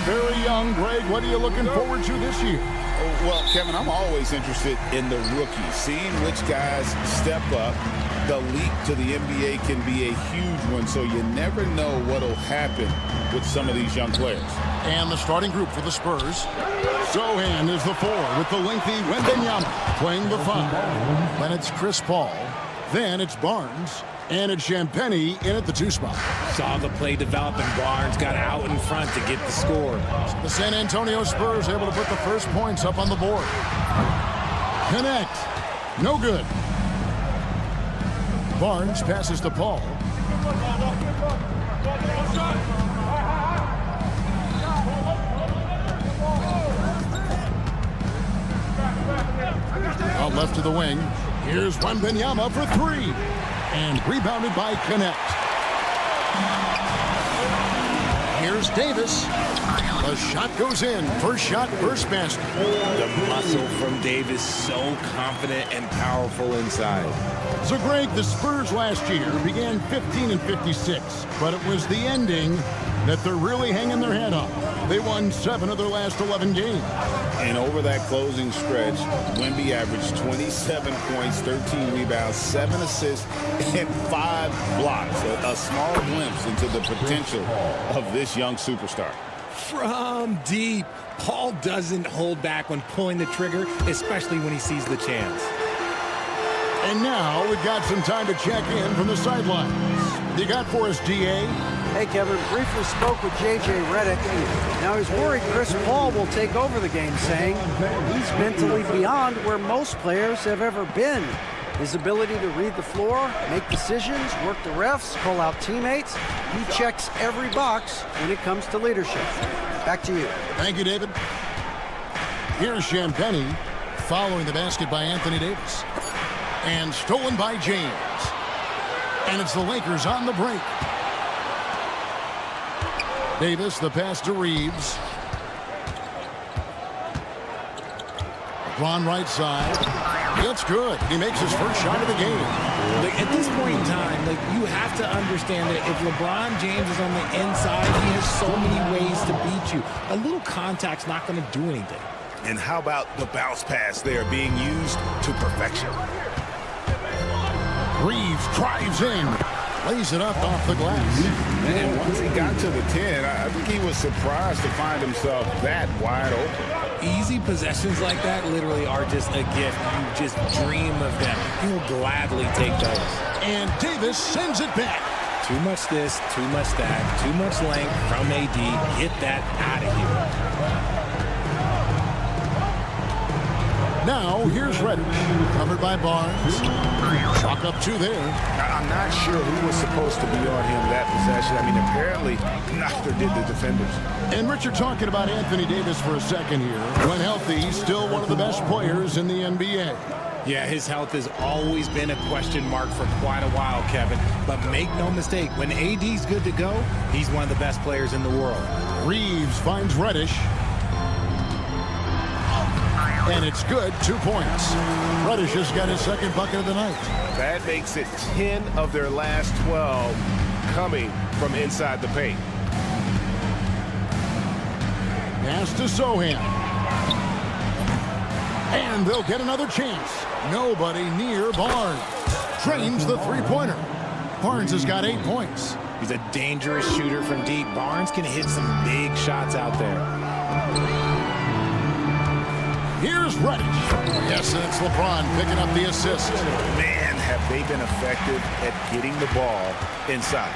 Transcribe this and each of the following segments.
very young. Greg, what are you looking forward to this year? Well, Kevin, I'm always interested in the rookies, seeing which guys step up. The leap to the NBA can be a huge one, so you never know what will happen with some of these young players. And the starting group for the Spurs. Sohan is the 4 with the lengthy Wembanyama playing the 5. Then it's Chris Paul. Then it's Barnes. And it's Champagnie in at the 2 spot. Saw the play develop, and Barnes got out in front to get the score. The San Antonio Spurs able to put the first points up on the board. Connect. No good. Barnes passes to Paul. Out left to the wing. Here's Wembanyama for 3. And rebounded by Connect. Here's Davis. The shot goes in. First shot, first basket. The muscle from Davis, so confident and powerful inside. So, Greg, the Spurs last year began 15 and 56, but it was the ending that they're really hanging their head on. They won 7 of their last 11 games. And over that closing stretch, Wemby averaged 27 points, 13 rebounds, 7 assists, and 5 blocks. A small glimpse into the potential of this young superstar. From deep, Paul doesn't hold back when pulling the trigger, especially when he sees the chance. And now we've got some time to check in from the sidelines. You got for us, D.A.? Hey, Kevin, briefly spoke with J.J. Redick. Now he's worried Chris Paul will take over the game, saying he's mentally beyond where most players have ever been. His ability to read the floor, make decisions, work the refs, call out teammates, he checks every box when it comes to leadership. Back to you. Thank you, David. Here's Champagnie following the basket by Anthony Davis. And stolen by James. And it's the Lakers on the break. Davis, the pass to Reeves. LeBron right side. It's good. He makes his first shot of the game. At this point in time, you have to understand that if LeBron James is on the inside, he has so many ways to beat you. A little contact's not going to do anything. And how about the bounce pass there being used to perfection? Reeves drives in. Lays it up off the glass. And once he got to the 10, I think he was surprised to find himself that wide open. Easy possessions like that literally are just a gift. You just dream of them. He'll gladly take those. And Davis sends it back. Too much this, too much that, too much length from AD. Get that out of here. Now, here's Reddish. Covered by Barnes. Chalk up 2 there. I'm not sure who was supposed to be on him that possession. I mean, apparently, neither did the defenders. And Richard, talking about Anthony Davis for a second here. When healthy, he's still one of the best players in the NBA. Yeah, his health has always been a question mark for quite a while, Kevin. But make no mistake, when AD's good to go, he's one of the best players in the world. Reeves finds Reddish. And it's good, 2 points. Reddish has got his second bucket of the night. That makes it 10 of their last 12 coming from inside the paint. Pass to Sohan. And they'll get another chance. Nobody near Barnes. Trains the three-pointer. Barnes has got 8 points. He's a dangerous shooter from deep. Barnes can hit some big shots out there. Here's Reddish. Yes, and it's LeBron picking up the assist. Man, have they been effective at getting the ball inside.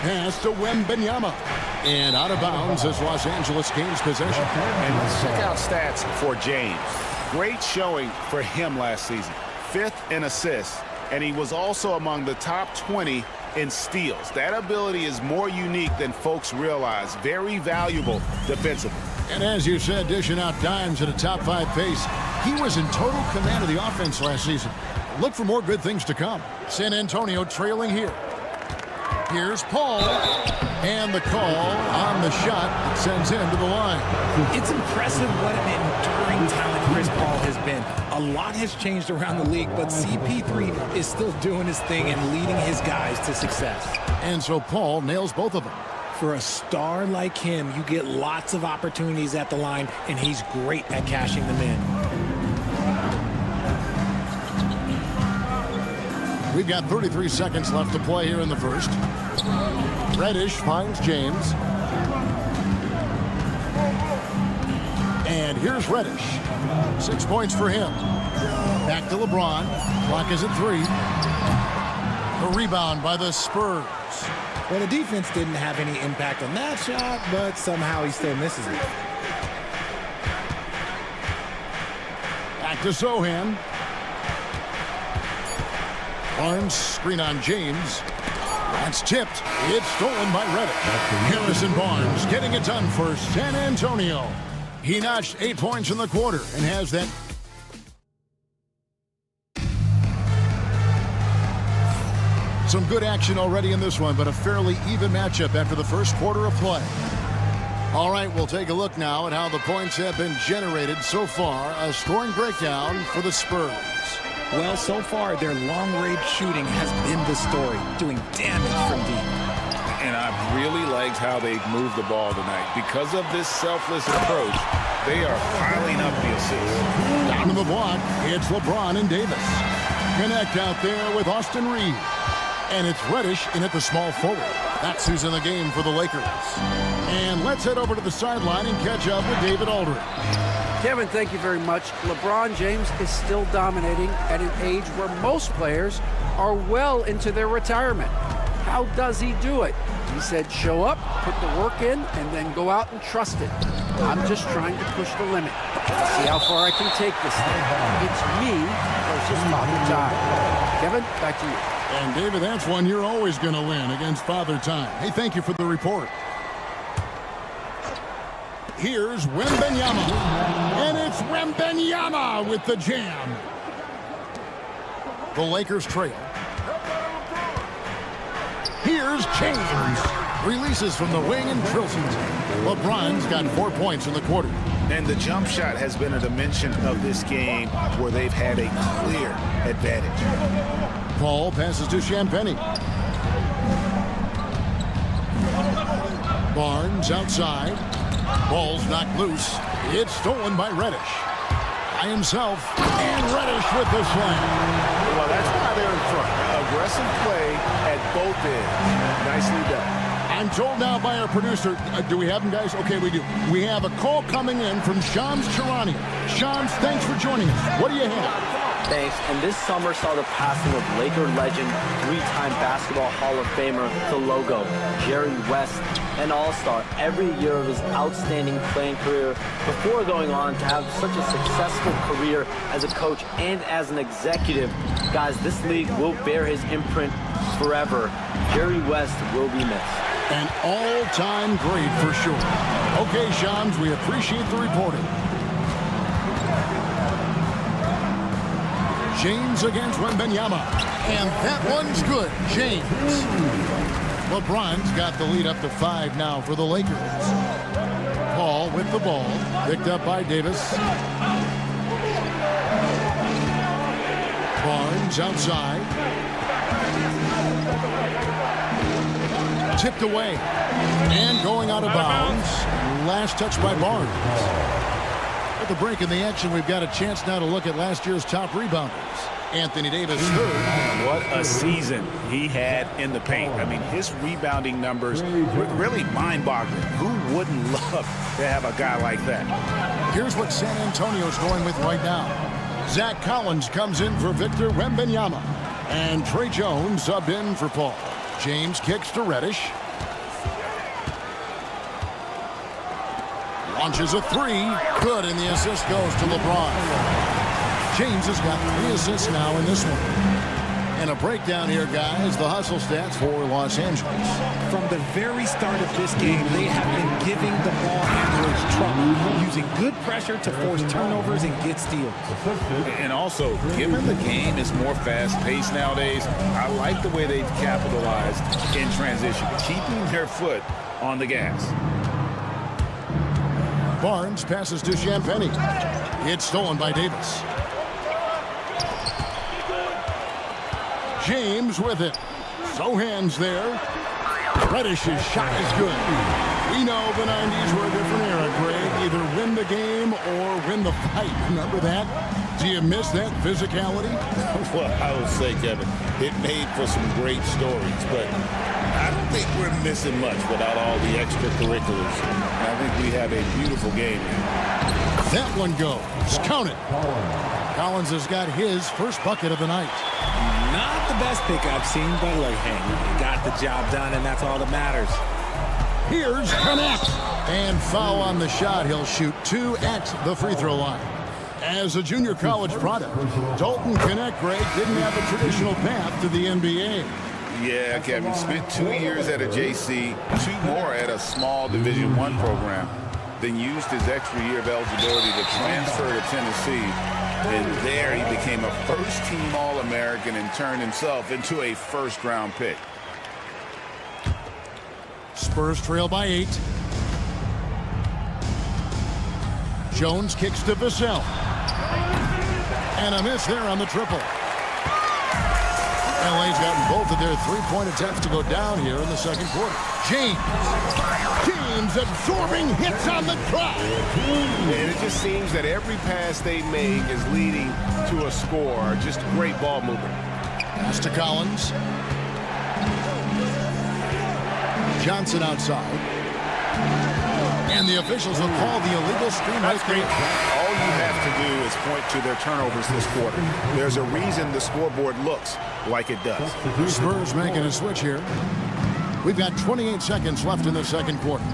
Pass to Wembanyama. And out of bounds as Los Angeles gains possession. And let's check out stats for James. Great showing for him last season. 5th in assists, and he was also among the top 20 in steals. That ability is more unique than folks realize. Very valuable defensively. And as you said, dishing out dimes at a top 5 pace. He was in total command of the offense last season. Look for more good things to come. San Antonio trailing here. Here's Paul. And the call on the shot that sends him to the line. It's impressive what an enduring talent Chris Paul has been. A lot has changed around the league, but CP3 is still doing his thing and leading his guys to success. And so Paul nails both of them. For a star like him, you get lots of opportunities at the line, and he's great at cashing them in. We've got 33 seconds left to play here in the first. Reddish finds James. And here's Reddish. 6 points for him. Back to LeBron. Clock is at 3. A rebound by the Spurs. Well, the defense didn't have any impact on that shot, but somehow he still misses it. Back to Sohan. Barnes screen on James. That's tipped. It's stolen by Reddish. Harrison Barnes getting it done for San Antonio. He notched 8 points in the quarter and has that. Some good action already in this one, but a fairly even matchup after the first quarter of play. All right, we'll take a look now at how the points have been generated so far. A scoring breakdown for the Spurs. Well, so far, their long-range shooting has been the story, doing damage from deep. And I've really liked how they've moved the ball tonight. Because of this selfless approach, they are piling up the assists. Down to the block, it's LeBron and Davis. Connect out there with Austin Reeves. And it's Reddish in at the small forward. That's who's in the game for the Lakers. And let's head over to the sideline and catch up with David Aldridge. Kevin, thank you very much. LeBron James is still dominating at an age where most players are well into their retirement. How does he do it? He said, show up, put the work in, and then go out and trust it. I'm just trying to push the limit. See how far I can take this thing. It's me versus Father Time. Kevin, back to you. And David, that's one you're always going to win against Father Time. Hey, thank you for the report. Here's Wembanyama. And it's Wembanyama with the jam. The Lakers trail. Here's James. Releases from the wing and drills it. LeBron's got 4 points in the quarter. And the jump shot has been a dimension of this game where they've had a clear advantage. Paul passes to Champagny. Barnes outside. Ball's knocked loose. It's stolen by Reddish. By himself. And Reddish with the slam. Well, that's why they're in front. Aggressive play at both ends. Nicely done. I'm told now by our producer, do we have him, guys? Okay, we do. We have a call coming in from Shams Charania. Shams, thanks for joining us. What do you have? Thanks. And this summer saw the passing of Laker legend, three-time Basketball Hall of Famer, the logo, Jerry West, an all-star every year of his outstanding playing career before going on to have such a successful career as a coach and as an executive. Guys, this league will bear his imprint forever. Jerry West will be missed. An all-time great for sure. Okay, Shams, we appreciate the reporting. James against Wembanyama. And that one's good. James. LeBron's got the lead up to 5 now for the Lakers. Paul with the ball. Picked up by Davis. Barnes outside. Tipped away. And going out of bounds. Last touch by Barnes. At the break in the action, we've got a chance now to look at last year's top rebounders. Anthony Davis third. What a season he had in the paint. I mean, his rebounding numbers were really mind-boggling. Who wouldn't love to have a guy like that? Here's what San Antonio's going with right now. Zach Collins comes in for Victor Wembanyama. And Trey Jones subbed in for Paul. James kicks to Reddish. Launches a 3. Good, and the assist goes to LeBron. James has got 3 assists now in this one. And a breakdown here, guys. The hustle stats for Los Angeles. From the very start of this game, they have been giving the ball handlers trouble, using good pressure to force turnovers and get steals. And also, given the game is more fast-paced nowadays, I like the way they've capitalized in transition, keeping their foot on the gas. Barnes passes to Champagny. It's stolen by Davis. James with it. So hands there. Reddish's shot is good. We know the 90s were a different era, Greg. Either win the game or win the fight. Remember that? Do you miss that physicality? Well, I would say, Kevin, it made for some great stories, but I don't think we're missing much without all the extracurriculars. I think we have a beautiful game here. That one goes. Count it. Collins has got his first bucket of the night. Not the best pick I've seen, but look, hey, he got the job done, and that's all that matters. Here's Connect. And foul on the shot. He'll shoot 2 at the free throw line. As a junior college product, Dalton Connect, Greg, didn't have a traditional path to the NBA. Yeah, Kevin, spent 2 years at a JC, 2 more at a small Division I program, then used his extra year of eligibility to transfer to Tennessee. And there he became a first-team All-American and turned himself into a first-round pick. Spurs trail by 8. Jones kicks to Vassell. And a miss there on the triple. LA's gotten both of their three-point attempts to go down here in the second quarter. James absorbing hits on the drive. And it just seems that every pass they make is leading to a score. Just great ball movement. Pass to Collins. Johnson outside. And the officials will call the illegal screen. That's great. All you have to do is point to their turnovers this quarter. There's a reason the scoreboard looks like it does. Spurs making a switch here. We've got 28 seconds left in the second quarter.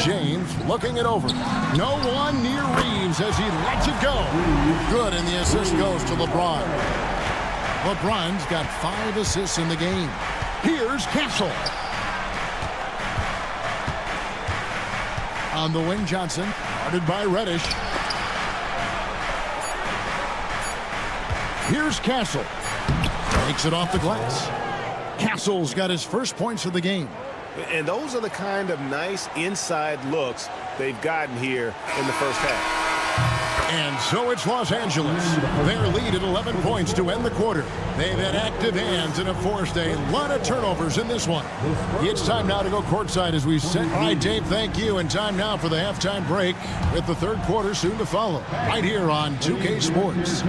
James looking it over. No one near Reeves as he lets it go. Good, and the assist goes to LeBron. LeBron's got 5 assists in the game. Here's Castle. On the wing, Johnson, guarded by Reddish. Here's Castle. Takes it off the glass. Castle's got his first points of the game. And those are the kind of nice inside looks they've gotten here in the first half. And so it's Los Angeles. Their lead at 11 points to end the quarter. They've had active hands and have forced a lot of turnovers in this one. It's time now to go courtside as we set. All right, Dave, thank you. And time now for the halftime break with the third quarter soon to follow. Right here on 2K Sports.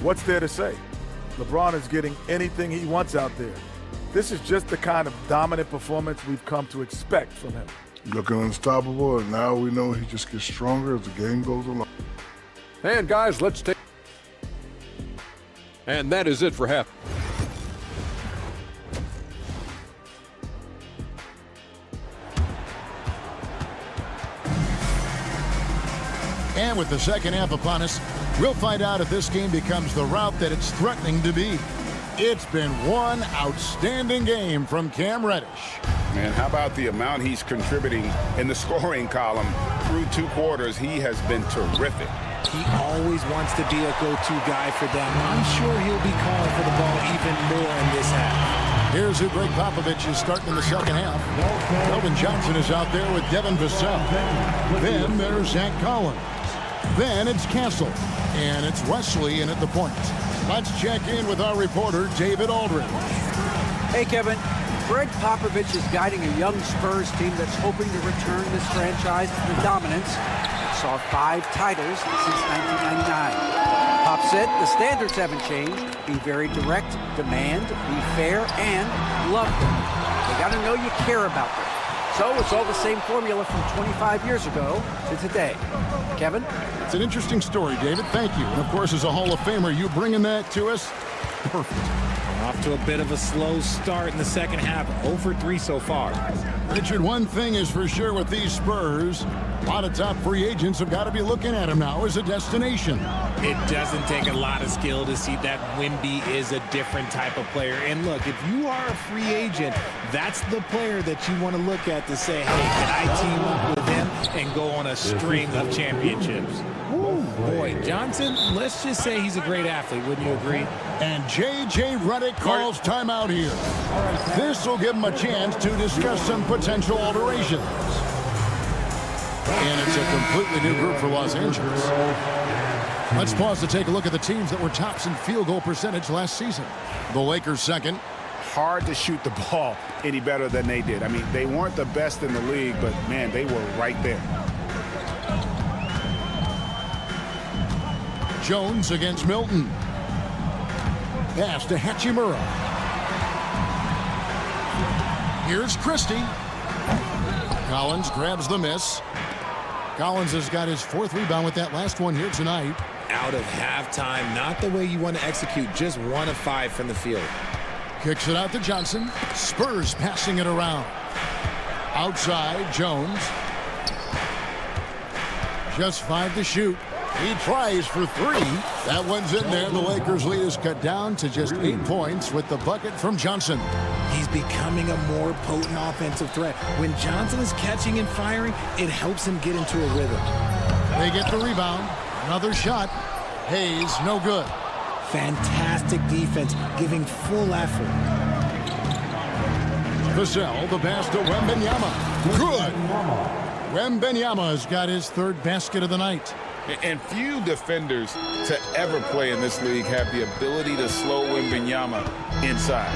What's there to say? LeBron is getting anything he wants out there. This is just the kind of dominant performance we've come to expect from him. Looking unstoppable, and now we know he just gets stronger as the game goes along. And guys, let's take... And that is it for half. And with the second half upon us, we'll find out if this game becomes the route that it's threatening to be. It's been one outstanding game from Cam Reddish. Man, how about the amount he's contributing in the scoring column? Through 2 quarters, he has been terrific. He always wants to be a go-to guy for them. I'm sure he'll be calling for the ball even more in this half. Here's who Greg Popovich is starting in the second half. Kelvin Johnson is out there with Devin Vassell. Then there's Zach Collins. Then it's Castle. And it's Wesley in at the point. Let's check in with our reporter, David Aldridge. Hey, Kevin. Greg Popovich is guiding a young Spurs team that's hoping to return this franchise to the dominance that saw 5 titles since 1999. Pop said the standards haven't changed. Be very direct, demand, be fair, and love them. They got to know you care about them. So it's all the same formula from 25 years ago to today. Kevin? It's an interesting story, David. Thank you. And, of course, as a Hall of Famer, you bringing that to us? Perfect. Off to a bit of a slow start in the second half. 0 for 3 so far. Richard, one thing is for sure with these Spurs, a lot of top free agents have got to be looking at him now as a destination. It doesn't take a lot of skill to see that Wemby is a different type of player. And look, if you are a free agent, that's the player that you want to look at to say, hey, can I team up with him and go on a string of championships? Ooh, Boy, Johnson, let's just say he's a great athlete. Wouldn't you agree? And J.J. Redick calls timeout here. This will give him a chance to discuss some potential alterations. And it's a completely new group for Los Angeles. Let's pause to take a look at the teams that were tops in field goal percentage last season. The Lakers second. Hard to shoot the ball any better than they did. I mean, they weren't the best in the league, but, man, they were right there. Jones against Milton. Pass to Hachimura. Here's Christie. Collins grabs the miss. Collins has got his fourth rebound with that last one here tonight. Out of halftime, not the way you want to execute, just 1 of 5 from the field. Kicks it out to Johnson. Spurs passing it around. Outside, Jones. Just 5 to shoot. He tries for 3. That one's in there. The Lakers' lead is cut down to just 8 points with the bucket from Johnson. He's becoming a more potent offensive threat. When Johnson is catching and firing, it helps him get into a rhythm. They get the rebound. Another shot. Hayes, no good. Fantastic defense, giving full effort. Vassell, the pass to Wembanyama. Good. Wembanyama has got his 3rd basket of the night. And few defenders to ever play in this league have the ability to slow Wembanyama inside.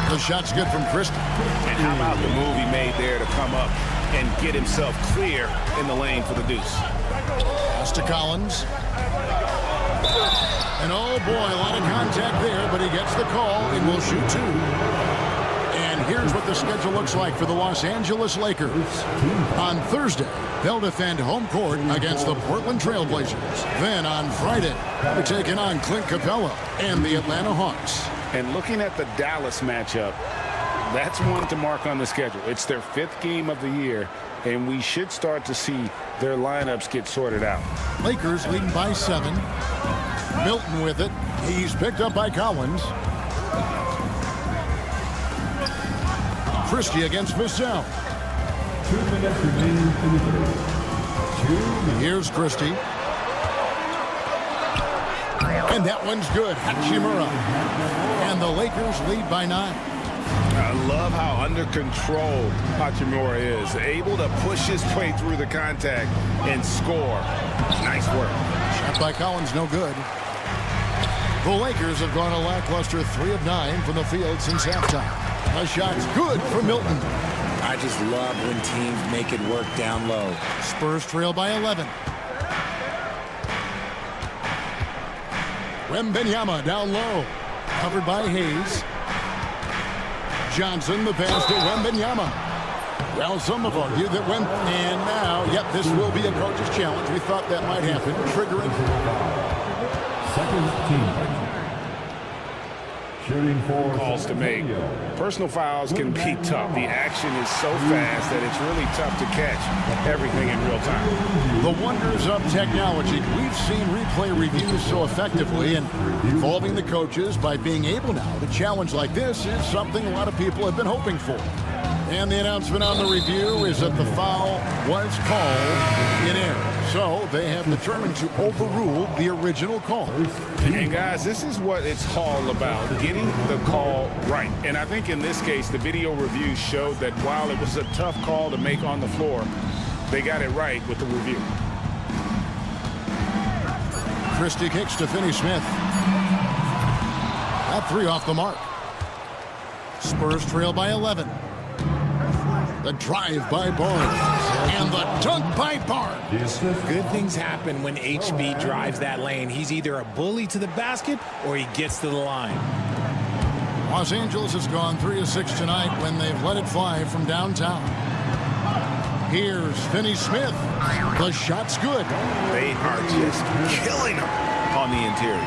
The shot's good from Christie. And how about the move he made there to come up and get himself clear in the lane for the deuce. Pass to Collins. And oh boy, a lot of contact there, but he gets the call and will shoot 2. And here's what the schedule looks like for the Los Angeles Lakers. On Thursday, they'll defend home court against the Portland Trail Blazers. Then on Friday, they're taking on Clint Capella and the Atlanta Hawks. And looking at the Dallas matchup, that's one to mark on the schedule. It's their 5th game of the year, and we should start to see their lineups get sorted out. Lakers leading by 7. Milton with it. He's picked up by Collins. Christie against Vassell. 2 minutes remaining in the third. 2 minutes. Here's Christie. And that one's good. Hachimura. And the Lakers lead by 9. I love how under control Hachimura is. Able to push his way through the contact and score. Nice work. Shot by Collins, no good. The Lakers have gone a lackluster 3 of 9 from the field since halftime. The shot's good for Milton. I just love when teams make it work down low. Spurs trail by 11. Wembanyama down low. Covered by Hayes. Johnson, the pass to Wembanyama. Well, some have argued that and now, yep, this will be a coach's challenge. We thought that might happen. Triggering. Second team. Shooting for Calls to make. Personal fouls can be tough. The action is so fast that it's really tough to catch everything in real time. The wonders of technology. We've seen replay reviews so effectively, and involving the coaches by being able now to challenge like this is something a lot of people have been hoping for. And the announcement on the review is that the foul was called in error. So they have determined to overrule the original call. And guys, this is what it's all about, getting the call right. And I think in this case, the video review showed that while it was a tough call to make on the floor, they got it right with the review. Christie kicks to Finney-Smith. That 3 off the mark. Spurs trail by 11. The drive by Barnes. And the dunk by Barnes. Good things happen when HB drives that lane. He's either a bully to the basket or he gets to the line. Los Angeles has gone 3 of 6 tonight when they've let it fly from downtown. Here's Finney-Smith. The shot's good. They are just killing them on the interior.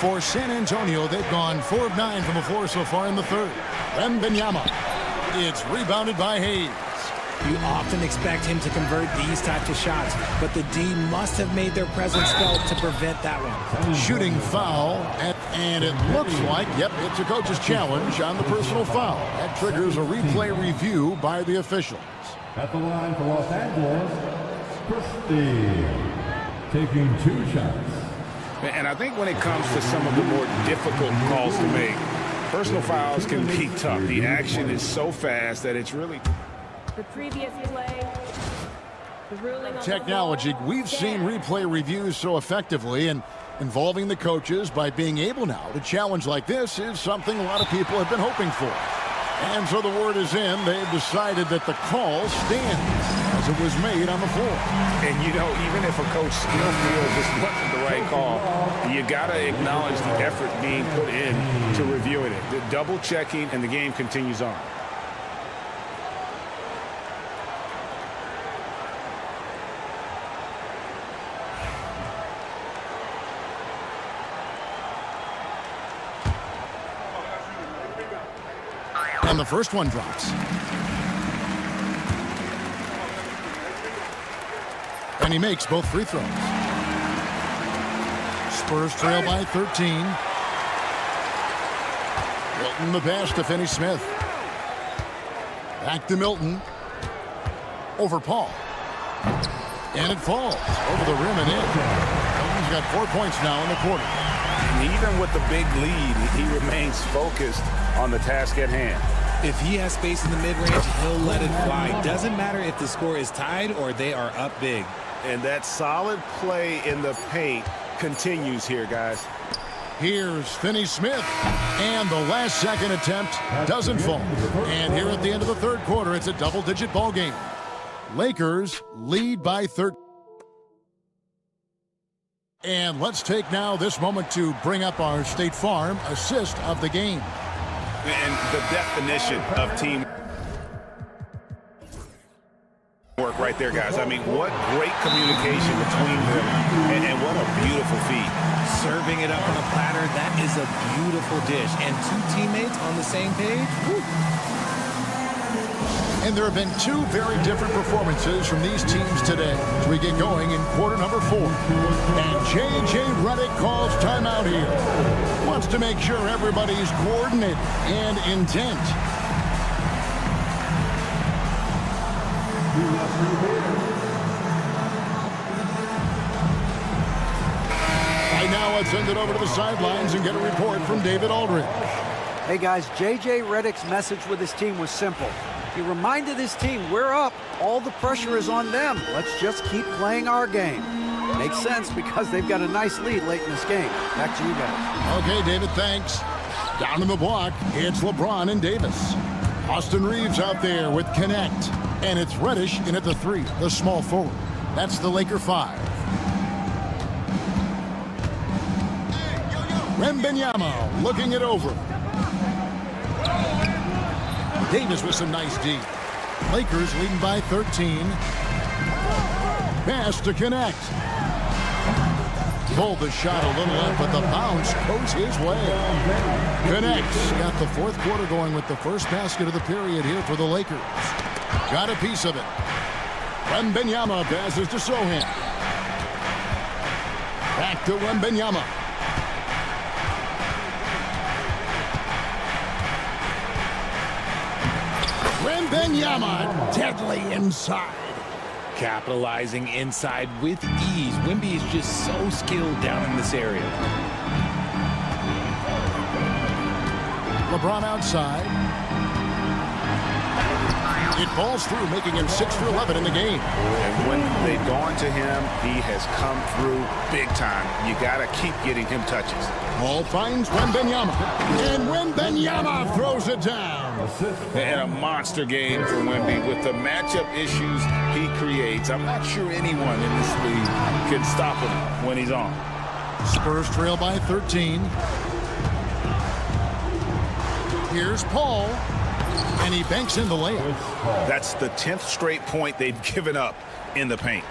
For San Antonio, they've gone 4 of 9 from the floor so far in the third. Wembanyama. It's rebounded by Hayes. You often expect him to convert these types of shots, but the D must have made their presence felt to prevent that one. Shooting foul, and it looks like, yep, it's a coach's challenge on the personal foul. That triggers a replay review by the officials. At the line for Los Angeles, Christie. taking 2 shots. And I think when it comes to some of the more difficult calls to make, personal fouls can be tough. The action is so fast that it's really... The previous play, the ruling on Technology, we've seen replay reviews so effectively, and involving the coaches by being able now to challenge like this is something a lot of people have been hoping for. And so the word is in. They've decided that the call stands as it was made on the floor. And, you know, even if a coach still feels this wasn't the right call, you got to acknowledge the effort being put in to reviewing it. The double checking, and the game continues on. And the first one drops. And he makes both free throws. Spurs trail by 13. Milton the pass to Finney-Smith. Back to Milton. Over Paul. And it falls over the rim and in. Milton's got 4 points now in the quarter. And even with the big lead, he remains focused on the task at hand. If he has space in the mid-range, he'll let it fly. Doesn't matter if the score is tied or they are up big. And that solid play in the paint continues here, guys. Here's Finney-Smith. And the last second attempt doesn't fall. And here at the end of the third quarter, it's a double-digit ball game. Lakers lead by 13. And let's take now this moment to bring up our State Farm assist of the game. And the definition of team work right there, guys. I mean, what great communication between them, and what a beautiful feed. Serving it up on a platter, that is a beautiful dish. And 2 teammates on the same page. Woo. And there have been 2 very different performances from these teams today as we get going in quarter number 4. And J.J. Redick calls timeout here. Wants to make sure everybody's coordinated and intent. Right now, let's send it over to the sidelines and get a report from David Aldridge. Hey guys, J.J. Redick's message with his team was simple. He reminded his team, we're up. All the pressure is on them. Let's just keep playing our game. Makes sense because they've got a nice lead late in this game. Back to you guys. Okay, David, thanks. Down in the block, it's LeBron and Davis. Austin Reeves out there with Connect. And it's Reddish in at the 3, the small forward. That's the Laker 5. Wembanyama looking it over. Davis with some nice D. Lakers leading by 13. Pass to Connect. Pulled the shot a little up, but the bounce goes his way. Connect's got the fourth quarter going with the first basket of the period here for the Lakers. Got a piece of it. Wembanyama passes to Sohan. Back to Wembanyama. Wembanyama deadly inside. Capitalizing inside with ease. Wemby is just so skilled down in this area. LeBron outside. It falls through, making him 6 for 11 in the game. And when they've gone to him, he has come through big time. You got to keep getting him touches. Ball finds Wembanyama. And Wembanyama throws it down. And a monster game for Wemby with the matchup issues he creates. I'm not sure anyone in this league can stop him when he's on. Spurs trail by 13. Here's Paul. And he banks in the layup. That's the 10th straight point they've given up in the paint.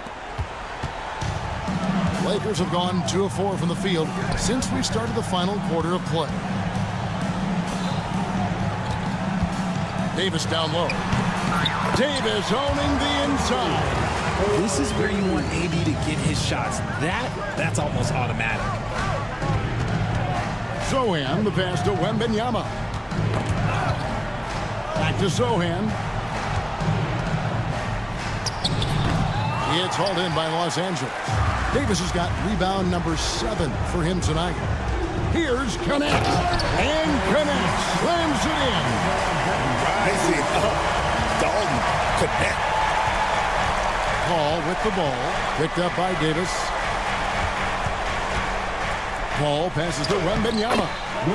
Lakers have gone 2 of 4 from the field since we started the final quarter of play. Davis down low. Davis owning the inside. This is where you want AD to get his shots. That's almost automatic. Sohan, the pass to Wembanyama. Back to Sohan. It's hauled in by Los Angeles. Davis has got rebound number 7 for him tonight. Here's connects, and connects, slams it in. Rising up, Dalton connect. Paul with the ball, picked up by Davis. Paul passes to Wembanyama,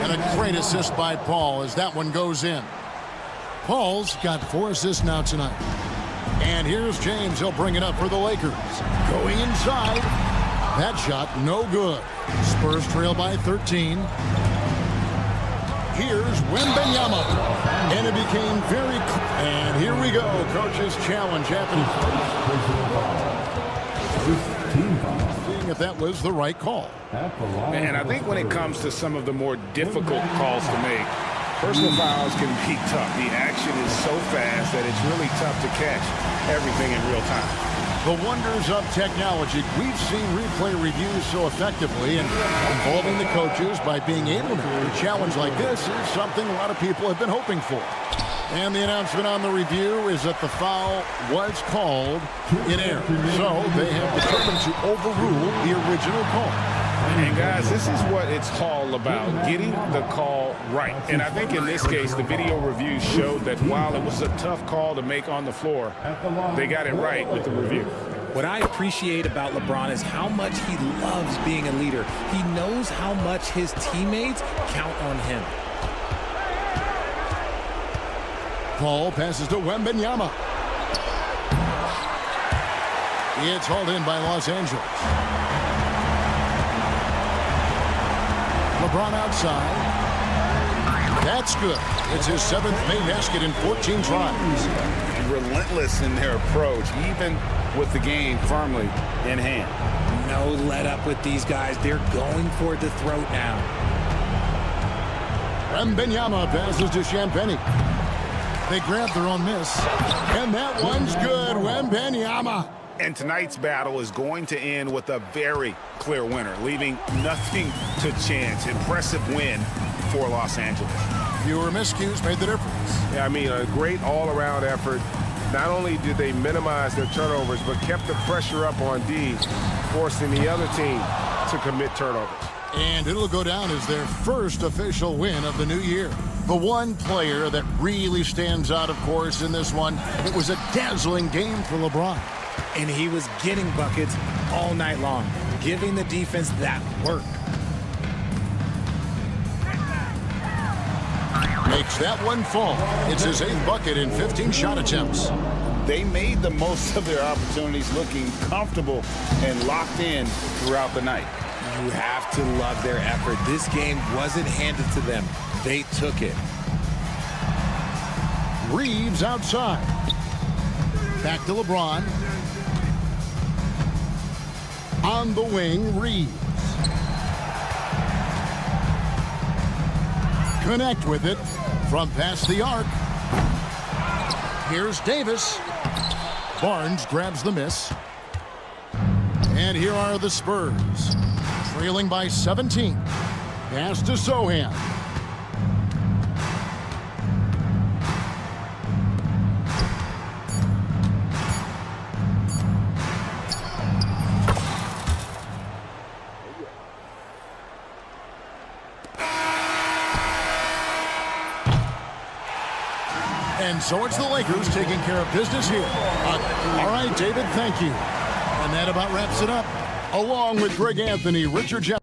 and a great assist by Paul as that one goes in. Paul's got 4 assists now tonight. And here's James. He'll bring it up for the Lakers. Going inside. That shot, no good. Spurs trail by 13. Here's Wembanyama. And it became very... And here we go. Coach's challenge happening. Seeing if that was the right call. And I think when it comes to some of the more difficult calls to make, personal fouls can be tough. The action is so fast that it's really tough to catch everything in real time. The wonders of technology. We've seen replay reviews so effectively, and involving the coaches by being able to do a challenge like this is something a lot of people have been hoping for. And the announcement on the review is that the foul was called in error. So they have determined to overrule the original call. And guys, this is what it's all about, getting the call right. And I think in this case, the video review showed that while it was a tough call to make on the floor, they got it right with the review. What I appreciate about LeBron is how much he loves being a leader. He knows how much his teammates count on him. Paul passes to Wembanyama. It's hauled in by Los Angeles. LeBron outside. That's good. It's his 7th main basket in 14 tries. Relentless in their approach, even with the game firmly in hand. No let up with these guys. They're going for the throat now. Wembanyama passes to Champagnie. They grab their own miss. And that one's good. Wembanyama. And tonight's battle is going to end with a very clear winner, leaving nothing to chance. Impressive win for Los Angeles. Fewer miscues made the difference. Yeah, I mean, a great all-around effort. Not only did they minimize their turnovers, but kept the pressure up on D, forcing the other team to commit turnovers. And it'll go down as their first official win of the new year. The one player that really stands out, of course, in this one, it was a dazzling game for LeBron. And he was getting buckets all night long, giving the defense that work. Makes that one fall. It's his 8th bucket in 15 shot attempts. They made the most of their opportunities, looking comfortable and locked in throughout the night. You have to love their effort. This game wasn't handed to them. They took it. Reeves outside. Back to LeBron. On the wing, Reeves. Connect with it from past the arc. Here's Davis. Barnes grabs the miss. And here are the Spurs, trailing by 17. Pass to Sohan. And so it's the Lakers taking care of business here. All right, David, thank you. And that about wraps it up. Along with Greg Anthony, Richard Jeff.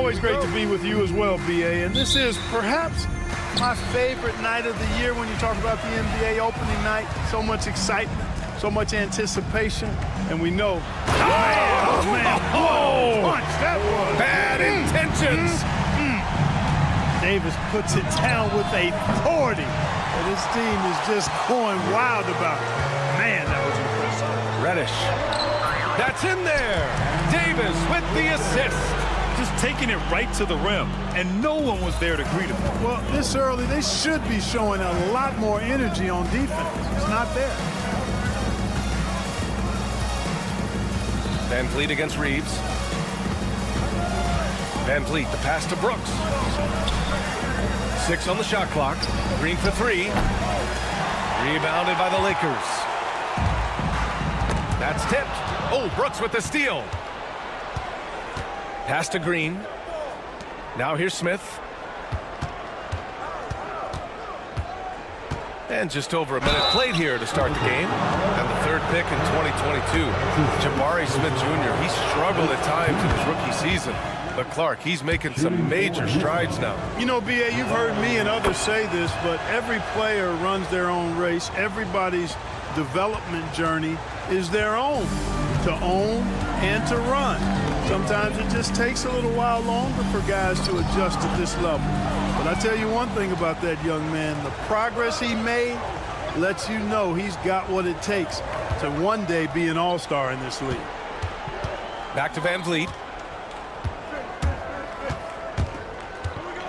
always great to be with you as well, BA. And this is perhaps my favorite night of the year when you talk about the NBA opening night. So much excitement, so much anticipation, and we know. Oh, man. Whoa, punch that was. Bad intentions. Davis puts it down with authority. And his team is just going wild about it. Man, that was impressive. Reddish. That's in there. Davis with the assist. Just taking it right to the rim, and no one was there to greet him. Well, this early, they should be showing a lot more energy on defense. It's not there. Van Vliet against Reeves. Van Vliet, the pass to Brooks. 6 on the shot clock. Green for 3. Rebounded by the Lakers. That's tipped. Oh, Brooks with the steal. Pass to Green. Now here's Smith. And just over a minute played here to start the game. And the third pick in 2022. Jabari Smith Jr. He struggled at times in his rookie season. But Clark, he's making some major strides now. You know, BA, you've heard me and others say this, but every player runs their own race. Everybody's development journey is their own, to own and to run. Sometimes it just takes a little while longer for guys to adjust at this level. But I tell you one thing about that young man, the progress he made lets you know he's got what it takes to one day be an all-star in this league. Back to Van Vliet.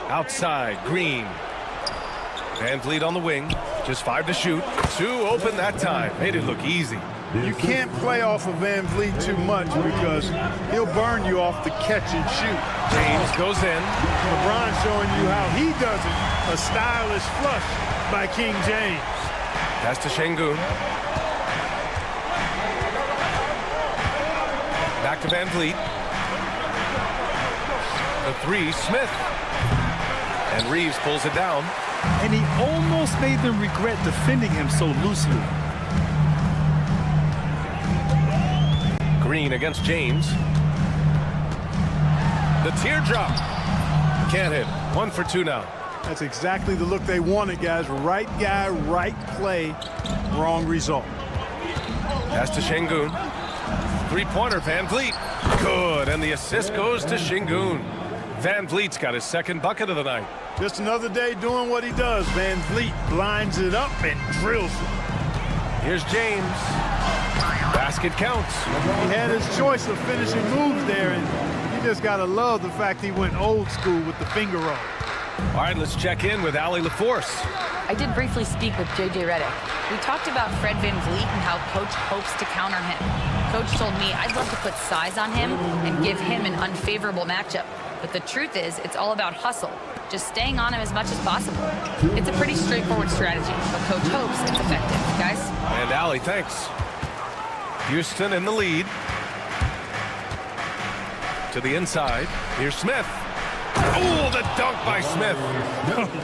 Outside, Green. Van Vliet on the wing. Just 5 to shoot. 2 open that time. Made it look easy. You can't play off of Van Vliet too much because he'll burn you off the catch and shoot. James goes in. LeBron showing you how he does it. A stylish flush by King James. Pass to Şengün. Back to Van Vliet. The 3, Smith. And Reeves pulls it down. And he almost made them regret defending him so loosely. Green against James. The teardrop. Can't hit. 1 for 2 now. That's exactly the look they wanted, guys. Right guy, right play, wrong result. Pass to Şengün. 3-pointer, Van Vliet. Good, and the assist goes to Şengün. Van Vliet's got his second bucket of the night. Just another day doing what he does. Van Vliet blinds it up and drills it. Here's James. Basket counts. He had his choice of finishing moves there, and you just got to love the fact he went old school with the finger roll. All right, let's check in with Allie LaForce. I did briefly speak with J.J. Redick. We talked about Fred Van Vliet and how Coach hopes to counter him. Coach told me I'd love to put size on him and give him an unfavorable matchup. But the truth is, it's all about hustle. Just staying on him as much as possible. It's a pretty straightforward strategy, but Coach hopes it's effective. Guys? And Allie, thanks. Houston in the lead. To the inside. Here's Smith. Oh, the dunk by Smith.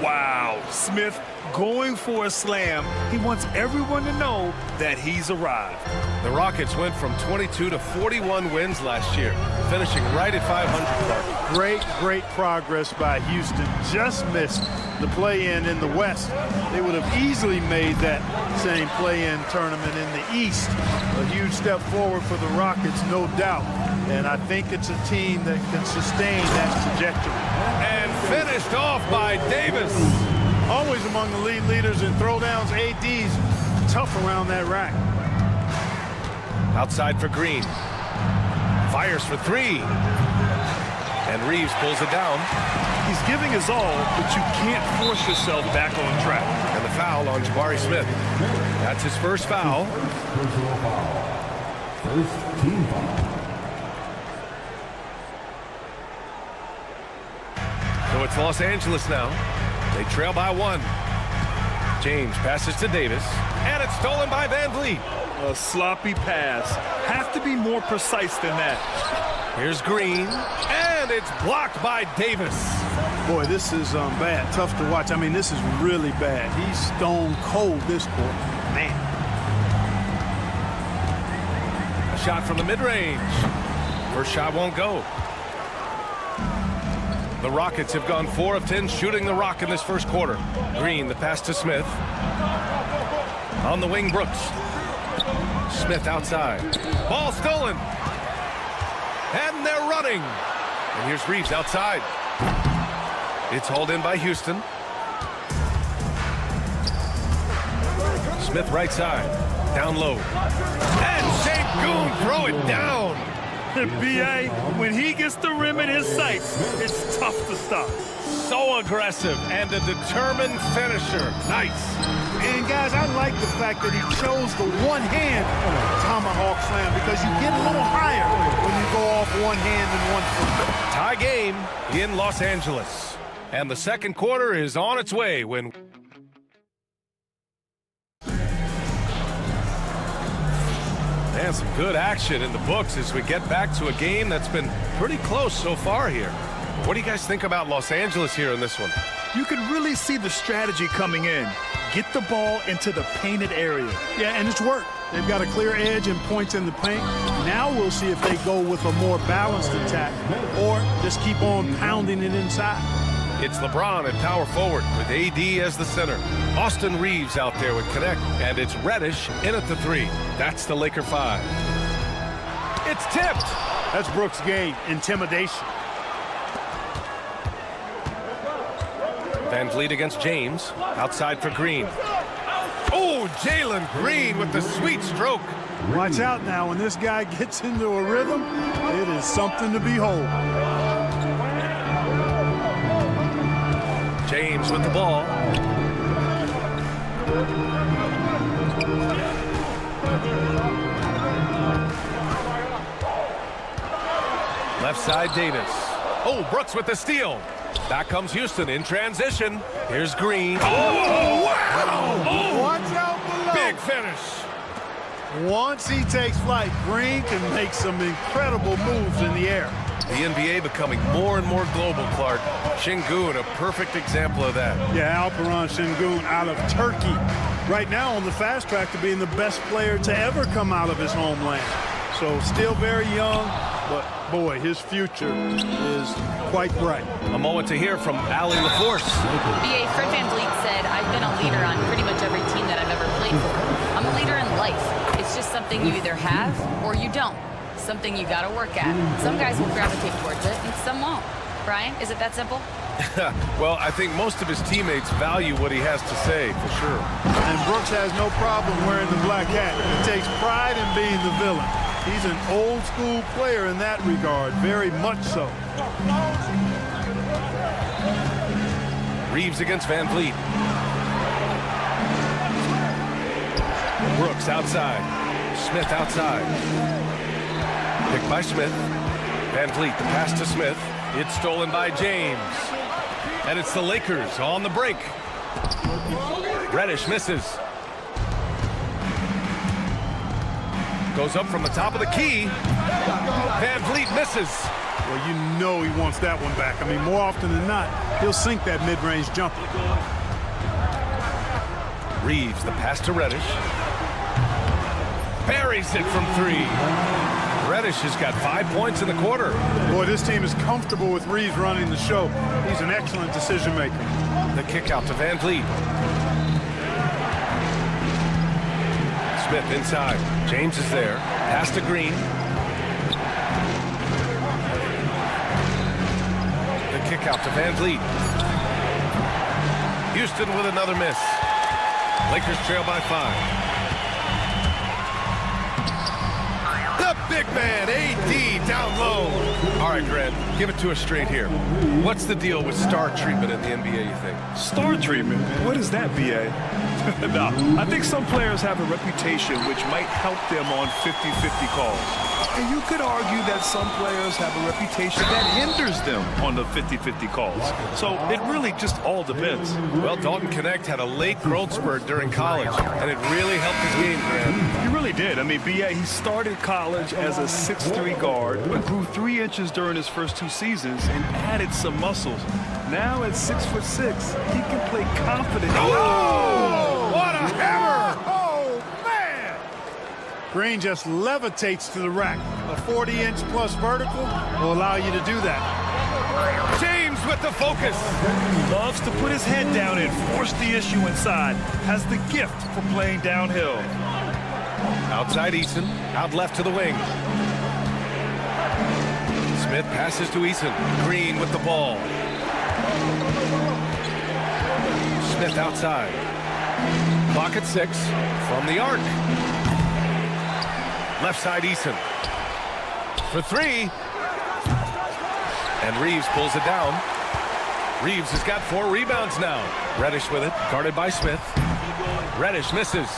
Wow. Smith going for a slam. He wants everyone to know that he's arrived. The Rockets went from 22 to 41 wins last year, finishing right at 500, Clark. Great progress by Houston. Just missed the play-in in the West. They would have easily made that same play-in tournament in the East. A huge step forward for the Rockets, no doubt. And I think it's a team that can sustain that trajectory. And finished off by Davis. Always among the lead leaders in throwdowns. AD's tough around that rack. Outside for Green. Fires for 3. And Reeves pulls it down. He's giving his all, but you can't force yourself back on track. And the foul on Jabari Smith. That's his first foul. First team foul. So it's Los Angeles now. They trail by 1. James passes to Davis. And it's stolen by Van Vliet. A sloppy pass. Have to be more precise than that. Here's Green. And it's blocked by Davis. Boy, this is bad. Tough to watch. I mean, this is really bad. He's stone cold this quarter. Man. A shot from the mid-range. First shot won't go. The Rockets have gone 4 of 10 shooting the rock in this first quarter. Green, the pass to Smith. On the wing, Brooks. Smith outside. Ball stolen. And they're running. And here's Reeves outside. It's hauled in by Houston. Smith right side. Down low. And Sengun throw it down. B.A., when he gets the rim in his sights, it's tough to stop. So aggressive and a determined finisher. Nice. And guys, I like the fact that he chose the one-hand tomahawk slam because you get a little higher when you go off one hand and one foot. Tie game in Los Angeles. And the second quarter is on its way when... And some good action in the books as we get back to a game that's been pretty close so far here. What do you guys think about Los Angeles here in this one? You can really see the strategy coming in. Get the ball into the painted area. Yeah, and it's worked. They've got a clear edge and points in the paint. Now we'll see if they go with a more balanced attack or just keep on pounding it inside. It's LeBron at power forward with AD as the center. Austin Reeves out there with connect, and it's Reddish in at the 3. That's the Laker 5. It's tipped. That's Brooks' game, intimidation. Van Vliet against James, outside for Green. Oh, Jalen Green with the sweet stroke. Watch out now, when this guy gets into a rhythm, it is something to behold. James with the ball. Left side, Davis. Oh, Brooks with the steal. Back comes Houston in transition. Here's Green. Oh, wow! Oh, watch out below. Big finish. Once he takes flight, Green can make some incredible moves in the air. The NBA becoming more and more global, Clark. Sengun, a perfect example of that. Yeah, Alperen Sengun out of Turkey. Right now on the fast track to being the best player to ever come out of his homeland. So still very young, but boy, his future is quite bright. A moment to hear from Allie LaForce. B.A. Fred VanVleet said, I've been a leader on pretty much every team that I've ever played for. I'm a leader in life. It's just something you either have or you don't. Something you got to work at. Some guys will gravitate towards it, and some won't. Brian, is it that simple? Well, I think most of his teammates value what he has to say, for sure. And Brooks has no problem wearing the black hat. He takes pride in being the villain. He's an old-school player in that regard, very much so. Reeves against Van Vliet. Brooks outside. Smith outside. Picked by Smith. Van Vliet, the pass to Smith. It's stolen by James. And it's the Lakers on the break. Reddish misses. Goes up from the top of the key. Van Vliet misses. Well, you know he wants that one back. I mean, more often than not, he'll sink that mid-range jumper. Reeves, the pass to Reddish. Buries it from 3. Reddish has got 5 points in the quarter. Boy, this team is comfortable with Reeves running the show. He's an excellent decision maker. The kick out to Van Vliet. Smith inside. James is there. Pass to Green. The kick out to Van Vliet. Houston with another miss. Lakers trail by 5. The big man, AD, down low. All right, Grant, give it to us straight here. What's the deal with star treatment in the NBA, you think? Star treatment? What is that, B.A.? No, I think some players have a reputation which might help them on 50-50 calls. And you could argue that some players have a reputation that hinders them on the 50-50 calls. So it really just all depends. Well, Dalton Connect had a late growth spurt during college, and it really helped his game, Grant. He really did. I mean, B.A., he started college as a 6'3" guard, but grew 3 inches during his first 2 seasons and added some muscles. Now at 6'6", he can play confident. Oh! What a hammer! Oh, man! Green just levitates to the rack. A 40-inch plus vertical will allow you to do that. James James with the focus. Loves to put his head down and force the issue inside. Has the gift for playing downhill. Outside Eason, out left to the wing. Smith passes to Eason. Green with the ball. Smith outside. Clock at 6 from the arc. Left side Eason. For 3. And Reeves pulls it down. Reeves has got 4 rebounds now. Reddish with it, guarded by Smith. Reddish misses.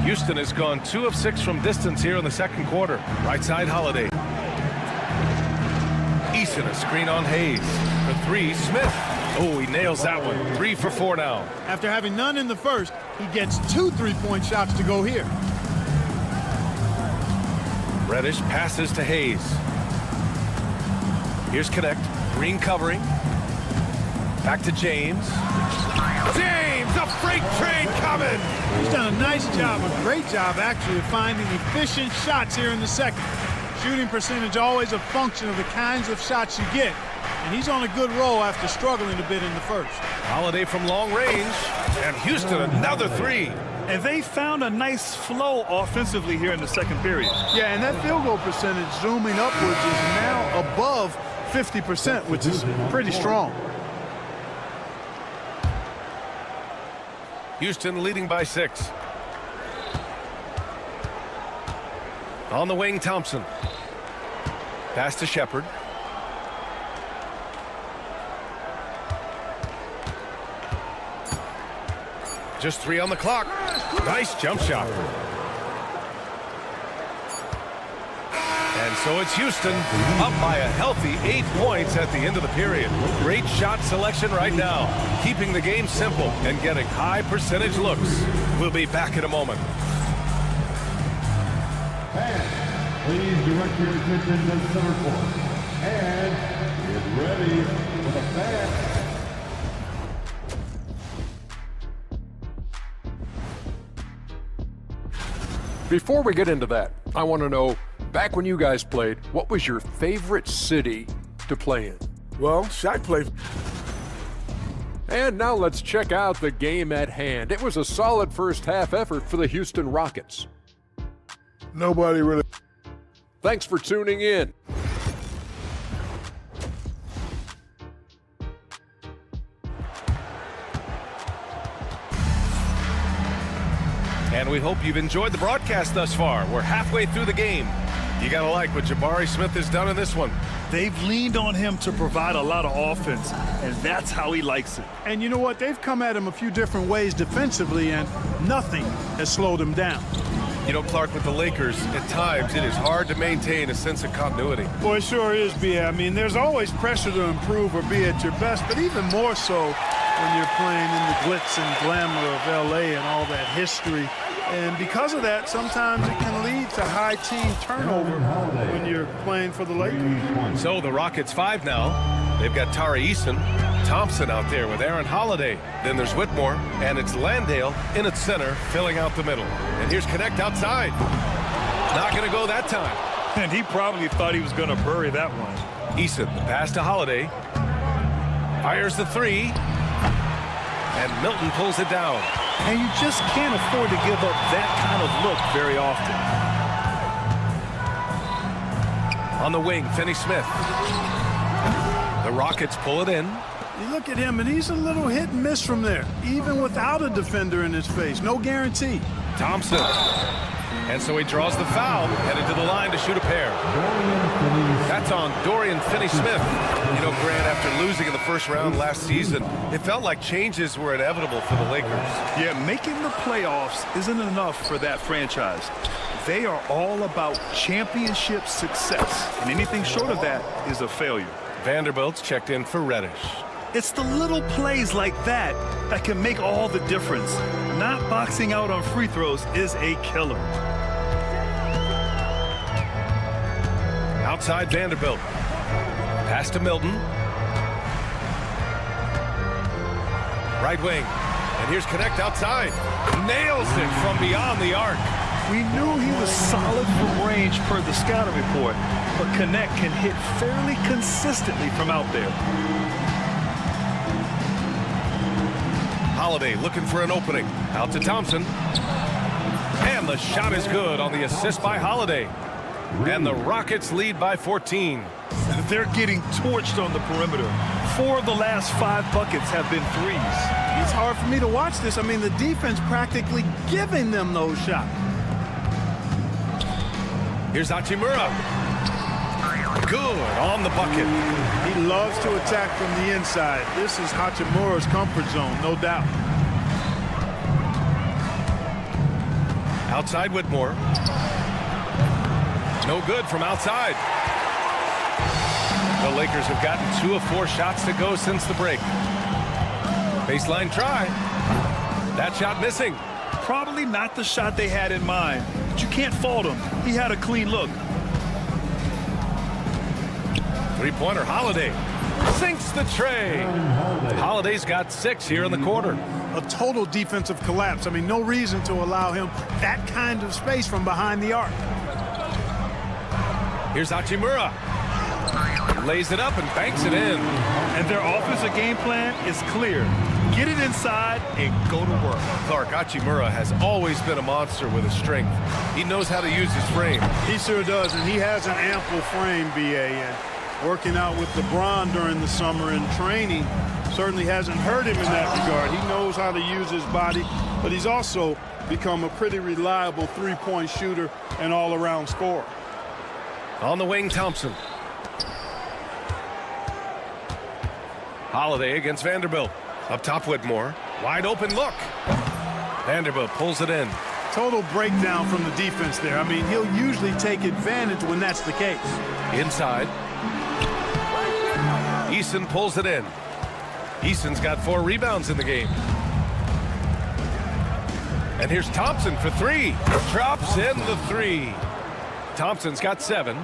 Houston has gone 2 of 6 from distance here in the second quarter. Right side Holiday. Eason, a screen on Hayes. For 3, Smith. Oh, he nails that one. 3 for 4 now. After having none in the first, he gets 2 3-point shots to go here. Reddish passes to Hayes. Here's Connect. Green covering. Back to James. James, a freight train coming! He's done a nice job, a great job actually, of finding efficient shots here in the second. Shooting percentage always a function of the kinds of shots you get. And he's on a good roll after struggling a bit in the first. Holiday from long range. And Houston another 3. And they found a nice flow offensively here in the second period. Yeah, and that field goal percentage zooming upwards is now above 50%, which is pretty strong. Houston leading by 6. On the wing, Thompson. Pass to Shepard. Just 3 on the clock. Nice jump shot. And so it's Houston up by a healthy 8 points at the end of the period. Great shot selection right now, keeping the game simple and getting high percentage looks. We'll be back in a moment. Please direct your attention to center court. And get ready for the fan. Before we get into that, I want to know, back when you guys played, what was your favorite city to play in? Well, Shaq played. And now let's check out the game at hand. It was a solid first half effort for the Houston Rockets. Nobody really. Thanks for tuning in. And we hope you've enjoyed the broadcast thus far. We're halfway through the game. You gotta like what Jabari Smith has done in this one. They've leaned on him to provide a lot of offense, and that's how he likes it. And you know what? They've come at him a few different ways defensively, and nothing has slowed him down. You know, Clark, with the Lakers, at times it is hard to maintain a sense of continuity. Well, it sure is, B.A. I mean, there's always pressure to improve or be at your best, but even more so when you're playing in the glitz and glamour of L.A. and all that history. And because of that, sometimes it can lead to high team turnover when you're playing for the Lakers. So the Rockets 5 now. They've got Tari Eason, Thompson out there with Aaron Holiday. Then there's Whitmore, and it's Landale in its center, filling out the middle. And here's Connect outside. Not going to go that time. And he probably thought he was going to bury that one. Eason, the pass to Holiday. Fires the 3. And Milton pulls it down. And you just can't afford to give up that kind of look very often. On the wing, Finney Smith. The Rockets pull it in. You look at him, and he's a little hit and miss from there, even without a defender in his face. No guarantee. Thompson. And so he draws the foul, headed to the line to shoot a pair. That's on Dorian Finney-Smith. You know, Grant, after losing in the first round last season, it felt like changes were inevitable for the Lakers. Yeah, making the playoffs isn't enough for that franchise. They are all about championship success, and anything short of that is a failure. Vanderbilt's checked in for Reddish. It's the little plays like that that can make all the difference. Not boxing out on free throws is a killer. Outside Vanderbilt. Pass to Milton. Right wing. And here's Connect outside. Nails it from beyond the arc. We knew he was solid from range per the scouting report, but Connect can hit fairly consistently from out there. Holiday looking for an opening. Out to Thompson. And the shot is good on the assist by Holiday. And the Rockets lead by 14. They're getting torched on the perimeter. 4 of the last 5 buckets have been threes. It's hard for me to watch this. I mean, the defense practically giving them those shots. Here's Hachimura. Good on the bucket. He loves to attack from the inside. This is Hachimura's comfort zone, no doubt. Outside Whitmore. No good from outside. The Lakers have gotten 2 of 4 shots to go since the break. Baseline try. That shot missing. Probably not the shot they had in mind, but you can't fault him. He had a clean look. Three-pointer, Holiday. Sinks the tray. Holiday's got 6 here in the quarter. A total defensive collapse. I mean, no reason to allow him that kind of space from behind the arc. Here's Hachimura. Lays it up and banks it in. And their offensive game plan is clear. Get it inside and go to work. Clark, Hachimura has always been a monster with his strength. He knows how to use his frame. He sure does, and he has an ample frame, B.A. And working out with LeBron during the summer and training certainly hasn't hurt him in that regard. He knows how to use his body, but he's also become a pretty reliable three-point shooter and all-around scorer. On the wing, Thompson. Holiday against Vanderbilt. Up top, Whitmore. Wide open look. Vanderbilt pulls it in. Total breakdown from the defense there. I mean, he'll usually take advantage when that's the case. Inside. Eason pulls it in. Eason's got 4 rebounds in the game. And here's Thompson for 3. Drops in the 3. Thompson's got 7.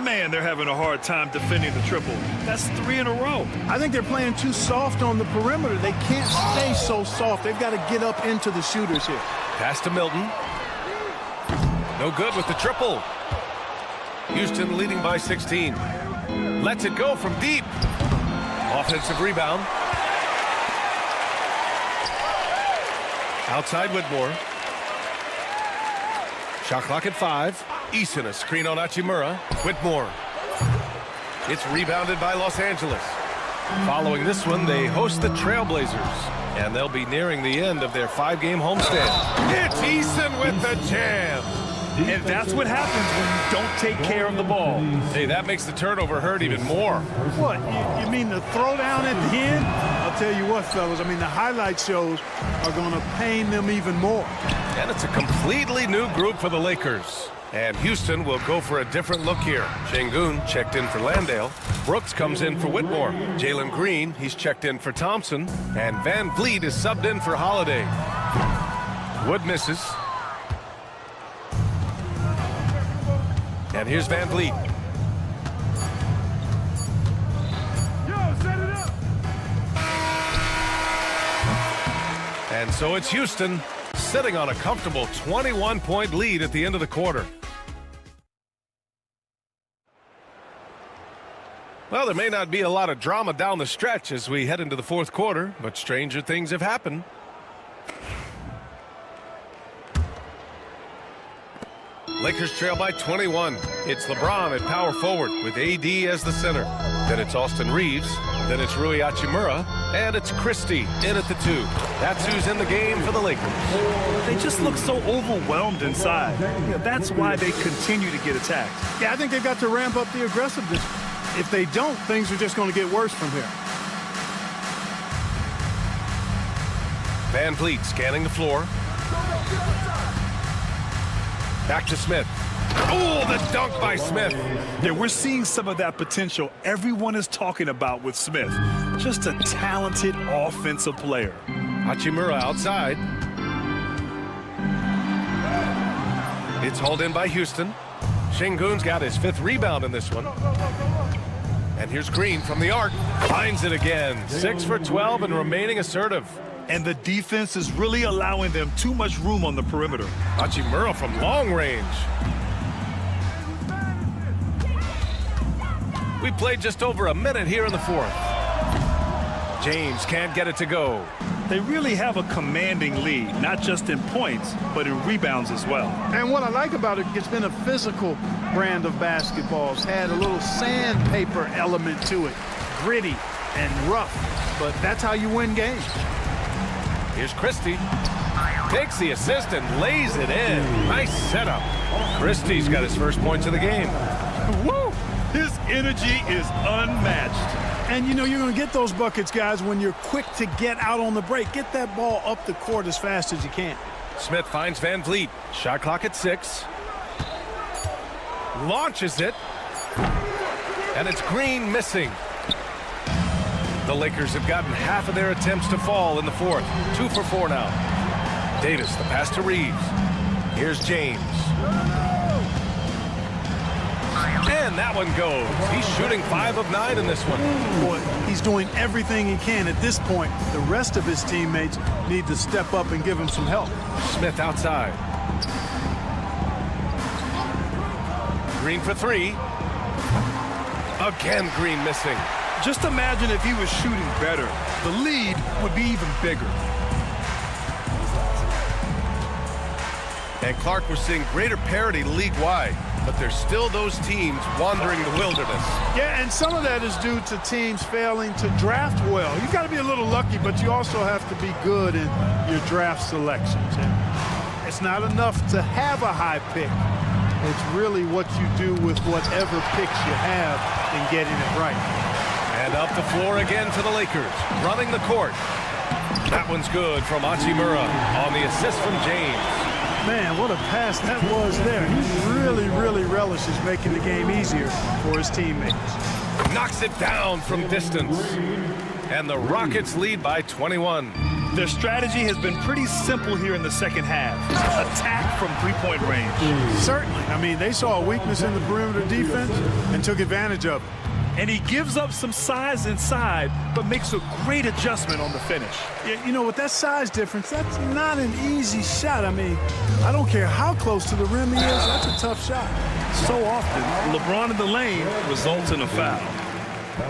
Man, they're having a hard time defending the triple. That's 3 in a row. I think they're playing too soft on the perimeter. They can't stay so soft. They've got to get up into the shooters here. Pass to Milton. No good with the triple. Houston leading by 16. Lets it go from deep. Offensive rebound. Outside Whitmore. Shot clock at 5. Eason a screen on Hachimura. Whitmore. It's rebounded by Los Angeles. Following this one, they host the Trailblazers. And they'll be nearing the end of their 5-game homestand. It's Eason with the jam. And that's what happens when you don't take care of the ball. Hey, that makes the turnover hurt even more. What, you mean the throwdown at the end? I'll tell you what, fellas, I mean, the highlight shows are going to pain them even more. And it's a completely new group for the Lakers. And Houston will go for a different look here. Şengün checked in for Landale. Brooks comes in for Whitmore. Jalen Green, he's checked in for Thompson. And Van Vliet is subbed in for Holiday. Wood misses. And here's Van Vliet. And so it's Houston sitting on a comfortable 21-point lead at the end of the quarter. Well, there may not be a lot of drama down the stretch as we head into the 4th quarter, but stranger things have happened. Lakers trail by 21. It's LeBron at power forward with AD as the center. Then it's Austin Reeves. Then it's Rui Hachimura. And it's Christie in at the 2. That's who's in the game for the Lakers. They just look so overwhelmed inside. That's why they continue to get attacked. Yeah, I think they've got to ramp up the aggressiveness. If they don't, things are just going to get worse from here. Van Vliet scanning the floor. Back to Smith. Oh, the dunk by Smith. Yeah, we're seeing some of that potential everyone is talking about with Smith. Just a talented offensive player. Hachimura outside. It's hauled in by Houston. Şengün's got his 5th rebound in this one. And here's Green from the arc. Finds it again. 6 for 12 and remaining assertive. And the defense is really allowing them too much room on the perimeter. Hachimura from long range. We played just over a minute here in the fourth. James can't get it to go. They really have a commanding lead, not just in points, but in rebounds as well. And what I like about it, it's been a physical brand of basketball. It's had a little sandpaper element to it. Gritty and rough, but that's how you win games. Here's Christie. Takes the assist and lays it in. Nice setup. Christie's got his first points of the game. Woo! His energy is unmatched. And, you know, you're going to get those buckets, guys, when you're quick to get out on the break. Get that ball up the court as fast as you can. Smith finds Van Vliet. Shot clock at 6. Launches it. And it's Green missing. The Lakers have gotten half of their attempts to fall in the fourth. 2 for 4 now. Davis, the pass to Reeves. Here's James. And that one goes. He's shooting 5 of 9 in this one. Boy, he's doing everything he can at this point. The rest of his teammates need to step up and give him some help. Smith outside. Green for 3. Again, Green missing. Just imagine if he was shooting better. The lead would be even bigger. And Clark, we're seeing greater parity league-wide, but there's still those teams wandering the wilderness. Yeah, and some of that is due to teams failing to draft well. You've got to be a little lucky, but you also have to be good in your draft selections. And it's not enough to have a high pick. It's really what you do with whatever picks you have in getting it right. And up the floor again for the Lakers, running the court. That one's good from Hachimura on the assist from James. Man, what a pass that was there. He really relishes making the game easier for his teammates. Knocks it down from distance. And the Rockets lead by 21. Their strategy has been pretty simple here in the second half. Attack from three-point range. Certainly. I mean, they saw a weakness in the perimeter defense and took advantage of it. And he gives up some size inside, but makes a great adjustment on the finish. Yeah, you know, with that size difference, that's not an easy shot. I mean, I don't care how close to the rim he is, that's a tough shot. So often, LeBron in the lane results in a foul.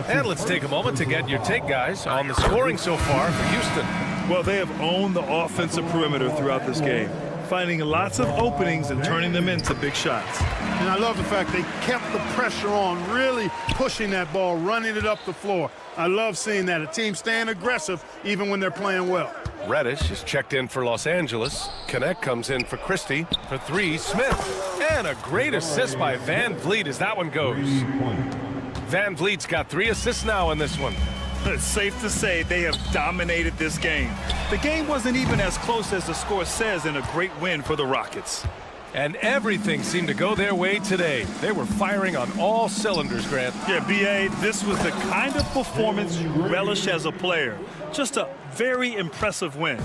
And let's take a moment to get your take, guys, on the scoring so far for Houston. Well, they have owned the offensive perimeter throughout this game, finding lots of openings and turning them into big shots. And I love the fact they kept the pressure on, really pushing that ball, running it up the floor. I love seeing that. A team staying aggressive even when they're playing well. Reddish is checked in for Los Angeles. Connect comes in for Christie. For 3, Smith. And a great assist by Van Vliet as that one goes. Van Vliet's got 3 assists now in this one. It's safe to say they have dominated this game. The game wasn't even as close as the score says in a great win for the Rockets. And everything seemed to go their way today. They were firing on all cylinders, Grant. Yeah, B.A., this was the kind of performance you relish as a player. Just a very impressive win.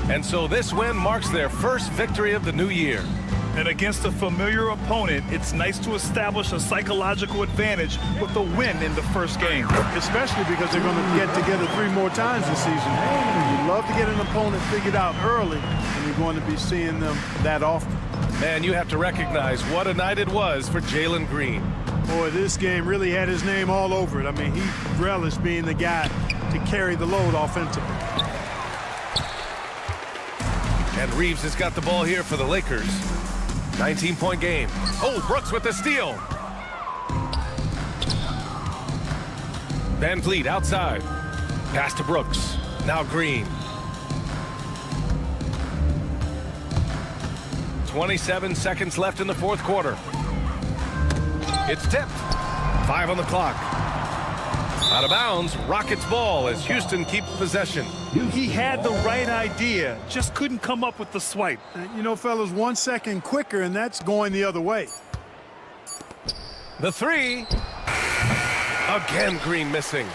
And so this win marks their first victory of the new year. And against a familiar opponent, it's nice to establish a psychological advantage with a win in the first game. Especially because they're going to get together 3 more times this season. You'd love to get an opponent figured out early, and you're going to be seeing them that often. Man, you have to recognize what a night it was for Jalen Green. Boy, this game really had his name all over it. I mean, he relished being the guy to carry the load offensively. And Reeves has got the ball here for the Lakers. 19-point game. Oh, Brooks with the steal. Van Vliet outside. Pass to Brooks. Now Green. 27 seconds left in the fourth quarter. It's tipped. 5 on the clock. Out of bounds, Rockets ball as Houston keeps possession. He had the right idea, just couldn't come up with the swipe. You know, fellas, 1 second quicker, and that's going the other way. The 3. Again, Green missing.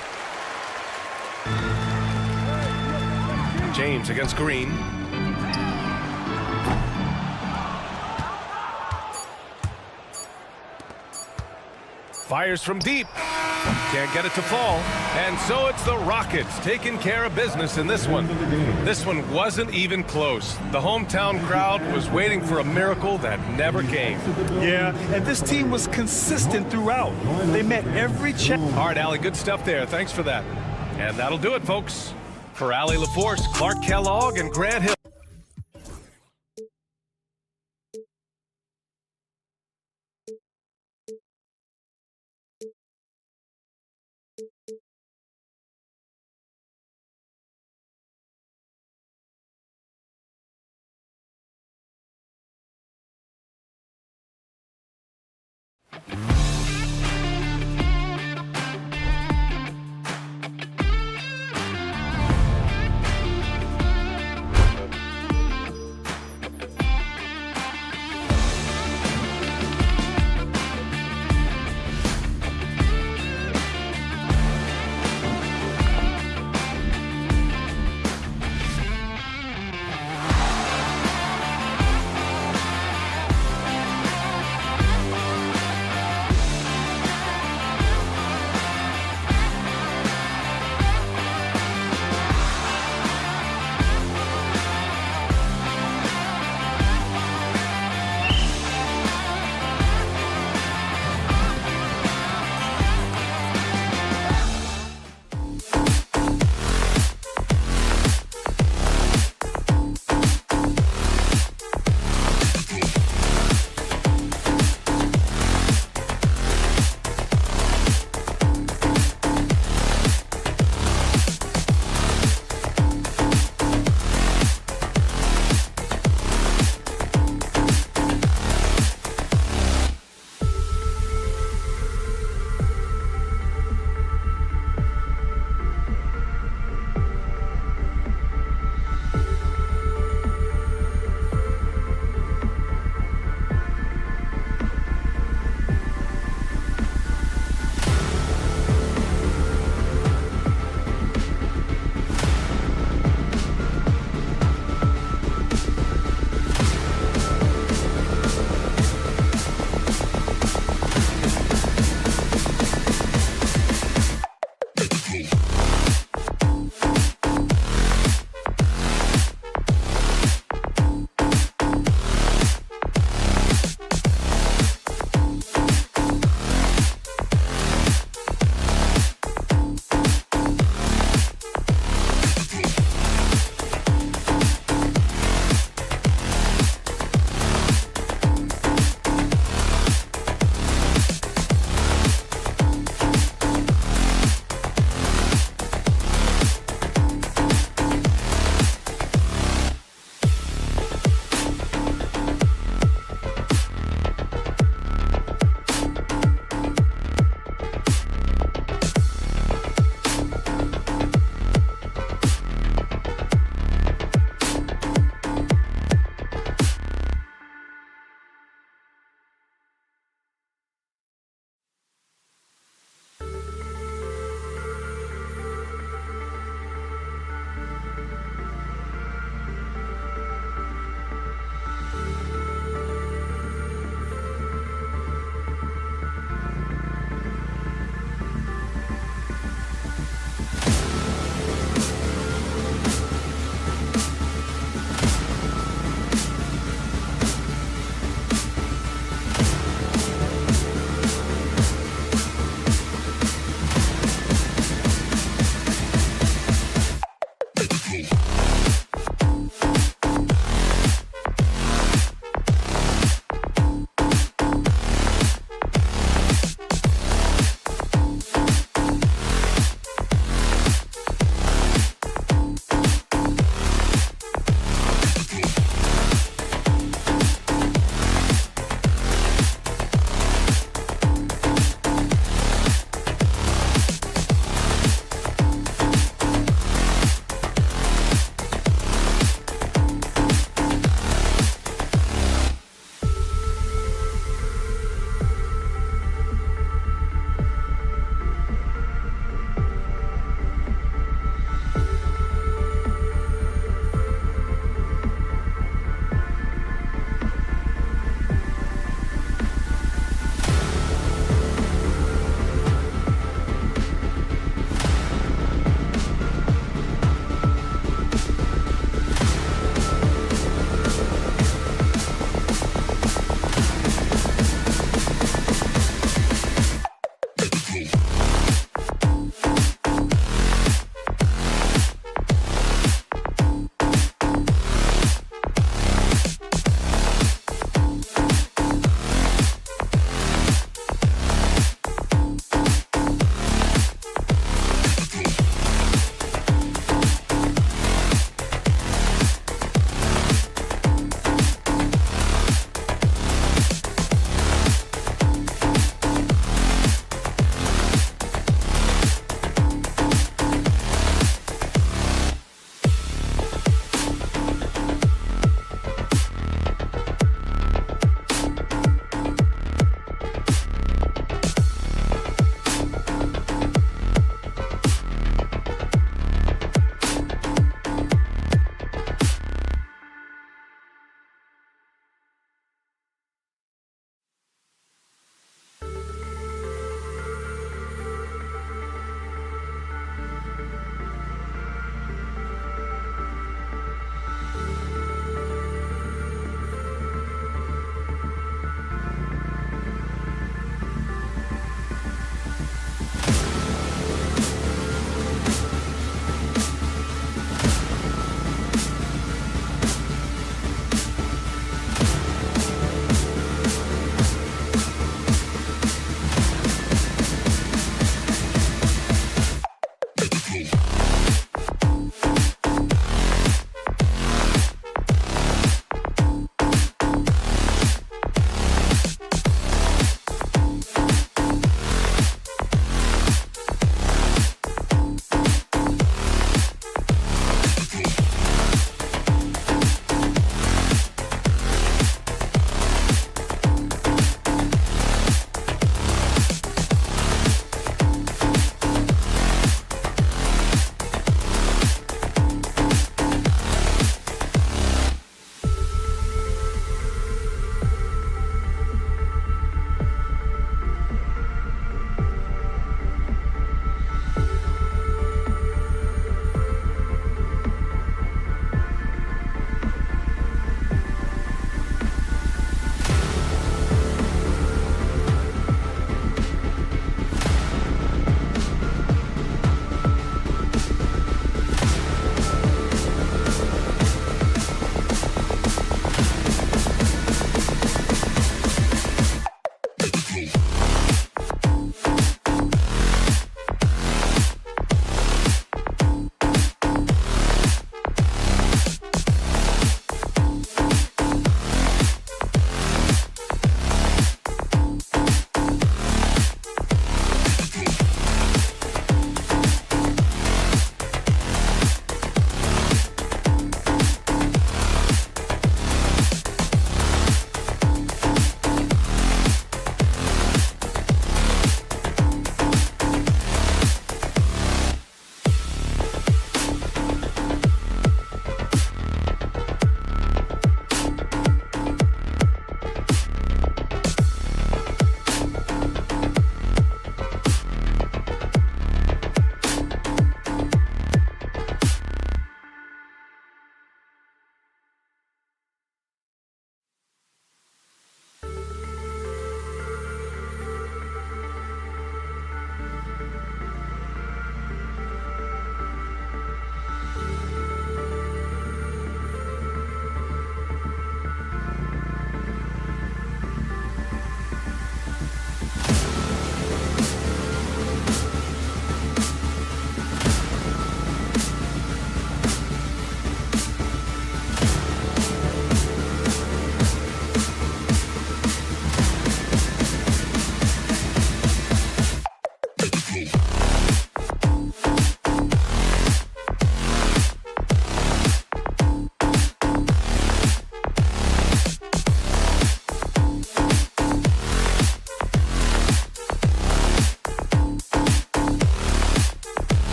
James against Green. Fires from deep. Can't get it to fall. And so it's the Rockets taking care of business in this one. This one wasn't even close. The hometown crowd was waiting for a miracle that never came. Yeah, and this team was consistent throughout. They met every challenge. All right, Allie, good stuff there. Thanks for that. And that'll do it, folks. For Allie LaForce, Clark Kellogg, and Grant Hill.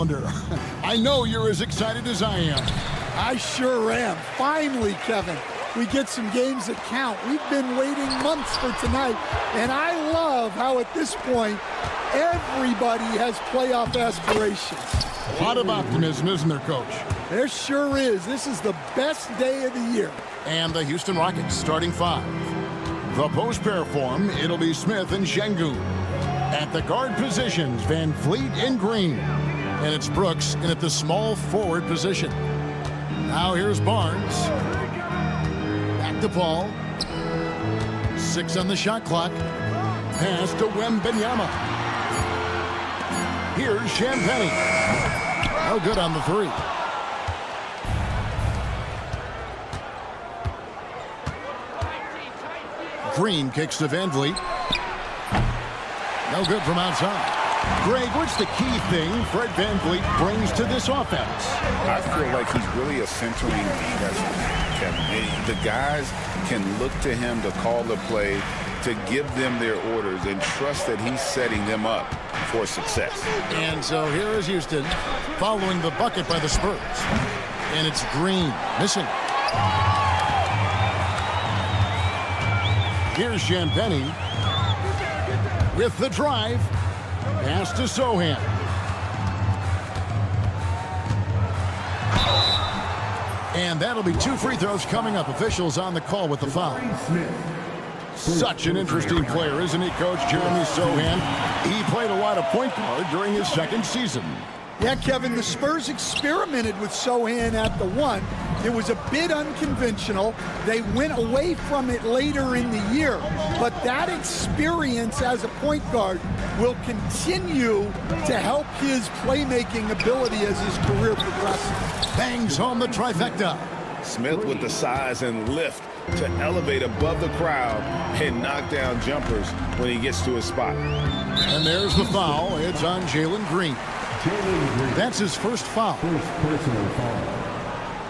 calendar. I know you're as excited as I am. I sure am. Finally, Kevin, we get some games that count. We've been waiting months for tonight, and I love how at this point, everybody has playoff aspirations. A lot of optimism, isn't there, Coach? There sure is. This is the best day of the year. And the Houston Rockets starting 5. The post pair form, it'll be Smith and Şengün. At the guard positions, Van Vliet in green. And it's Brooks in at the small forward position. Now here's Barnes. Back to Paul. 6 on the shot clock. Pass to Wembanyama. Here's Champagnie. No good on the 3. Green kicks to Van Vliet. No good from outside. Greg, what's the key thing Fred Van Vliet brings to this offense? I feel like he's really a centering presence, Kevin. The guys can look to him to call the play, to give them their orders, and trust that he's setting them up for success. And so here is Houston following the bucket by the Spurs. And it's Green missing. Here's Champagnie with the drive. Pass to Sochan. And that'll be 2 free throws coming up. Officials on the call with the foul. Such an interesting player, isn't he, Coach? Jeremy Sochan. He played a lot of point guard during his second season. Yeah, Kevin, the Spurs experimented with Sochan at the 1. It was a bit unconventional. They went away from it later in the year. But that experience as a point guard will continue to help his playmaking ability as his career progresses. Bangs home the trifecta. Smith with the size and lift to elevate above the crowd and knock down jumpers when he gets to his spot. And there's the foul. It's on Jalen Green. That's his first foul. First personal foul.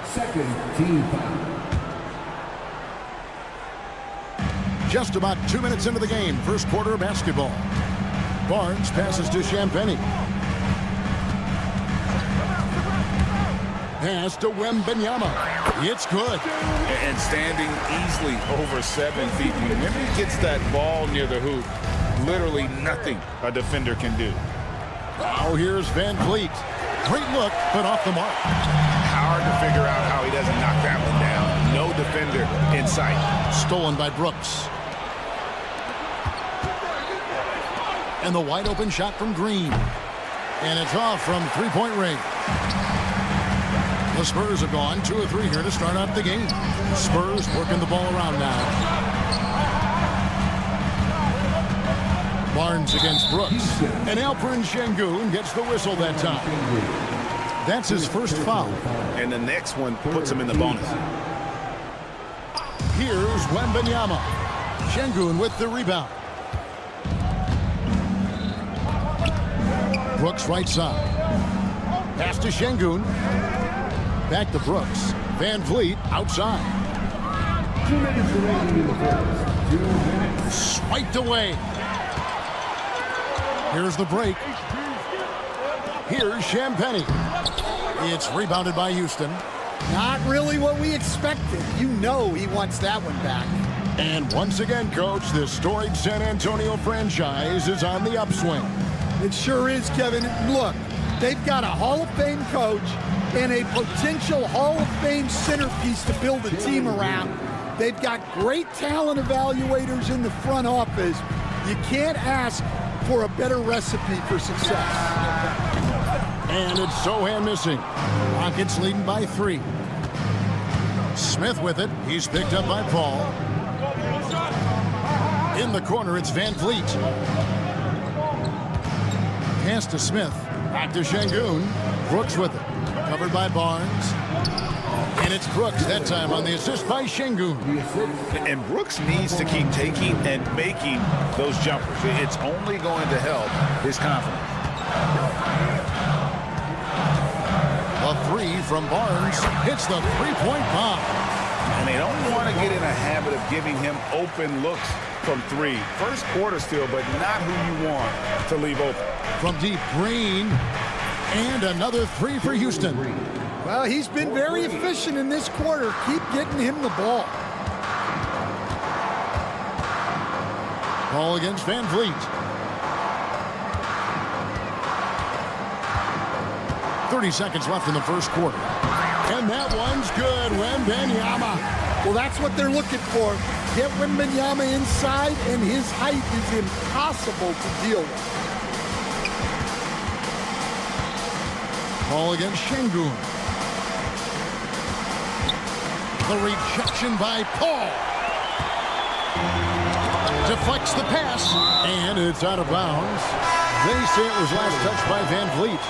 Second team foul. Just about 2 minutes into the game. First quarter of basketball. Barnes passes to Champagnie. Pass to Wembanyama. It's good. And standing easily over 7 feet. Whenever he gets that ball near the hoop, literally nothing a defender can do. Now here's Van Vliet. Great look, but off the mark. Hard to figure out how he doesn't knock that one down. No defender in sight. Stolen by Brooks. And the wide open shot from Green. And it's off from three-point range. The Spurs have gone 2 of 3 here to start off the game. Spurs working the ball around now. Barnes against Brooks. And Alperen Şengün gets the whistle that time. That's his first foul. And the next one puts him in the bonus. Here's Wembanyama. Şengün with the rebound. Brooks right side. Pass to Şengün. Back to Brooks. Van Vliet outside. 2 minutes remaining in the first. 2 minutes. Swiped away. Here's the break. Here's Champagnie. It's rebounded by Houston. Not really what we expected. You know he wants that one back. And once again, Coach, the storied San Antonio franchise is on the upswing. It sure is, Kevin. Look, they've got a Hall of Fame coach and a potential Hall of Fame centerpiece to build a team around. They've got great talent evaluators in the front office. You can't ask for a better recipe for success. And it's Sochan missing. Rockets leading by 3. Smith with it. He's picked up by Paul. In the corner, it's Van Vliet. Pass to Smith. Back to Şengün. Brooks with it. Covered by Barnes. And it's Brooks that time on the assist by Şengün. And Brooks needs to keep taking and making those jumpers. It's only going to help his confidence. A 3 from Barnes hits the three-point bomb. And they don't want to get in a habit of giving him open looks from 3. First quarter still, but not who you want to leave open. From deep, Green. And another three for Houston. Well, he's been very efficient in this quarter. Keep getting him the ball. Ball against Van Vliet. 30 seconds left in the first quarter. And that one's good. Wembanyama. Well, that's what they're looking for. Get Wembanyama inside, and his height is impossible to deal with. Ball against Şengün. The rejection by Paul. Deflects the pass, and it's out of bounds. They say it was last touched by Van Vliet.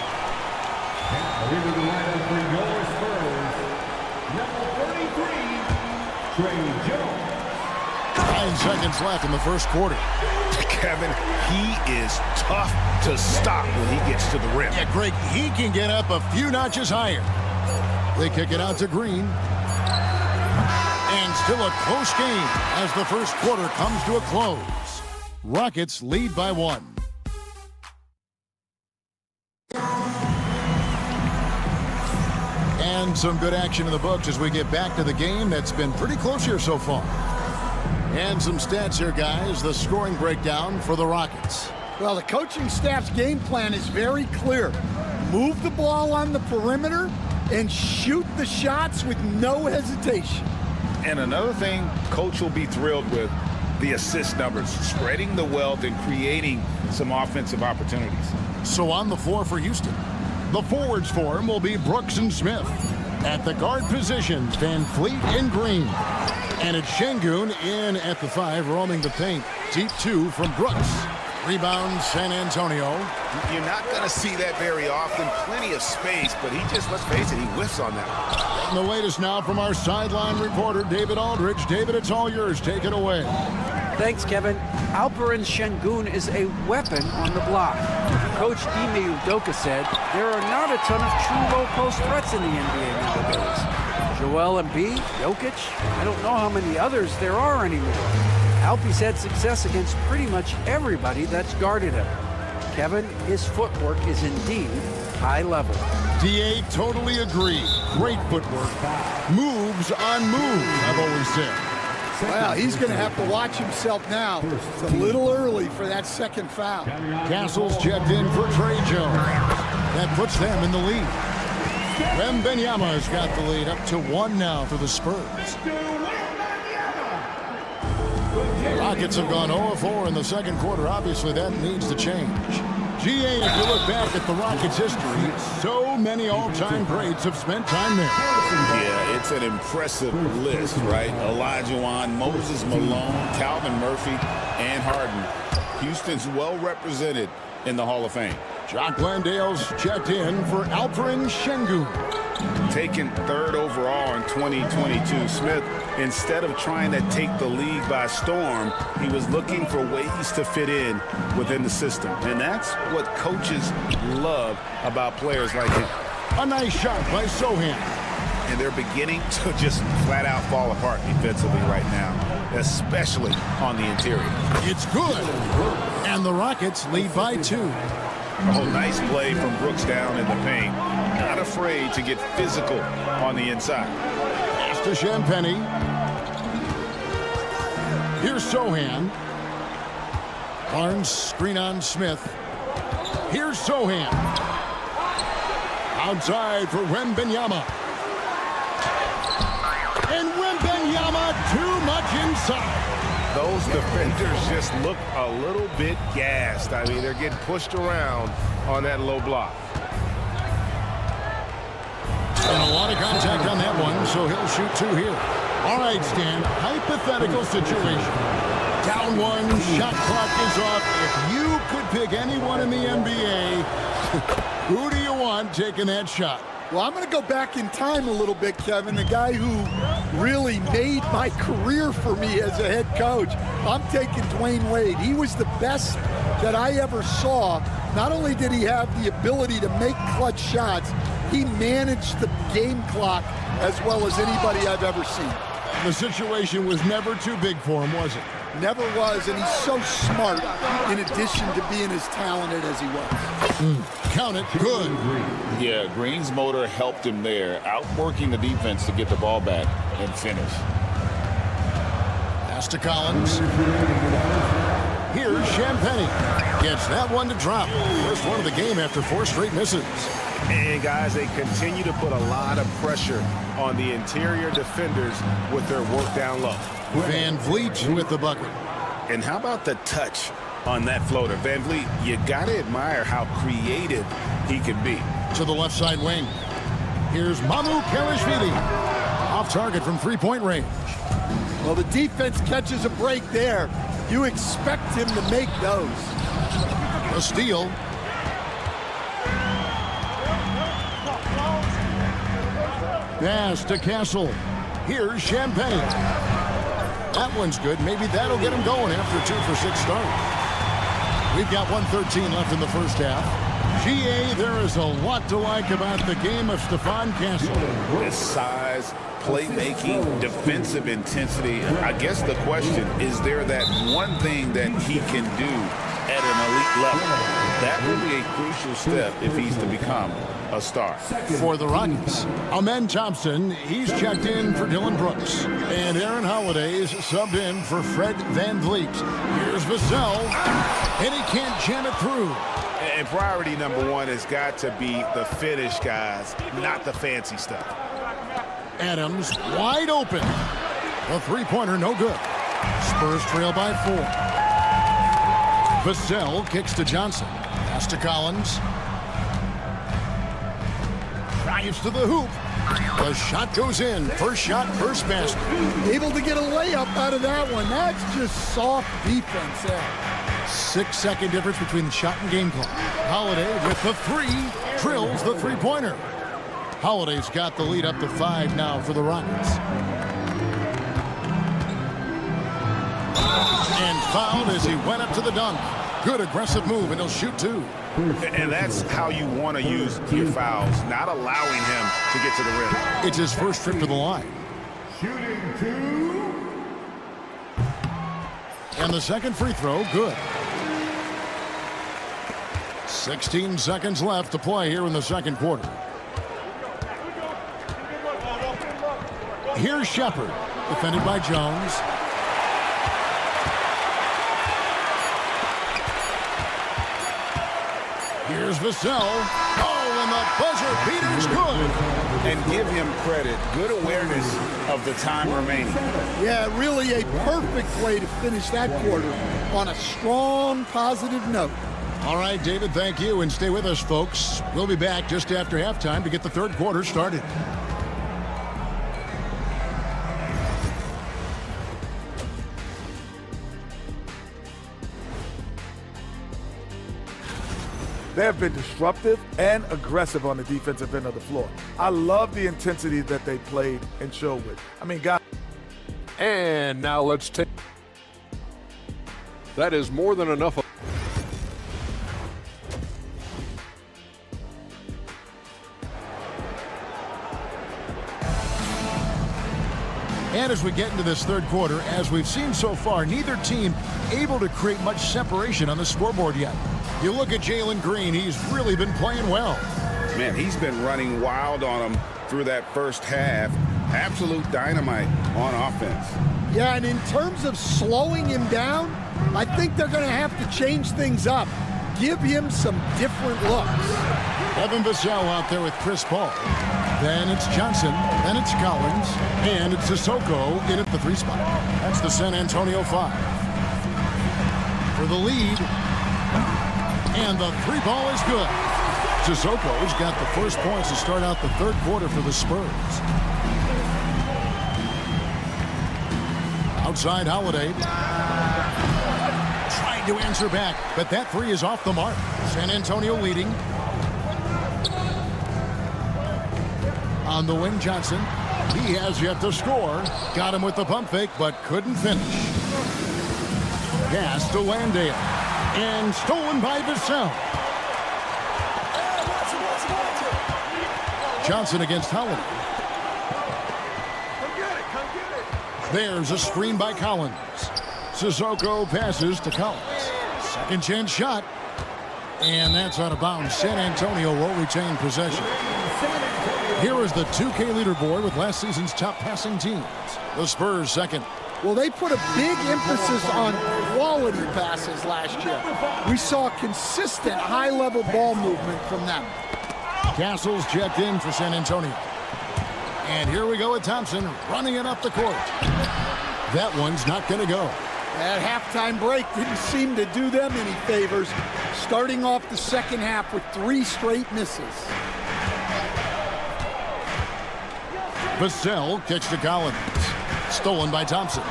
Into the lineup for your Spurs, number 33, Trey Jones. 9 seconds left in the first quarter. Kevin, he is tough to stop when he gets to the rim. Yeah, Greg, he can get up a few notches higher. They kick it out to Green. And still a close game as the first quarter comes to a close. Rockets lead by 1. And some good action in the books as we get back to the game that's been pretty close here so far. And some stats here, guys. The scoring breakdown for the Rockets. Well, the coaching staff's game plan is very clear. Move the ball on the perimeter and shoot the shots with no hesitation. And another thing Coach will be thrilled with, the assist numbers, spreading the wealth and creating some offensive opportunities. So on the floor for Houston, the forwards for him will be Brooks and Smith. At the guard positions, Van Vliet and Green. And it's Şengün in at the 5, roaming the paint. Deep 2 from Brooks. Rebound, San Antonio. You're not going to see that very often. Plenty of space, but he just, let's face it, he whiffs on that. And the latest now from our sideline reporter, David Aldridge. David, it's all yours. Take it away. Thanks, Kevin. Alperen Şengün is a weapon on the block. Coach Eudoka said there are not a ton of true low-post threats in the NBA nowadays. Joel Embiid, Jokic, I don't know how many others there are anymore. Alpe's had success against pretty much everybody that's guarded him. Kevin, his footwork is indeed high level. DA totally agree. Great footwork. Moves on moves, I've always said. Well, he's going to have to watch himself now. It's a little early for that second foul. Castles checked in for Trey Jones. That puts them in the lead. Wembanyama's got the lead up to 1 now for the Spurs. Rockets have gone 0-4 in the second quarter. Obviously, that needs to change. GA, if you look back at the Rockets' history, so many all-time greats have spent time there. Yeah, it's an impressive list, right? Olajuwon, Moses Malone, Calvin Murphy, and Harden. Houston's well represented in the Hall of Fame. Jock Landale's checked in for Alperen Şengün. Taken 3rd overall in 2022, Smith, instead of trying to take the league by storm, he was looking for ways to fit in within the system. And that's what coaches love about players like him. A nice shot by Sohan. And they're beginning to just flat out fall apart defensively right now, especially on the interior. It's good. And the Rockets lead by 2. Oh, nice play from Brooks down in the paint. Not afraid to get physical on the inside. Pass to Champagny. Here's Sohan. Barnes screen on Smith. Here's Sohan. Outside for Wembanyama. And Wembanyama too much inside. Those defenders just look a little bit gassed. I mean, they're getting pushed around on that low block. And a lot of contact on that one, so he'll shoot 2 here. All right, Stan, hypothetical situation. Down 1, shot clock is off. If you could pick anyone in the NBA, who do you want taking that shot? Well, I'm going to go back in time a little bit, Kevin. The guy who really made my career for me as a head coach. I'm taking Dwayne Wade. He was the best that I ever saw. Not only did he have the ability to make clutch shots, he managed the game clock as well as anybody I've ever seen. The situation was never too big for him, was it? Never was, and he's so smart in addition to being as talented as he was. Count it, good. Yeah, Green's motor helped him there, outworking the defense to get the ball back and finish. Pass to Collins. Here's Champagne. Gets that one to drop. First one of the game after 4 straight misses. And guys, they continue to put a lot of pressure on the interior defenders with their work down low. Van Vliet with the bucket. And how about the touch on that floater? Van Vliet, you got to admire how creative he can be. To the left side wing. Here's Mamu Kelishvili. Off target from 3-point range. Well, the defense catches a break there. You expect him to make those. A steal. Pass to Castle. Here's Champagne. That one's good. Maybe that'll get him going after a 2-for-6 start. We've got 1:13 left in the first half. GA, there is a lot to like about the game of Stephon Castle. His size, playmaking, defensive intensity. I guess the question, is there that one thing that he can do at an elite level? That will be a crucial step if he's to become a star. For the Rockets, Amen Thompson, he's checked in for Dylan Brooks. And Aaron Holiday's subbed in for Fred Van Vliet. Here's Vassell, and he can't jam it through. And priority number one has got to be the finish, guys, not the fancy stuff. Adams wide open. A 3-pointer, no good. Spurs trail by 4. Vassell kicks to Johnson. Pass to Collins. Drives to the hoop. The shot goes in. First shot, first basket. Able to get a layup out of that one. That's just soft defense there. 6-second difference between the shot and game clock. Holiday with the 3. Drills the 3-pointer. Holiday's got the lead up to 5 now for the Rockets. And fouled as he went up to the dunk. Good aggressive move, and he'll shoot 2. And that's how you want to use your fouls, not allowing him to get to the rim. It's his first trip to the line. Shooting 2. And the second free throw, good. 16 seconds left to play here in the second quarter. Here's Shepard, defended by Jones. Here's Vassell. Oh, and the buzzer beater's good. And give him credit. Good awareness of the time remaining. Yeah, really a perfect way to finish that quarter on a strong, positive note. All right, David, thank you. And stay with us, folks. We'll be back just after halftime to get the third quarter started. They have been disruptive and aggressive on the defensive end of the floor. I love the intensity that they played and showed with. I mean, guys. And now let's take. That is more than enough. And as we get into this third quarter, as we've seen so far, neither team able to create much separation on the scoreboard yet. You look at Jalen Green, he's really been playing well. Man, he's been running wild on him through that first half. Absolute dynamite on offense. Yeah, and in terms of slowing him down, I think they're going to have to change things up. Give him some different looks. Evan Vassell out there with Chris Paul. Then it's Johnson, then it's Collins, and it's Sissoko in at the 3 spot. That's the San Antonio 5. For the lead, and the 3 ball is good. Sissoko's got the first points to start out the third quarter for the Spurs. Outside Holiday. Trying to answer back, but that 3 is off the mark. San Antonio leading. On the wing, Johnson. He has yet to score. Got him with the pump fake, but couldn't finish. Pass to Landale. And stolen by Vassell. Johnson against Holiday. There's a screen by Collins. Sissoko passes to Collins. Second chance shot. And that's out of bounds. San Antonio will retain possession. Here is the 2K leaderboard with last season's top passing teams. The Spurs second. Well, they put a big emphasis on quality passes last year. We saw consistent high-level ball movement from them. Castles checked in for San Antonio. And here we go with Thompson running it up the court. That one's not going to go. That halftime break didn't seem to do them any favors, starting off the second half with 3 straight misses. Vassell kicks to Collins. Stolen by Thompson.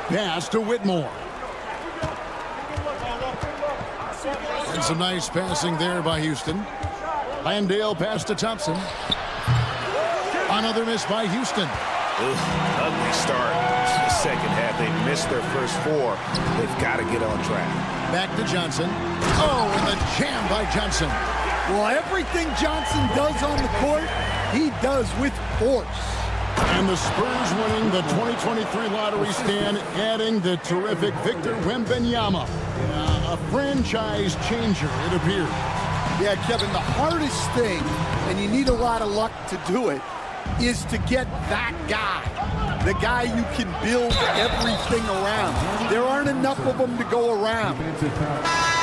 Pass to Whitmore. And some nice passing there by Houston. Landale pass to Thompson. Another miss by Houston. Ugly start. The second half, they missed their first 4. They've got to get on track. Back to Johnson. Oh, and the jam by Johnson. Well, everything Johnson does on the court, he does with force. And the Spurs winning the 2023 lottery stand, adding the terrific Victor Wembanyama. A franchise changer, it appears. Yeah, Kevin, the hardest thing, and you need a lot of luck to do it, is to get that guy. The guy you can build everything around. There aren't enough of them to go around.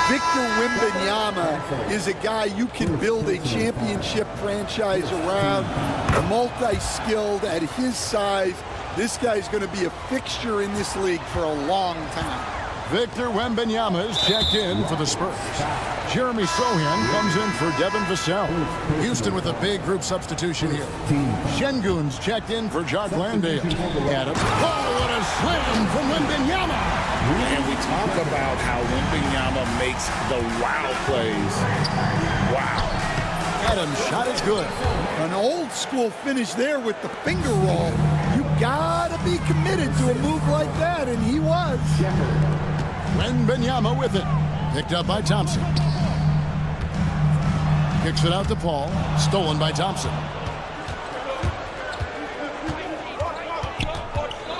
Victor Wembanyama is a guy you can build a championship franchise around, multi-skilled at his size. This guy's going to be a fixture in this league for a long time. Victor Wembanyama is checked in for the Spurs. Jeremy Sohan comes in for Devin Vassell. Houston with a big group substitution here. Şengün's checked in for Jock Landale. Adams. Oh, what a slam from Wembanyama! And we talk about how Wembanyama makes the wow plays. Wow. Adams' shot is good. An old school finish there with the finger roll. You gotta be committed to a move like that, and he was. Wembanyama with it. Picked up by Thompson. Kicks it out to Paul. Stolen by Thompson.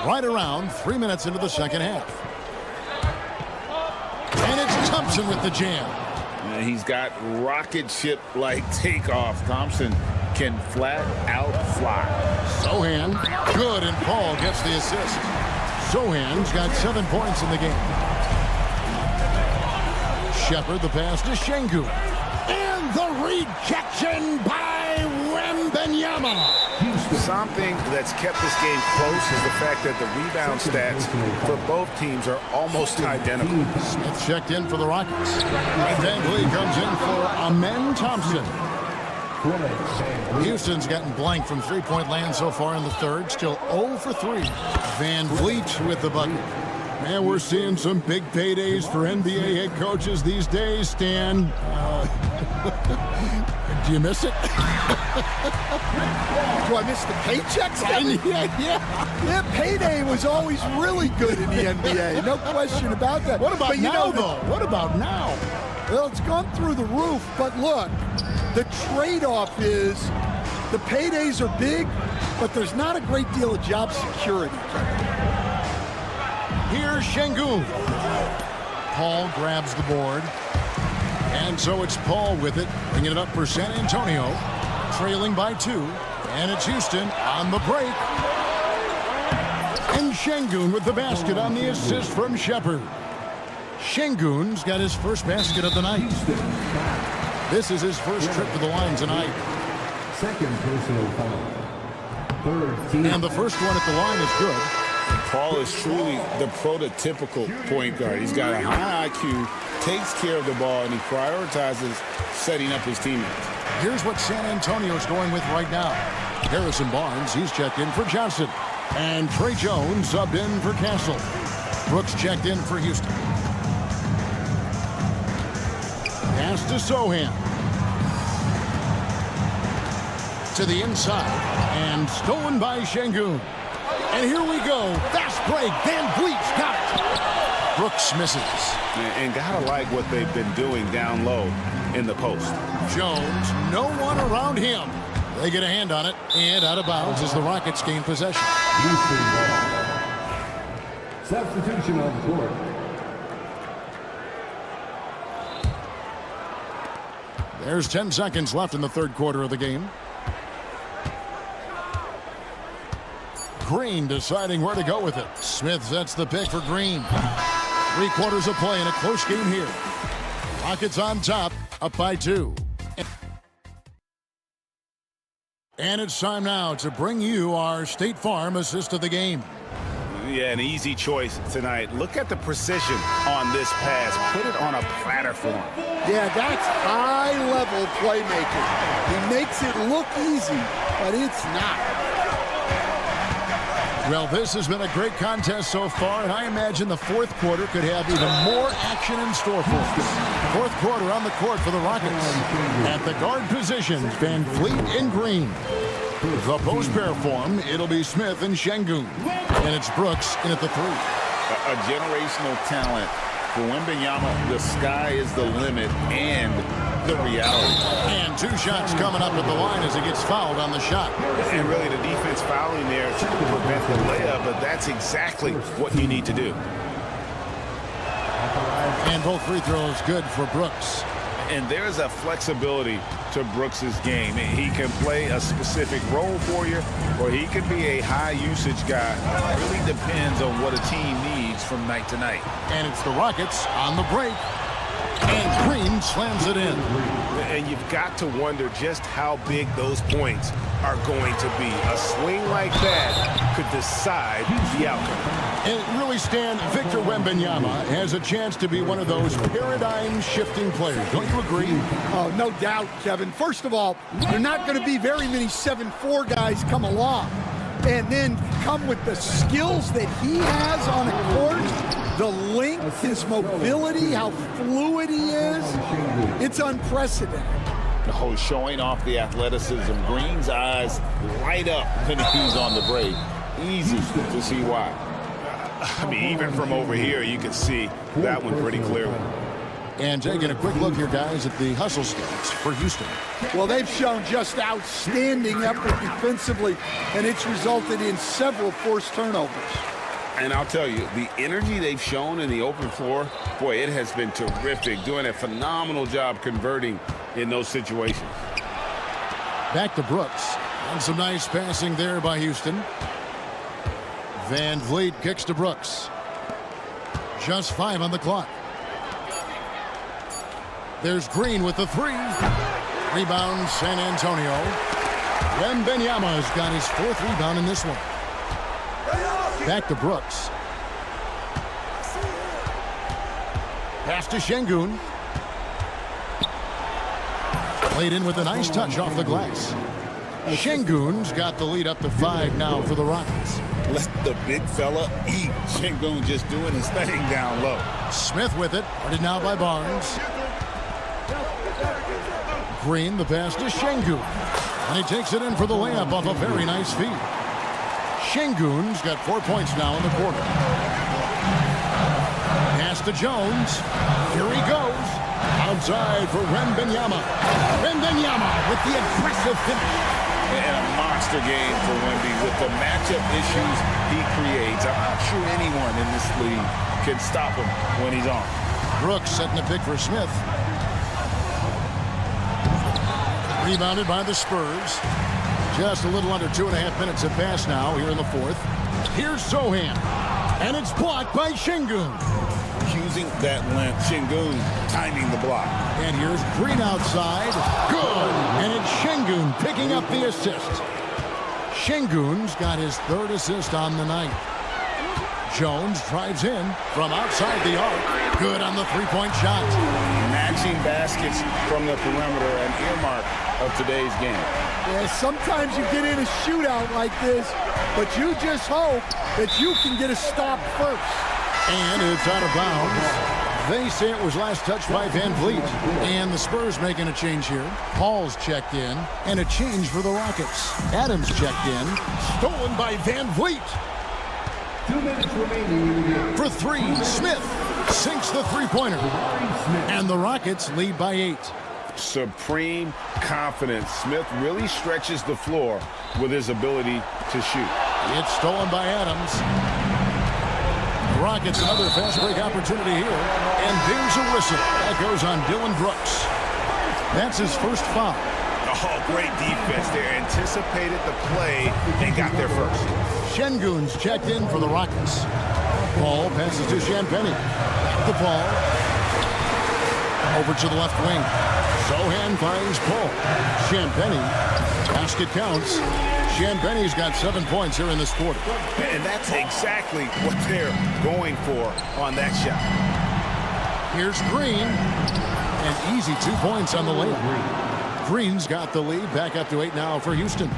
Right around 3 minutes into the second half. And it's Thompson with the jam. He's got rocket ship-like takeoff. Thompson can flat out fly. Sohan, good, and Paul gets the assist. Sohan's got 7 points in the game. Shepard, the pass to Şengün. And the rejection by Wembanyama. Something that's kept this game close is the fact that the rebound stats for both teams are almost identical. Smith checked in for the Rockets. Van Vliet comes in for Amen Thompson. Houston's gotten blank from three-point land so far in the third. Still 0 for 3. Van Vliet with the bucket. Man, we're seeing some big paydays for NBA head coaches these days, Stan. Do you miss it? Do I miss the paychecks? Yeah, payday was always really good in the NBA. No question about that. What about now, though? What about now? Well, it's gone through the roof, but look, the trade-off is the paydays are big, but there's not a great deal of job security. Here's Şengün. Paul grabs the board. And so it's Paul with it, bringing it up for San Antonio, trailing by 2. And it's Houston on the break. And Şengün with the basket on the assist from Shepard. Şengün's got his first basket of the night. This is his first trip to the line tonight. Second personal foul. Third team. And the first one at the line is good. Paul is truly the prototypical point guard. He's got a high IQ, takes care of the ball, and he prioritizes setting up his teammates. Here's what San Antonio's going with right now. Harrison Barnes, he's checked in for Johnson. And Trey Jones subbed in for Castle. Brooks checked in for Houston. Pass to Sohan. To the inside. And stolen by Şengün. And here we go. Fast break. Van Vliet's got it. Brooks misses. And gotta like what they've been doing down low in the post. Jones, no one around him. They get a hand on it, and out of bounds as the Rockets gain possession. Substitution on the court. There's 10 seconds left in the third quarter of the game. Green deciding where to go with it. Smith sets the pick for Green. 3 quarters of play in a close game here. Rockets on top, up by 2. And it's time now to bring you our State Farm assist of the game. Yeah, an easy choice tonight. Look at the precision on this pass. Put it on a platter for him. Yeah, that's high-level playmaking. He makes it look easy, but it's not. Well, this has been a great contest so far, and I imagine the fourth quarter could have even more action in store for us. Fourth quarter on the court for the Rockets. At the guard positions, Van Vliet and Green. The post pair form, it'll be Smith and Şengün. And it's Brooks in at the 3. A generational talent. For Wembanyama, the sky is the limit and the reality. And 2 shots coming up at the line as he gets fouled on the shot. And really the defense fouling there to prevent the layup, but that's exactly what you need to do. And both free throws good for Brooks. And there's a flexibility to Brooks's game. He can play a specific role for you, or he could be a high-usage guy. It really depends on what a team needs from night to night. And it's the Rockets on the break. And Green slams it in. And you've got to wonder just how big those points are going to be. A swing like that could decide the outcome. And really, Stan, Victor Wembanyama has a chance to be one of those paradigm-shifting players. Don't you agree? Oh, no doubt, Kevin. First of all, there are not going to be very many 7'4" guys come along and then come with the skills that he has on a court, the length, his mobility, how fluid he is. It's unprecedented. Oh, showing off the athleticism. Green's eyes light up when he's on the break. Easy to see why. I mean, even from over here, you can see that one pretty clearly. And taking a quick look here, guys, at the hustle stats for Houston. Well, they've shown just outstanding effort defensively, and it's resulted in several forced turnovers. And I'll tell you, the energy they've shown in the open floor, boy, it has been terrific. Doing a phenomenal job converting in those situations. Back to Brooks. And some nice passing there by Houston. Van Vliet kicks to Brooks. Just 5 on the clock. There's Green with the 3. Rebound, San Antonio. Wembanyama's got his 4th rebound in this one. Back to Brooks. Pass to Şengün. Played in with a nice touch off the glass. Şengün's got the lead up to 5 now for the Rockets. Let the big fella eat. Şengün just doing his thing down low. Smith with it. Guarded now by Barnes. Green, the pass to Şengün. And he takes it in for the layup off a very nice feed. Şengün's got 4 points now in the quarter. Pass to Jones. Here he goes. Outside for Wembanyama. Wembanyama with the aggressive finish. And a monster game for Wemby with the matchup issues he creates. I'm not sure anyone in this league can stop him when he's on. Brooks setting the pick for Smith. Rebounded by the Spurs. Just a little under 2.5 minutes have passed now here in the 4th. Here's Sohan. And it's blocked by Şengün. Using that length, Şengün timing the block. And here's Green outside. Good. And it's Şengün picking up the assist. Şengün's got his 3rd assist on the night. Jones drives in from outside the arc. Good on the 3-point shot. Matching baskets from the perimeter, an earmark of today's game. Yeah, sometimes you get in a shootout like this, but you just hope that you can get a stop first. And it's out of bounds. They say it was last touched by Van Vliet. And the Spurs making a change here. Paul's checked in, and a change for the Rockets. Adams checked in, stolen by Van Vliet. 2 minutes remaining. For 3, Smith sinks the 3-pointer. And the Rockets lead by 8. Supreme confidence. Smith really stretches the floor with his ability to shoot. It's stolen by Adams. The Rockets another fast break opportunity here. And there's a whistle. That goes on Dylan Brooks. That's his first foul. Oh, great defense there. Anticipated the play and got there first. Şengün's checked in for the Rockets. Paul passes to Champagnie. The ball. Over to the left wing. Sohan finds Paul. Champagnie. Basket counts. Champagnie's got 7 points here in this quarter. And that's exactly what they're going for on that shot. Here's Green. An easy 2 points on the layup. Green's got the lead. Back up to 8 now for Houston.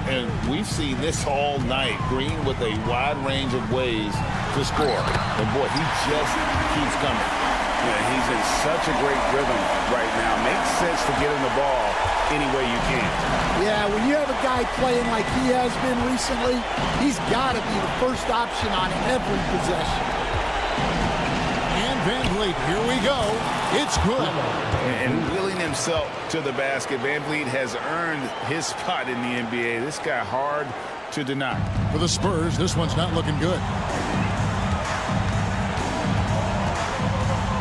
And we've seen this all night. Green with a wide range of ways to score. And boy, he just keeps coming. Yeah, he's in such a great rhythm right now. Makes sense to get him the ball any way you can. Yeah, when you have a guy playing like he has been recently, he's got to be the first option on every possession. And Van Vliet, here we go. It's good. And wheeling himself to the basket, Van Vliet has earned his spot in the NBA. This guy hard to deny. For the Spurs, this one's not looking good.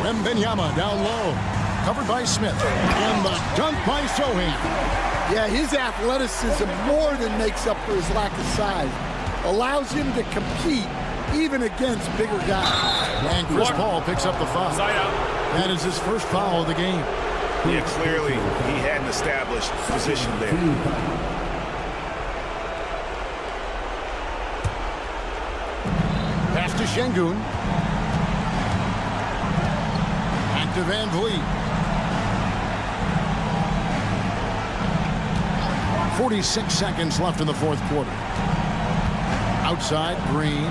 Wembanyama down low. Covered by Smith. And the dunk by Sohan. Yeah, his athleticism more than makes up for his lack of size. Allows him to compete even against bigger guys. And Chris Paul picks up the foul. That is his first foul of the game. Yeah, clearly he had an established position there. Pass to Şengün. Back to Van Vliet. 46 seconds left in the fourth quarter. Outside, Green.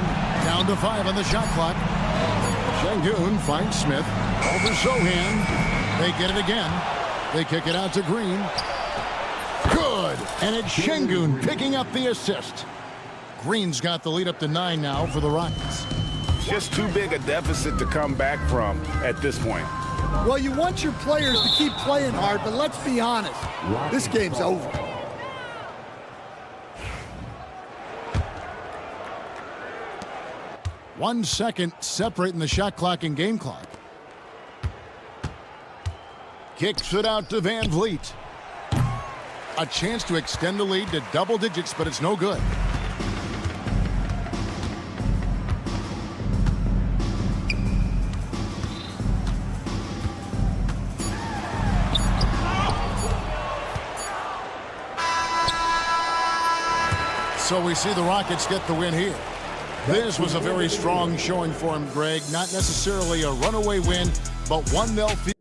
Down to 5 on the shot clock. Şengün finds Smith. Over Sohan. They get it again. They kick it out to Green. Good. And it's Şengün picking up the assist. Green's got the lead up to 9 now for the Rockets. Just too big a deficit to come back from at this point. Well, you want your players to keep playing hard, but let's be honest. This game's over. One second separating the shot clock and game clock. Kicks it out to Van Vliet. A chance to extend the lead to double digits, but it's no good. So we see the Rockets get the win here. This was a very strong showing for him, Greg. Not necessarily a runaway win, but one they'll feel.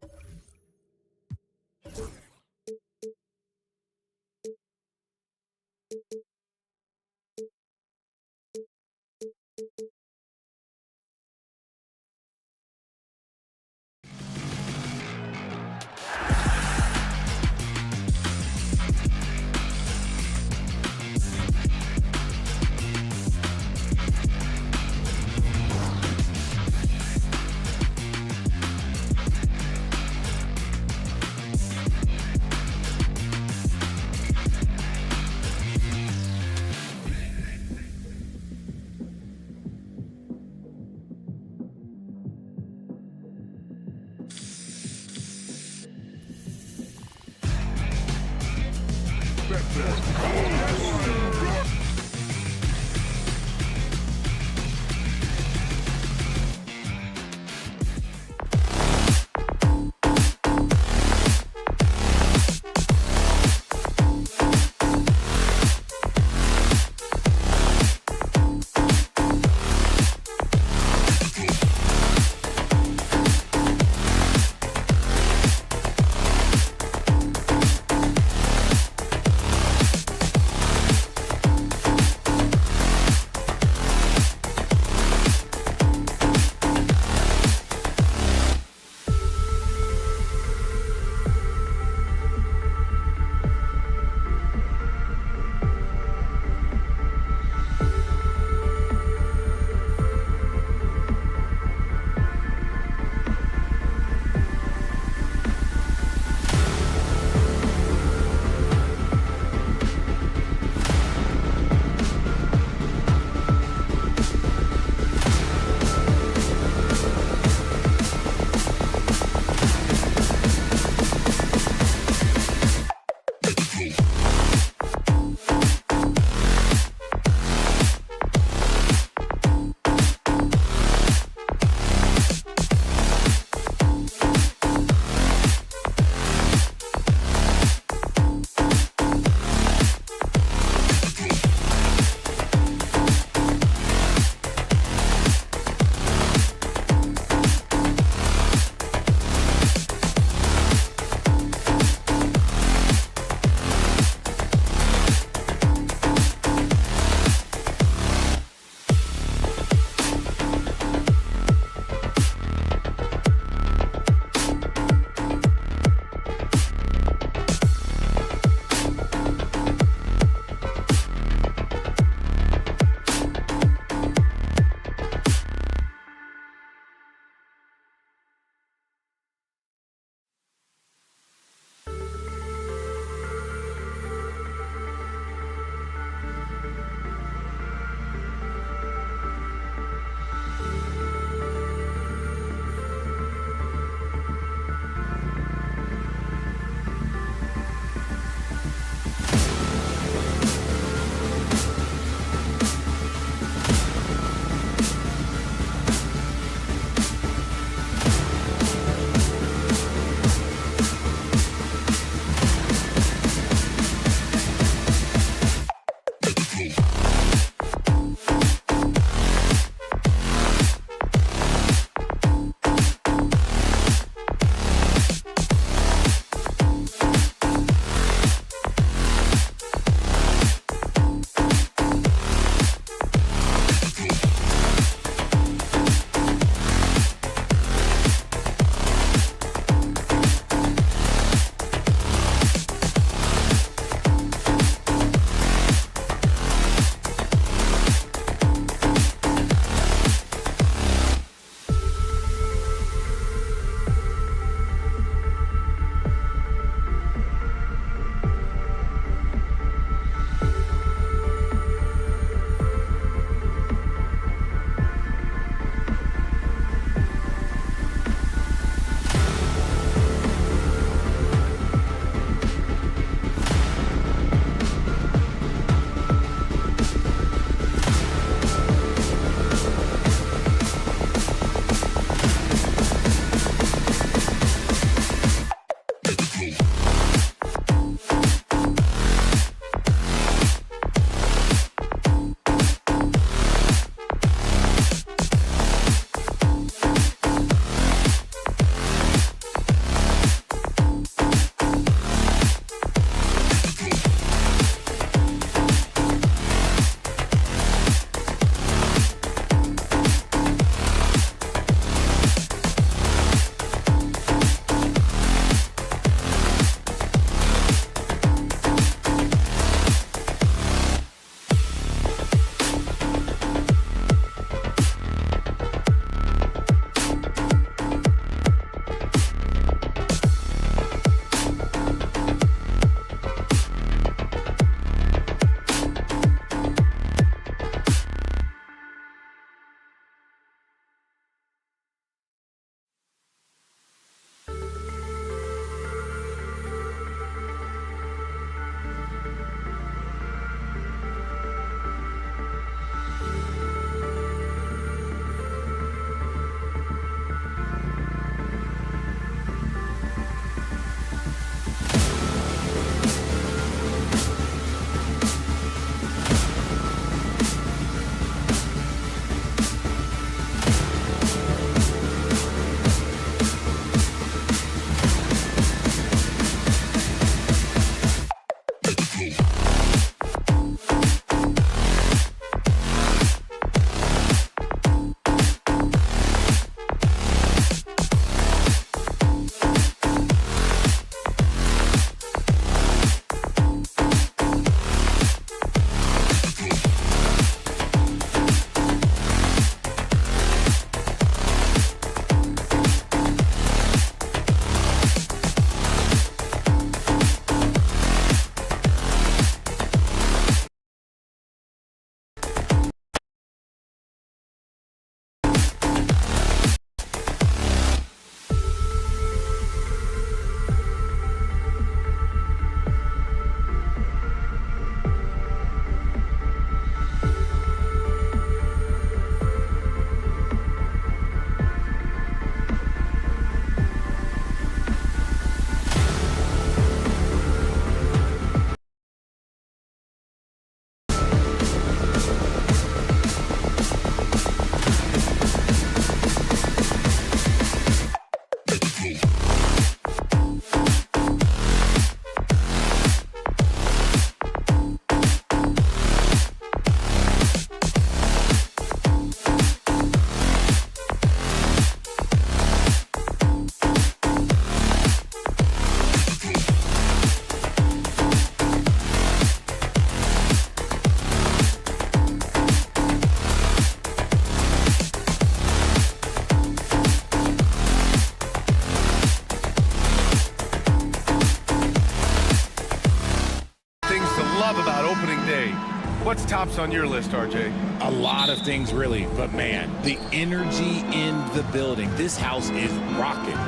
What's tops on your list, RJ? A lot of things, really. But, man, the energy in the building. This house is rocking.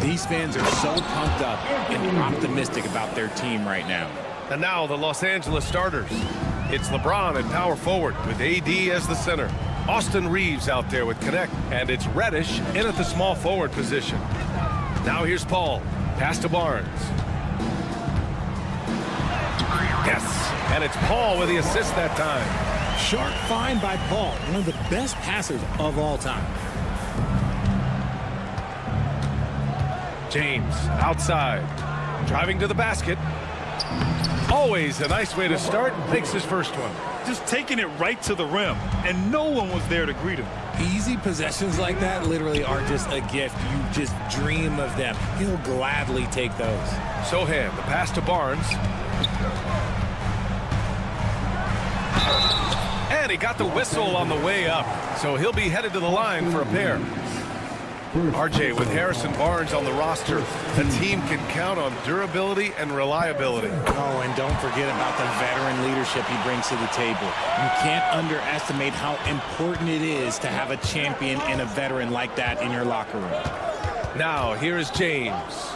These fans are so pumped up and optimistic about their team right now. And now the Los Angeles starters. It's LeBron at power forward with AD as the center. Austin Reeves out there with Connect. And it's Reddish in at the small forward position. Now here's Paul. Pass to Barnes. Yes, and it's Paul with the assist that time. Sharp find by Paul, one of the best passers of all time. James outside, driving to the basket. Always a nice way to start. Makes his first one. Just taking it right to the rim, and no one was there to greet him. Easy possessions like that literally are just a gift. You just dream of them. He'll gladly take those. Sohan, the pass to Barnes. And he got the whistle on the way up, so he'll be headed to the line for a pair. RJ, with Harrison Barnes on the roster, the team can count on durability and reliability. Oh, and don't forget about the veteran leadership he brings to the table. You can't underestimate how important it is to have a champion and a veteran like that in your locker room. Now, here is James.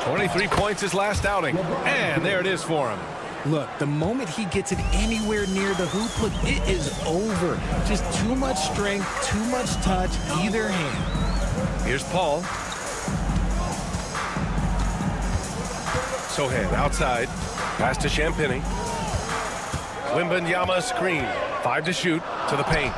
23 points his last outing, and there it is for him. Look, the moment he gets it anywhere near the hoop, look, it is over. Just too much strength, too much touch, either hand. Here's Paul. Sohan outside. Pass to Champagny. Wembanyama screen. 5 to shoot to the paint.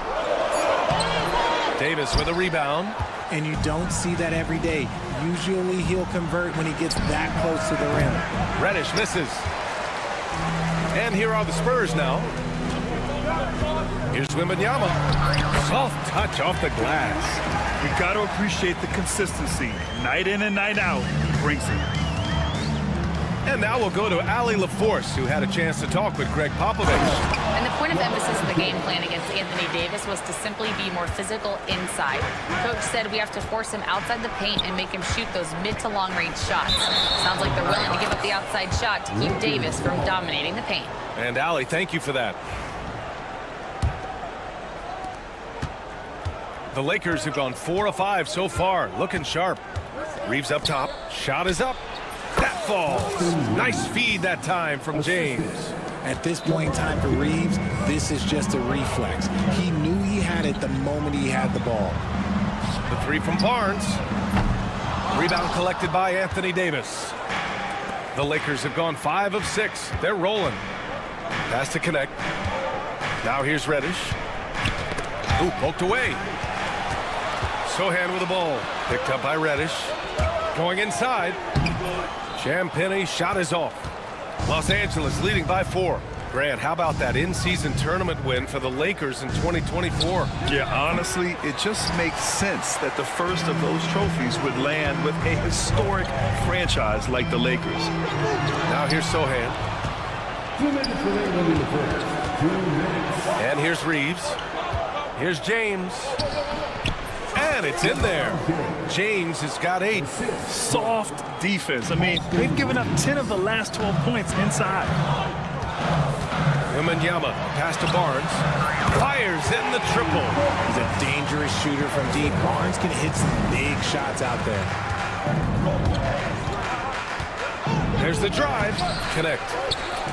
Davis with a rebound. And you don't see that every day. Usually he'll convert when he gets that close to the rim. Reddish misses. And here are the Spurs now. Here's Wembanyama. Soft touch off the glass. We got to appreciate the consistency. Night in and night out, he brings it. And now we'll go to Allie LaForce, who had a chance to talk with Greg Popovich. And the point of emphasis of the game plan against Anthony Davis was to simply be more physical inside. Coach said we have to force him outside the paint and make him shoot those mid to long range shots. Sounds like they're willing to give up the outside shot to keep Davis from dominating the paint. And Allie, thank you for that. The Lakers have gone 4 of 5 so far, looking sharp. Reeves up top, shot is up. That falls. Nice feed that time from James. At this point in time for Reeves, this is just a reflex. He knew he had it the moment he had the ball. The 3 from Barnes. Rebound collected by Anthony Davis. The Lakers have gone 5 of 6. They're rolling. Pass to Connect. Now here's Reddish. Ooh, poked away. Sohan with the ball. Picked up by Reddish. Going inside. Champagny shot is off. Los Angeles leading by 4. Grant, how about that in-season tournament win for the Lakers in 2024? Yeah, honestly, it just makes sense that the first of those trophies would land with a historic franchise like the Lakers. Now here's Sohan. 2 minutes remaining in the first. 2 minutes. And here's Reeves. Here's James. And it's in there. James has got 8. Soft defense. I mean, they've given up 10 of the last 12 points inside. Wembanyama, pass to Barnes. Fires in the triple. He's a dangerous shooter from deep. Barnes can hit some big shots out there. There's the drive. Connect.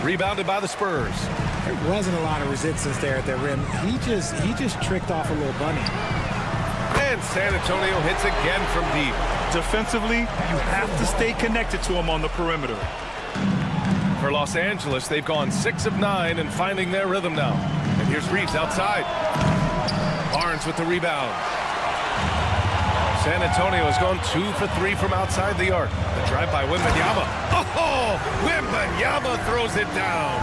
Rebounded by the Spurs. There wasn't a lot of resistance there at the rim. He just tricked off a little bunny. And San Antonio hits again from deep. Defensively, you have to stay connected to him on the perimeter. For Los Angeles, they've gone 6 of 9 and finding their rhythm now. And here's Reeves outside. Barnes with the rebound. San Antonio has gone 2 for 3 from outside the arc. The drive by Wembanyama. Oh, Wembanyama throws it down.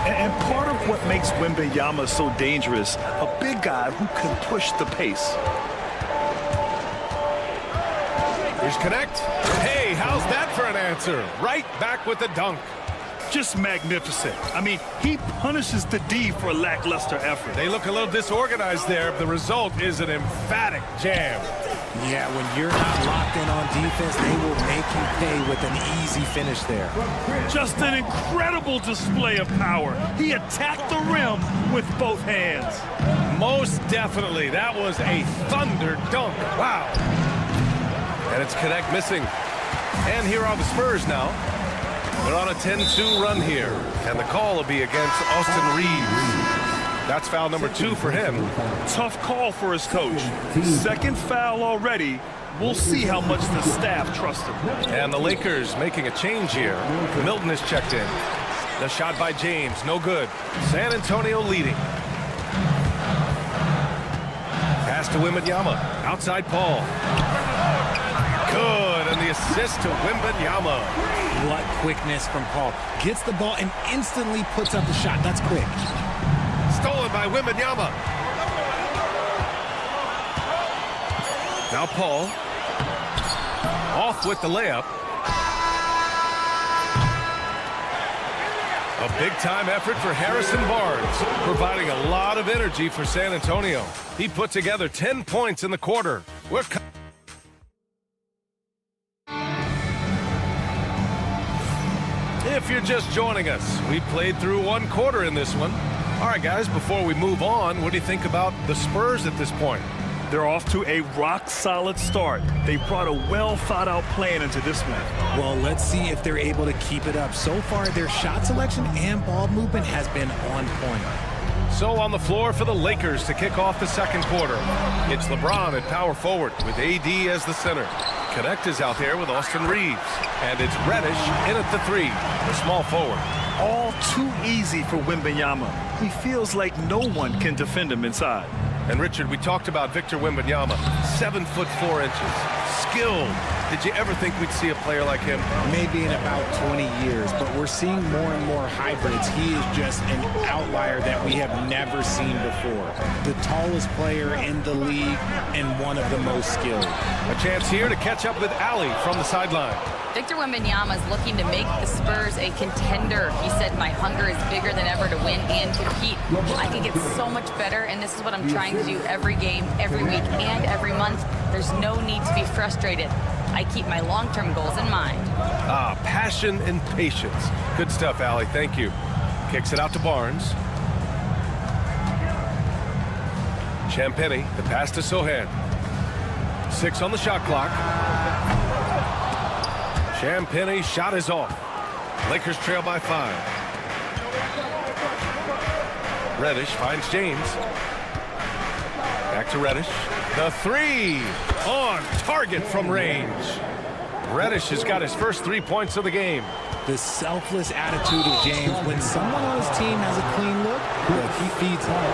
And part of what makes Wembanyama so dangerous, a big guy who can push the pace. Here's Connect. Hey, how's that for an answer? Right back with the dunk. Just magnificent. I mean, he punishes the D for a lackluster effort. They look a little disorganized there. The result is an emphatic jam. Yeah, when you're not locked in on defense, they will make you pay with an easy finish there. Just an incredible display of power. He attacked the rim with both hands. Most definitely. That was a thunder dunk. Wow. And it's Connect missing. And here are the Spurs now. They're on a 10-2 run here. And the call will be against Austin Reeves. That's foul number 2 for him. Tough call for his coach. Second foul already. We'll see how much the staff trusts him. And the Lakers making a change here. Milton is checked in. The shot by James, no good. San Antonio leading. Pass to Wembanyama. Outside Paul. Good, and the assist to Wembanyama. What quickness from Paul. Gets the ball and instantly puts up the shot. That's quick. Stolen by Wembanyama. Now Paul. Off with the layup. A big-time effort for Harrison Barnes, providing a lot of energy for San Antonio. He put together 10 points in the quarter. If you're just joining us, we played through one quarter in this one. All right, guys, before we move on, what do you think about the Spurs at this point? They're off to a rock-solid start. They brought a well-thought-out plan into this one. Well, let's see if they're able to keep it up. So far, their shot selection and ball movement has been on point. So on the floor for the Lakers to kick off the second quarter. It's LeBron at power forward with AD as the center. Connect is out there with Austin Reeves. And it's Reddish in at the 3, the small forward. All too easy for Wembanyama. He feels like no one can defend him inside. And Richard, we talked about Victor Wembanyama, 7'4". Skilled. Did you ever think we'd see a player like him? Maybe in about 20 years, but we're seeing more and more hybrids. He is just an outlier that we have never seen before. The tallest player in the league and one of the most skilled. A chance here to catch up with Ali from the sideline. Victor Wembanyama is looking to make the Spurs a contender. He said, my hunger is bigger than ever to win and compete. I think it's so much better, and this is what I'm trying to do every game, every week, and every month. There's no need to be frustrated. I keep my long-term goals in mind. Passion and patience. Good stuff, Ali. Thank you. Kicks it out to Barnes. Champagny, the pass to Sohan. 6 on the shot clock. Champagny shot is off. Lakers trail by 5. Reddish finds James. Back to Reddish. The 3 on target from range. Reddish has got his first 3 points of the game. The selfless attitude of James. When someone on his team has a clean look, he feeds him.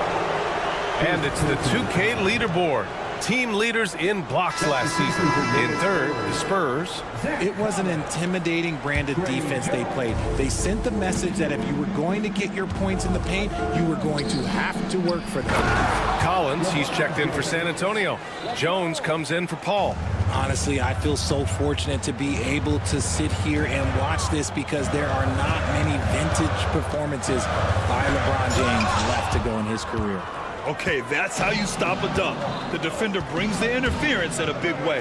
And it's the 2K leaderboard. Team leaders in blocks last season. In third, the Spurs. It was an intimidating brand of defense they played. They sent the message that if you were going to get your points in the paint, you were going to have to work for them. Collins, he's checked in for San Antonio. Jones comes in for Paul. Honestly, I feel so fortunate to be able to sit here and watch this because there are not many vintage performances by LeBron James left to go in his career. Okay, that's how you stop a dunk. The defender brings the interference in a big way.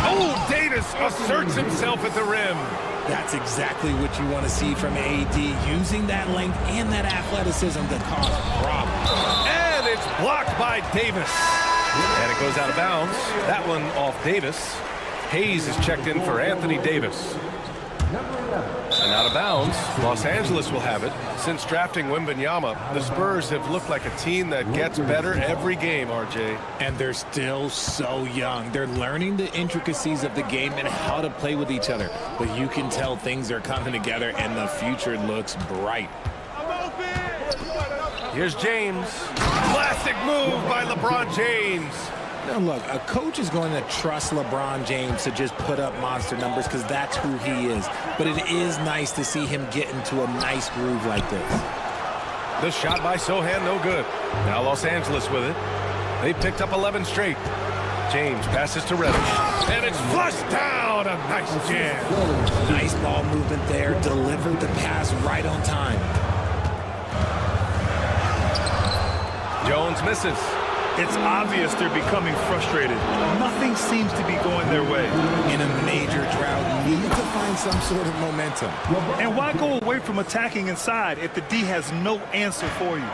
Oh, Davis asserts himself at the rim. That's exactly what you want to see from AD, using that length and that athleticism to cause problems. And it's blocked by Davis. And it goes out of bounds. That one off Davis. Hayes is checked in for Anthony Davis. And out of bounds, Los Angeles will have it. Since drafting Wembanyama, the Spurs have looked like a team that gets better every game, RJ. And they're still so young. They're learning the intricacies of the game and how to play with each other. But you can tell things are coming together and the future looks bright. Here's James. Classic move by LeBron James. Now look, a coach is going to trust LeBron James to just put up monster numbers because that's who he is. But it is nice to see him get into a nice groove like this. The shot by Sohan, no good. Now Los Angeles with it. They picked up 11 straight. James passes to Reddish. And it's flushed down. A nice jam. Nice ball movement there. Delivered the pass right on time. Jones misses. It's obvious they're becoming frustrated. Nothing seems to be going their way. In a major drought, you need to find some sort of momentum. And why go away from attacking inside if the D has no answer for you?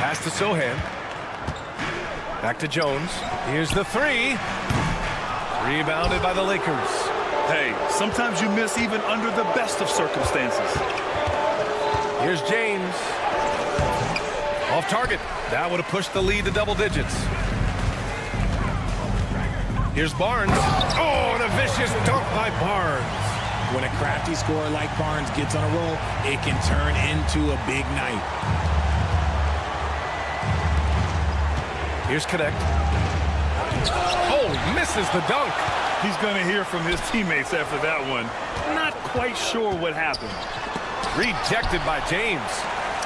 Pass to Sohan. Back to Jones. Here's the three. Rebounded by the Lakers. Hey, sometimes you miss even under the best of circumstances. Here's James. Off target. That would have pushed the lead to double digits. Here's Barnes. Oh, and a vicious dunk by Barnes. When a crafty scorer like Barnes gets on a roll, it can turn into a big night. Here's Connect. Oh, misses the dunk. He's going to hear from his teammates after that one. Not quite sure what happened. Rejected by James.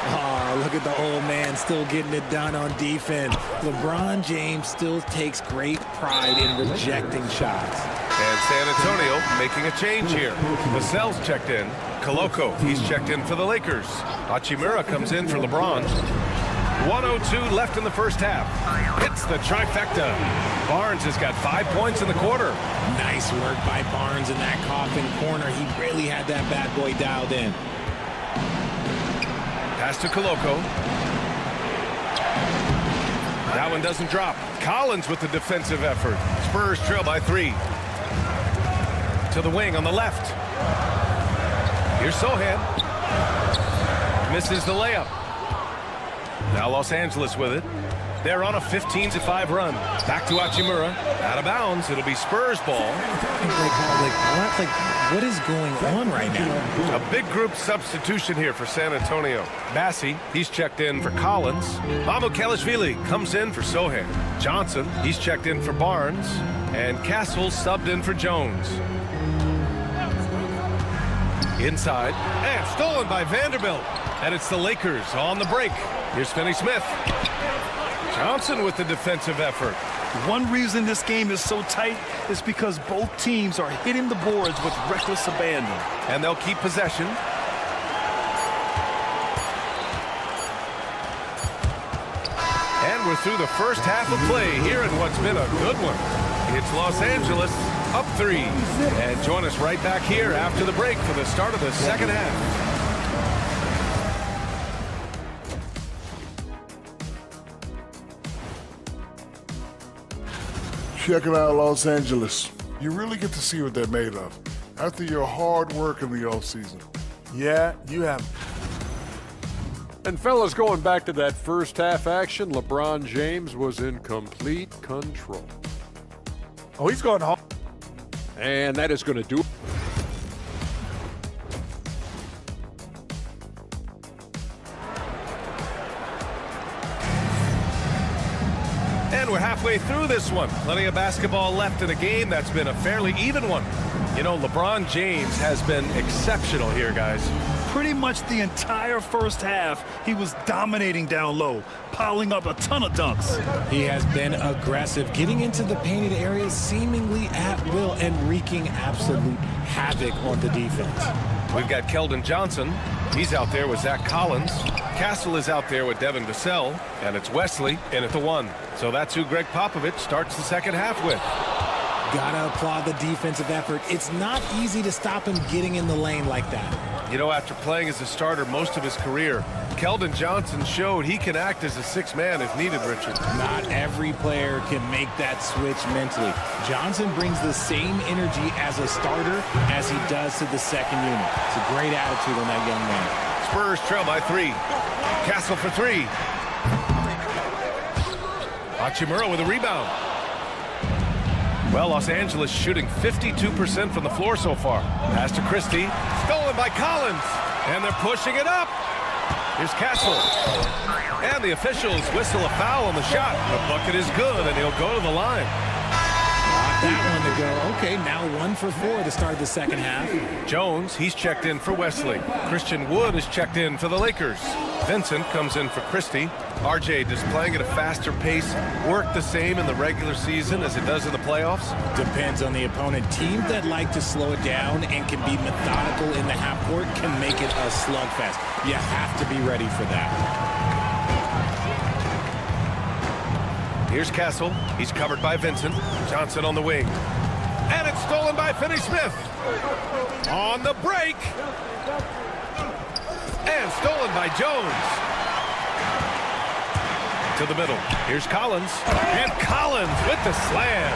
Oh, look at the old man still getting it done on defense. LeBron James still takes great pride in rejecting shots. And San Antonio making a change here. Vassell's checked in. Koloko, he's checked in for the Lakers. Hachimura comes in for LeBron. 1:02 left in the first half. Hits the trifecta. Barnes has got 5 points in the quarter. Nice work by Barnes in that coffin corner. He really had that bad boy dialed in. Pass to Koloko. That one doesn't drop. Collins with the defensive effort. Spurs trail by 3. To the wing on the left. Here's Sohan. Misses the layup. Now Los Angeles with it. They're on a 15-5 run. Back to Hachimura. Out of bounds. It'll be Spurs ball. What is going on right now? A big group substitution here for San Antonio. Massey, he's checked in for Collins. Mamukelashvili comes in for Sohan. Johnson, he's checked in for Barnes. And Castle subbed in for Jones. Inside. And stolen by Vanderbilt. And it's the Lakers on the break. Here's Finney-Smith. Johnson with the defensive effort. One reason this game is so tight is because both teams are hitting the boards with reckless abandon. And they'll keep possession. And we're through the first half of play here in what's been a good one. It's Los Angeles up 3. And join us right back here after the break for the start of the second half. Check it out, Los Angeles. You really get to see what they're made of after your hard work in the offseason. Yeah, you have. And fellas, going back to that first half action, LeBron James was in complete control. Oh, he's going home. And that is going to do it. And we're halfway through this one. Plenty of basketball left in a game that's been a fairly even one. You know, LeBron James has been exceptional here, guys. Pretty much the entire first half, he was dominating down low, piling up a ton of dunks. He has been aggressive, getting into the painted areas seemingly at will and wreaking absolute havoc on the defense. We've got Keldon Johnson. He's out there with Zach Collins. Castle is out there with Devin Vassell. And it's Wesley in at the 1. So that's who Greg Popovich starts the second half with. Gotta applaud the defensive effort. It's not easy to stop him getting in the lane like that. You know, after playing as a starter most of his career, Keldon Johnson showed he can act as a 6th man if needed, Richard. Not every player can make that switch mentally. Johnson brings the same energy as a starter as he does to the second unit. It's a great attitude on that young man. Spurs trail by 3. Castle for 3. Hachimura with a rebound. Well, Los Angeles shooting 52% from the floor so far. Pass to Christie. Stolen by Collins. And they're pushing it up. Here's Castle. And the officials whistle a foul on the shot. The bucket is good, and he'll go to the line. That one to go. Okay, now 1 for 4 to start the second half. Jones, he's checked in for Wesley. Christian Wood is checked in for the Lakers. Vincent comes in for Christie. RJ displaying at a faster pace. Work the same in the regular season as it does in the playoffs? Depends on the opponent. Teams that like to slow it down and can be methodical in the half court can make it a slugfest. You have to be ready for that. Here's Castle. He's covered by Vincent. Johnson on the wing. And it's stolen by Finney-Smith. On the break. And stolen by Jones. To the middle. Here's Collins. And Collins with the slam.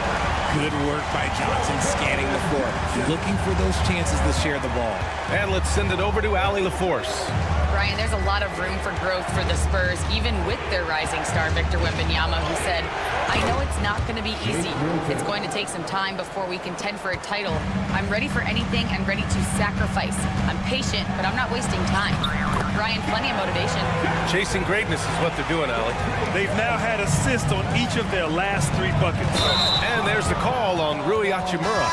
Good work by Johnson scanning the floor, looking for those chances to share the ball. And let's send it over to Allie LaForce. Brian, there's a lot of room for growth for the Spurs, even with their rising star, Victor Wembanyama, who said, I know it's not going to be easy. It's going to take some time before we contend for a title. I'm ready for anything and ready to sacrifice. I'm patient, but I'm not wasting time. Brian, plenty of motivation. Chasing greatness is what they're doing, Allie. They've now had assists on each of their last 3 buckets. And there's the call on Rui Hachimura.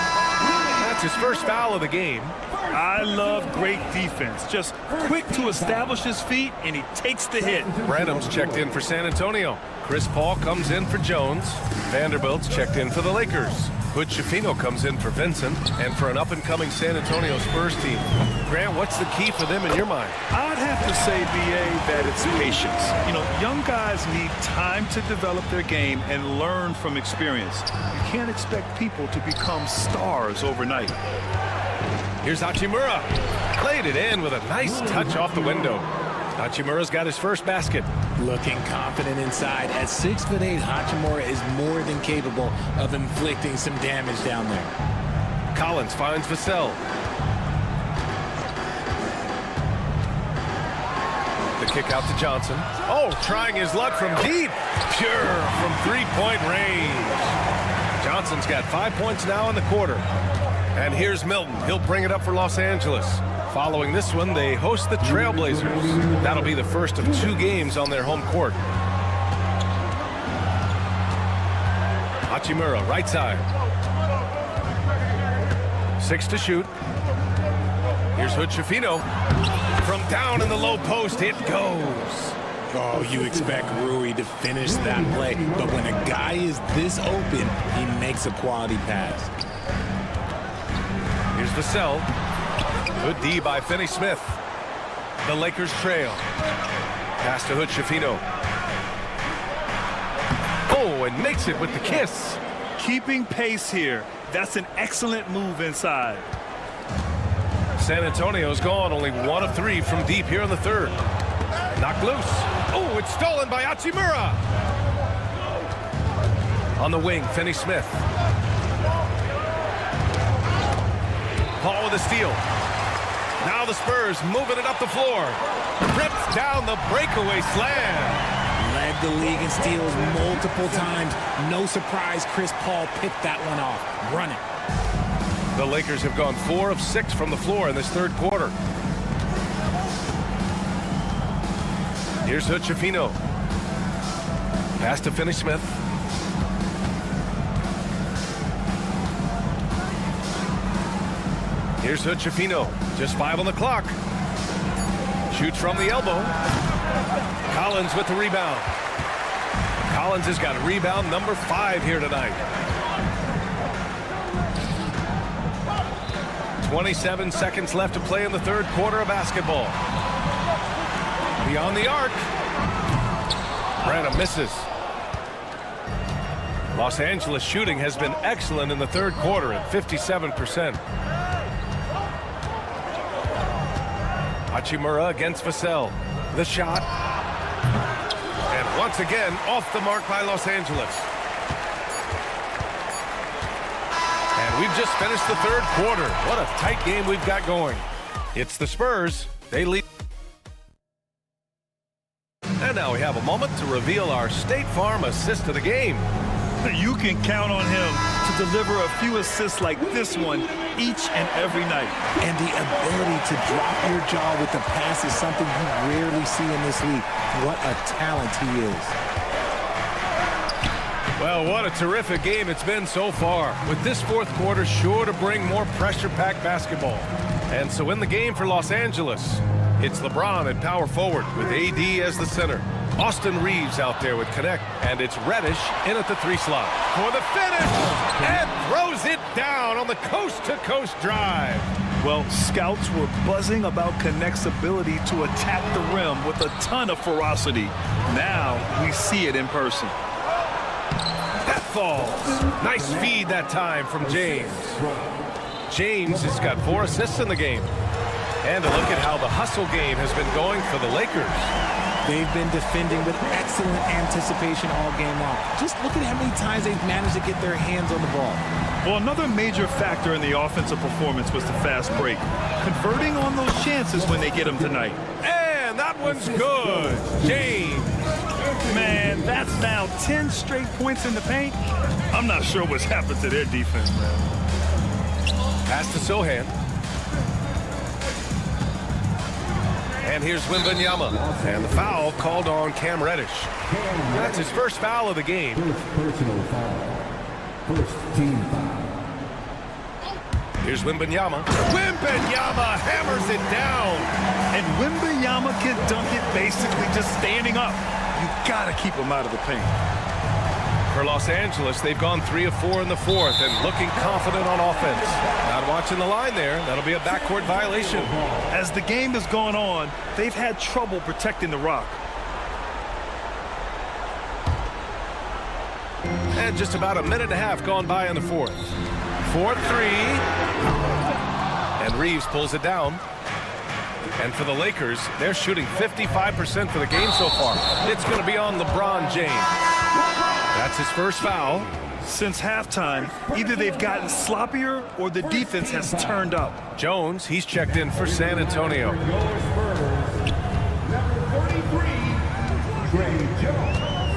That's his first foul of the game. I love great defense. Just quick to establish his feet, and he takes the hit. Branham's checked in for San Antonio. Chris Paul comes in for Jones. Vanderbilt's checked in for the Lakers. Hood Schifino comes in for Vincent, and for an up-and-coming San Antonio Spurs team. Grant, what's the key for them in your mind? I'd have to say, B.A., that it's patience. You know, young guys need time to develop their game and learn from experience. You can't expect people to become stars overnight. Here's Hachimura. Played it in with a nice touch off the window. Hachimura's got his first basket. Looking confident inside. At 6'8", Hachimura is more than capable of inflicting some damage down there. Collins finds Vassell. The kick out to Johnson. Oh, trying his luck from deep. Pure from three-point range. Johnson's got 5 points now in the quarter. And here's Milton. He'll bring it up for Los Angeles. Following this one, they host the Trailblazers. That'll be the first of 2 games on their home court. Hachimura, right side. 6 to shoot. Here's Hood Schifino. From down in the low post, it goes. Oh, you expect Rui to finish that play, but when a guy is this open, he makes a quality pass. Here's Vassell. Good D by Finney-Smith. The Lakers trail. Pass to Hood Schifino. Oh, and makes it with the kiss. Keeping pace here. That's an excellent move inside. San Antonio's gone only 1 of 3 from deep here in the third. Knocked loose. Oh, it's stolen by Hachimura. On the wing, Finney-Smith. Paul with a steal. Now the Spurs moving it up the floor. Rips down the breakaway slam. Led the league in steals multiple times. No surprise Chris Paul picked that one off. Run it. The Lakers have gone 4 of 6 from the floor in this third quarter. Here's Hood Schifino. Pass to Finney-Smith. Here's Hood Schifino. Just 5 on the clock. Shoots from the elbow. Collins with the rebound. Collins has got rebound number 5 here tonight. 27 seconds left to play in the third quarter of basketball. Beyond the arc. Branham misses. Los Angeles shooting has been excellent in the third quarter at 57%. Hachimura against Vassell. The shot. And once again, off the mark by Los Angeles. And we've just finished the third quarter. What a tight game we've got going. It's the Spurs. They lead. And now we have a moment to reveal our State Farm assist of the game. You can count on him to deliver a few assists like this one each and every night. And the ability to drop your jaw with the pass is something you rarely see in this league. What a talent he is. Well, what a terrific game it's been so far. With this fourth quarter sure to bring more pressure-packed basketball. And so in the game for Los Angeles, it's LeBron at power forward with AD as the center. Austin Reeves out there with Connect, and it's Reddish in at the 3 slot for the finish, and throws it down on the coast-to-coast drive. Well, scouts were buzzing about Connect's ability to attack the rim with a ton of ferocity. Now we see it in person. falls. Nice feed that time from James. James has got 4 assists in the game. And a look at how the hustle game has been going for the Lakers. They've been defending with excellent anticipation all game long. Just look at how many times they've managed to get their hands on the ball. Well, another major factor in the offensive performance was the fast break. Converting on those chances when they get them tonight. And that one's good. James. Man, that's now 10 straight points in the paint. I'm not sure what's happened to their defense, man. Pass to Sohan. And here's Wembanyama. And the foul called on Cam Reddish. That's his first foul of the game. Personal foul. First team foul. Here's Wembanyama. Wembanyama hammers it down. And Wembanyama can dunk it basically just standing up. You got to keep him out of the paint. For Los Angeles, they've gone 3 of 4 in the fourth and looking confident on offense. Not watching the line there. That'll be a backcourt violation. As the game has gone on, they've had trouble protecting the rock. And just about a minute and a half gone by in the fourth. 4-3. And Reeves pulls it down. And for the Lakers, they're shooting 55% for the game so far. It's going to be on LeBron James. That's his first foul. Since halftime, either they've gotten sloppier or the defense has turned up. Jones, he's checked in for San Antonio.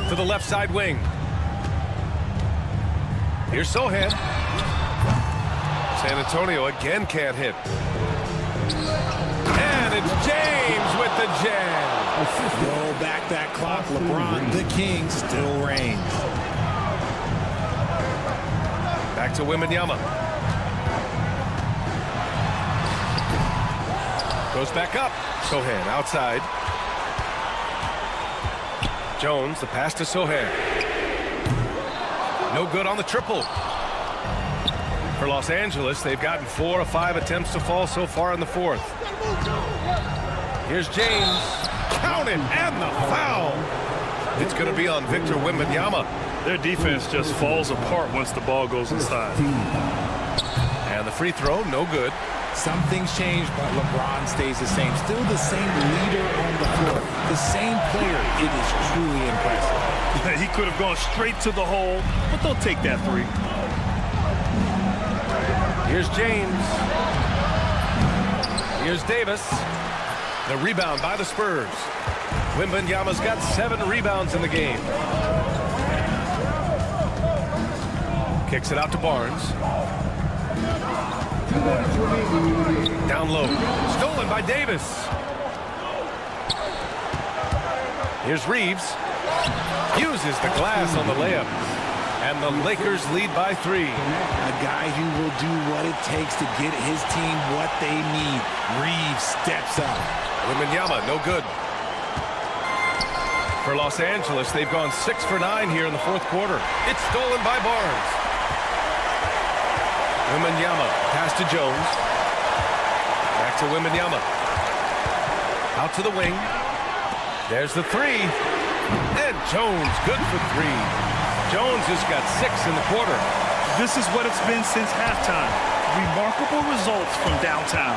To the left side wing. Here's Sohan. San Antonio again can't hit. And it's James with the jam. Roll back that clock. LeBron, the king, still reigns. Back to Wembanyama. Goes back up. Sohan outside. Jones, the pass to Sohan. No good on the triple. For Los Angeles, they've gotten 4 of 5 attempts to fall so far in the fourth. Here's James. Count it, and the foul. It's going to be on Victor Wembanyama. Their defense just falls apart once the ball goes inside. And the free throw, no good. Some things change, but LeBron stays the same. Still the same leader on the floor. The same player. It is truly impressive. He could have gone straight to the hole, but they'll take that 3. Here's James. Here's Davis. The rebound by the Spurs. Wembanyama's got 7 rebounds in the game. Kicks it out to Barnes. Down low. Stolen by Davis. Here's Reeves. Uses the glass on the layup. And the Lakers lead by 3. A guy who will do what it takes to get his team what they need. Reeves steps up. Wembanyama, no good. For Los Angeles, they've gone 6 for 9 here in the fourth quarter. It's stolen by Barnes. Wembanyama, pass to Jones. Back to Wembanyama. Out to the wing. There's the 3. And Jones, good for 3. Jones has got 6 in the quarter. This is what it's been since halftime. Remarkable results from downtown.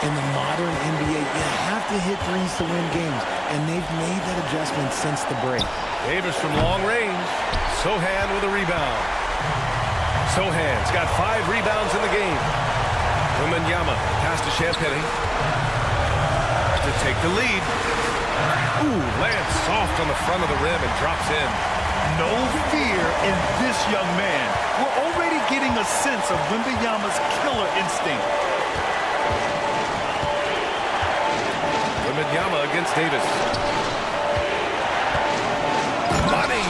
In the modern NBA, you have to hit threes to win games, and they've made that adjustment since the break. Davis from long range. Sohan with a rebound. Sohan's got 5 rebounds in the game. Wembanyama pass to Champagnie to take the lead. Ooh, lands soft on the front of the rim and drops in. No fear in this young man. We're already getting a sense of Wembanyama's killer instinct. Wembanyama against Davis. Money!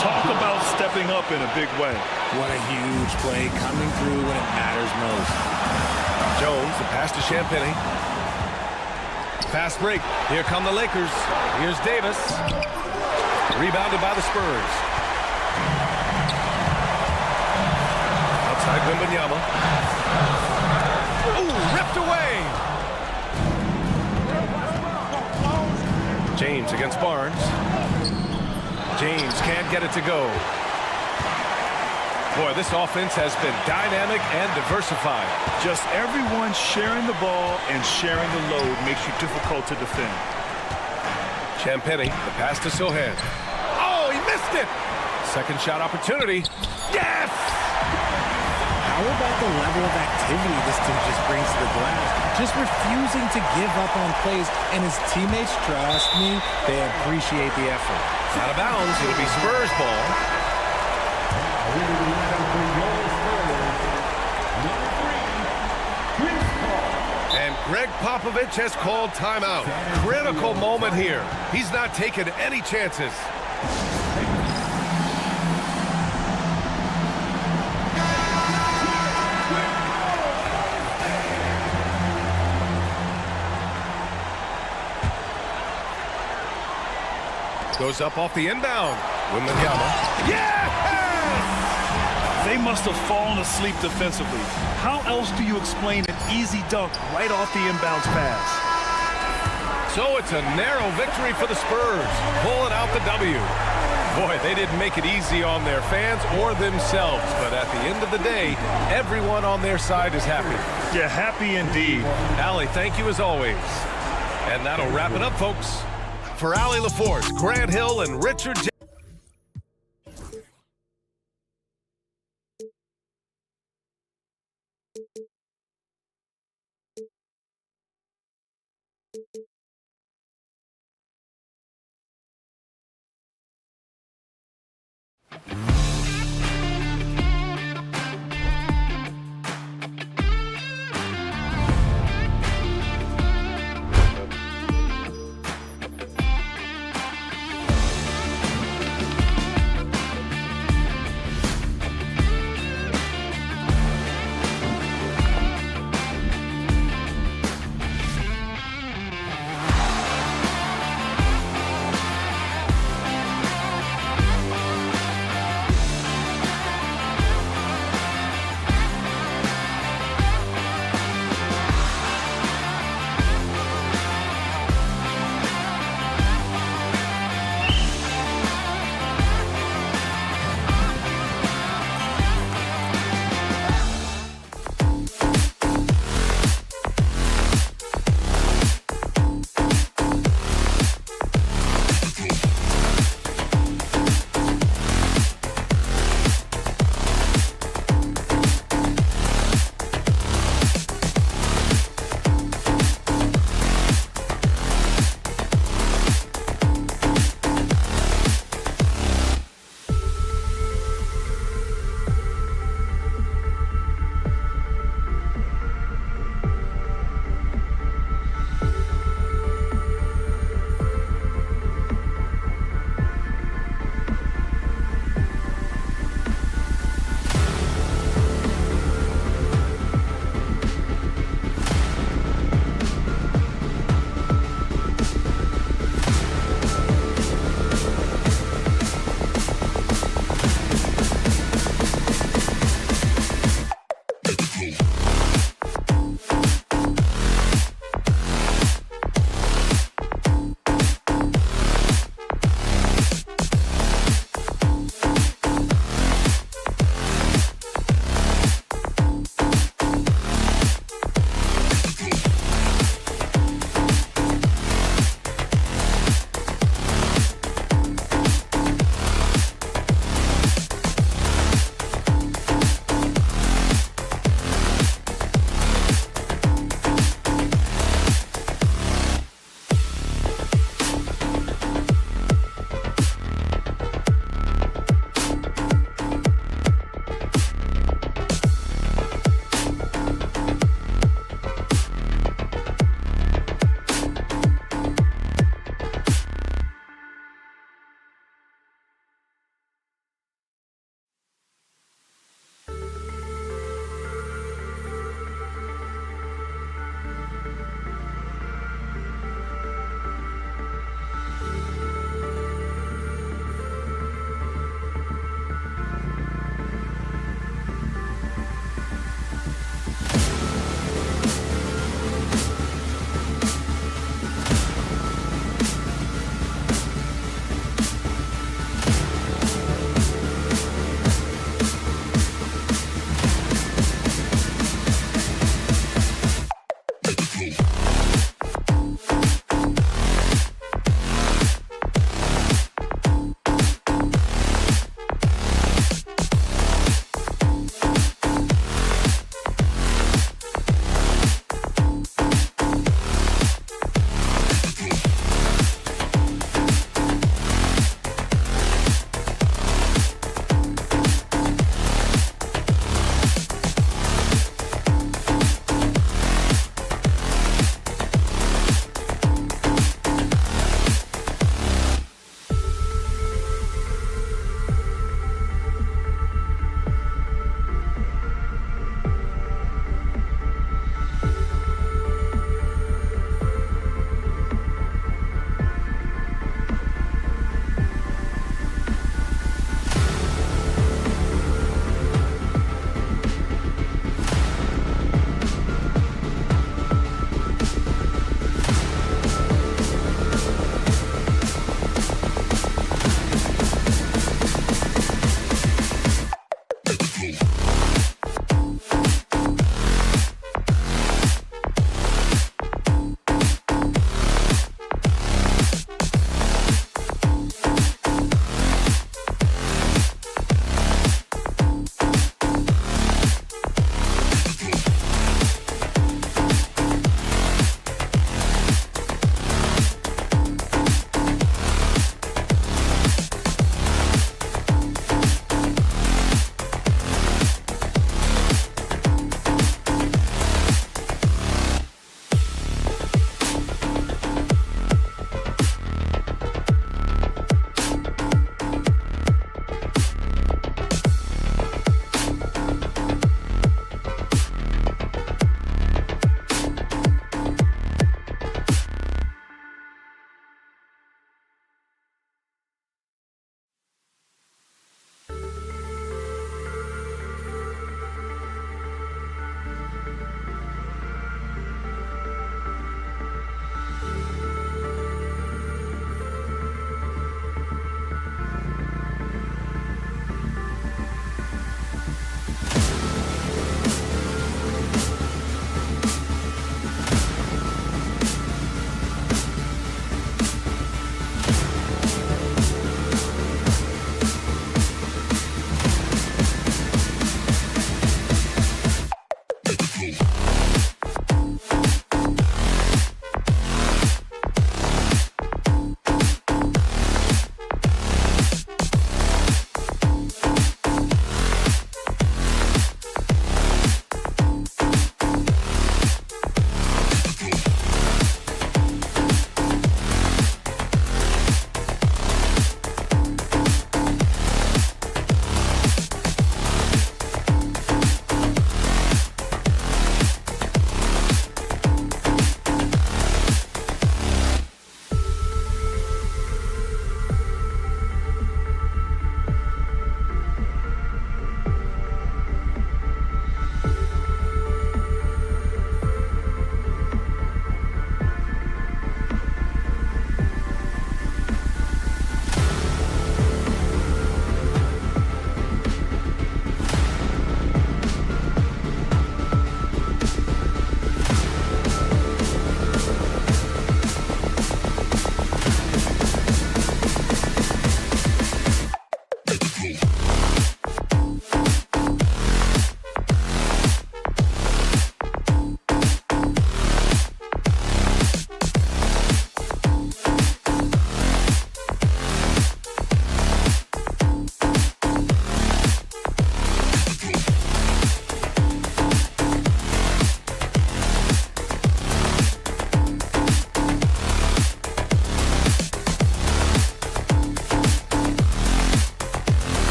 Talk about stepping up in a big way. What a huge play coming through when it matters most. Jones, the pass to Champagnie. Fast break. Here come the Lakers. Here's Davis. Rebounded by the Spurs. Outside Wembanyama. Ooh, ripped away. James against Barnes. James can't get it to go. Boy, this offense has been dynamic and diversified. Just everyone sharing the ball and sharing the load makes you difficult to defend. Champagny, the pass to Sohan. Oh, he missed it! Second shot opportunity. Yes! How about the level of activity this team just brings to the glass? Just refusing to give up on plays, and his teammates, trust me, they appreciate the effort. Out of bounds, it'll be Spurs ball. And Greg Popovich has called timeout. Critical moment here. He's not taking any chances. Goes up off the inbound. Wembanyama. Yes! They must have fallen asleep defensively. How else do you explain an easy dunk right off the inbounds pass? So it's a narrow victory for the Spurs, pulling out the W. Boy, they didn't make it easy on their fans or themselves, but at the end of the day, everyone on their side is happy. Yeah, happy indeed. Allie, thank you as always. And that'll wrap it up, folks. For Allie LaForce, Grant Hill, and Richard J.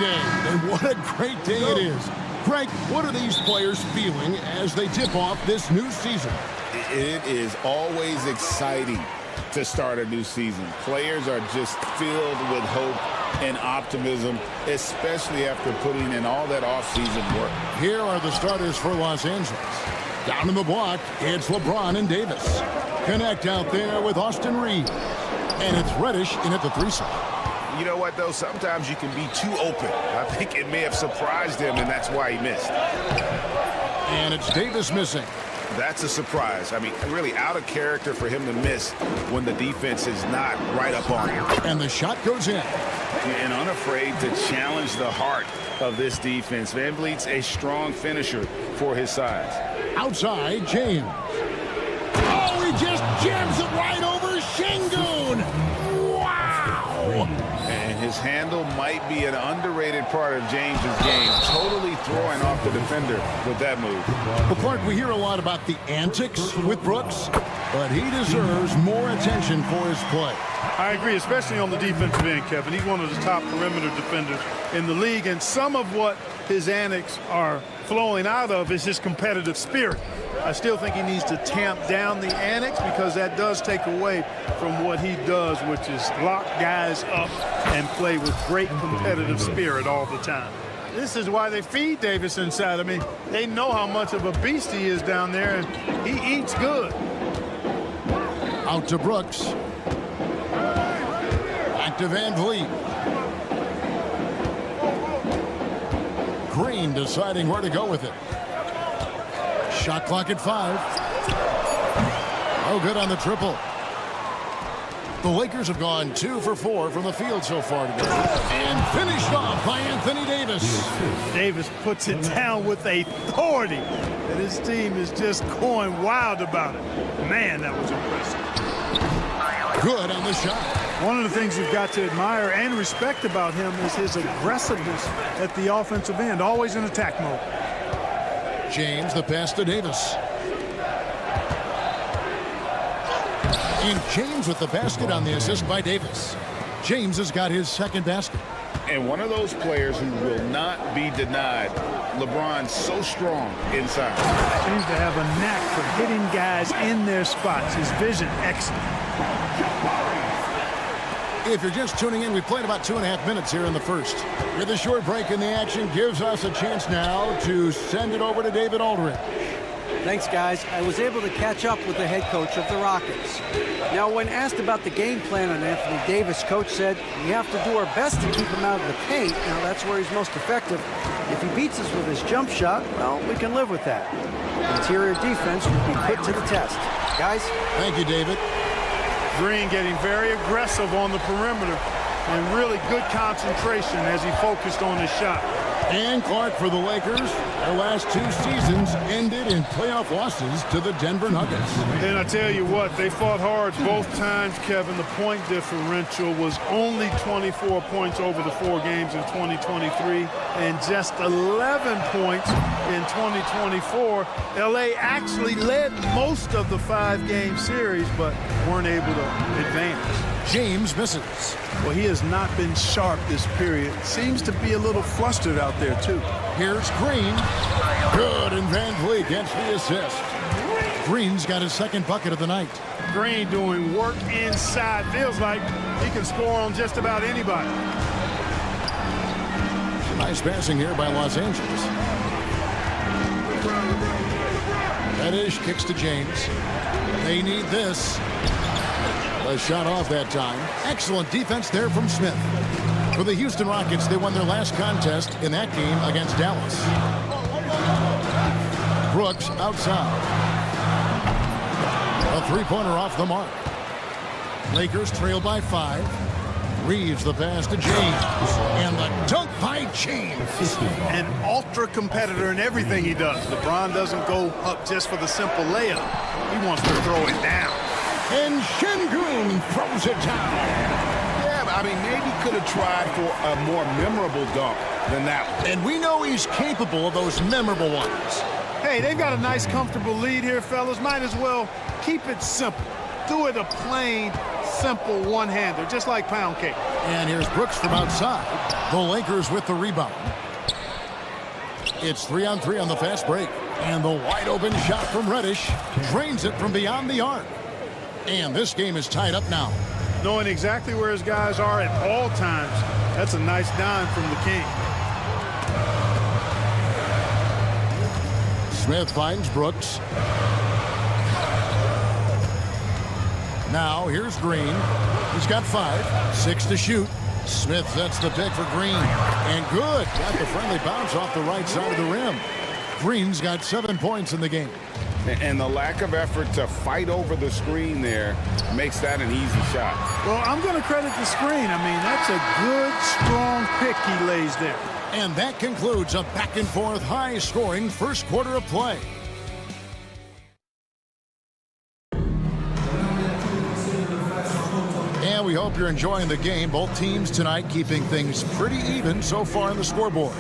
day, and what a great day it is. Greg, what are these players feeling as they tip off this new season? It is always exciting to start a new season. Players are just filled with hope and optimism, especially after putting in all that offseason work. Here are the starters for Los Angeles. Down in the block, it's LeBron and Davis. Connect out there with Austin Reeves. And it's Reddish in at the 3 slot. You know what, though? Sometimes you can be too open. I think it may have surprised him, and that's why he missed. And it's Davis missing. That's a surprise. I mean, really out of character for him to miss when the defense is not right up on him. And the shot goes in. And unafraid to challenge the heart of this defense. Van Vliet's a strong finisher for his size. Outside, James. Oh, he just jams it right over Şengün. Wow! And his handle might be an underrated part of James's game. Totally throwing off the defender with that move. Well, Clark, we hear a lot about the antics with Brooks, but he deserves more attention for his play. I agree, especially on the defensive end, Kevin. He's one of the top perimeter defenders in the league, and some of what his antics are flowing out of is his competitive spirit. I still think he needs to tamp down the antics because that does take away from what he does, which is lock guys up and play with great competitive spirit all the time. This is why they feed Davis inside. I mean, they know how much of a beast he is down there, and he eats good. Out to Brooks. Back to Van Vliet. Green deciding where to go with it. Shot clock at 5. Oh, good on the triple. The Lakers have gone 2 for 4 from the field so far today. And finished off by Anthony Davis. Davis puts it down with authority. And his team is just going wild about it. Man, that was impressive. Good on the shot. One of the things you've got to admire and respect about him is his aggressiveness at the offensive end, always in attack mode. James, the pass to Davis. And James with the basket on the assist by Davis. James has got his second basket. And one of those players who will not be denied. LeBron's so strong inside. Seems to have a knack for hitting guys in their spots. His vision, excellent. If you're just tuning in, we played about 2.5 minutes here in the first. With a short break in the action gives us a chance now to send it over to David Aldridge. Thanks, guys. I was able to catch up with the head coach of the Rockets. Now, when asked about the game plan on Anthony Davis, coach said, we have to do our best to keep him out of the paint. Now, that's where he's most effective. If he beats us with his jump shot, well, we can live with that. Interior defense will be put to the test. Guys? Thank you, David. Green getting very aggressive on the perimeter and really good concentration as he focused on his shot. And Clark for the Lakers. Their last 2 seasons ended in playoff losses to the Denver Nuggets. And I tell you what, they fought hard both times, Kevin. The point differential was only 24 points over the 4 games in 2023 and just 11 points in 2024. LA actually led most of the 5-game series, but weren't able to advance. James misses. Well, he has not been sharp this period. Seems to be a little flustered out there, too. Here's Green. Good, and Van Vliet gets the assist. Green's got his second bucket of the night. Green doing work inside. Feels like he can score on just about anybody. Nice passing here by Los Angeles. Reddish kicks to James. They need this. A shot off that time. Excellent defense there from Smith. For the Houston Rockets, they won their last contest in that game against Dallas. Brooks outside. A 3-pointer off the mark. Lakers trail by 5. Reeves the pass to James. And the dunk by James. An ultra competitor in everything he does. LeBron doesn't go up just for the simple layup. He wants to throw it down. And Şengün throws it down. Yeah, I mean, maybe could have tried for a more memorable dunk than that one. And we know he's capable of those memorable ones. Hey, they've got a nice, comfortable lead here, fellas. Might as well keep it simple. Do it a plain, simple one-hander, just like pound cake. And here's Brooks from outside. The Lakers with the rebound. It's 3-on-3 on the fast break. And the wide open shot from Reddish drains it from beyond the arc. And this game is tied up now. Knowing exactly where his guys are at all times, that's a nice dime from the King. Smith finds Brooks. Now here's Green. He's got 5, 6 to shoot. Smith sets the pick for Green. And good. Got the friendly bounce off the right side of the rim. Green's got 7 points in the game. And the lack of effort to fight over the screen there makes that an easy shot. Well, I'm going to credit the screen. I mean, that's a good, strong pick he lays there. And that concludes a back-and-forth, high-scoring first quarter of play. And we hope you're enjoying the game. Both teams tonight keeping things pretty even so far on the scoreboard.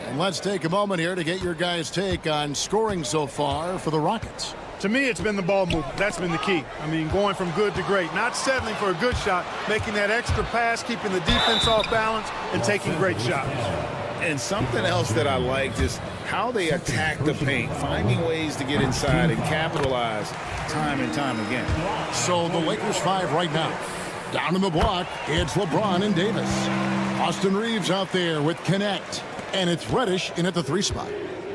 And let's take a moment here to get your guys' take on scoring so far for the Rockets. To me, it's been the ball movement. That's been the key. I mean, going from good to great. Not settling for a good shot, making that extra pass, keeping the defense off balance, and taking great shots. And something else that I liked is how they attack the paint, finding ways to get inside and capitalize time and time again. So the Lakers 5 right now. Down in the block, it's LeBron and Davis. Austin Reeves out there with Connect. And it's Reddish in at the 3 spot.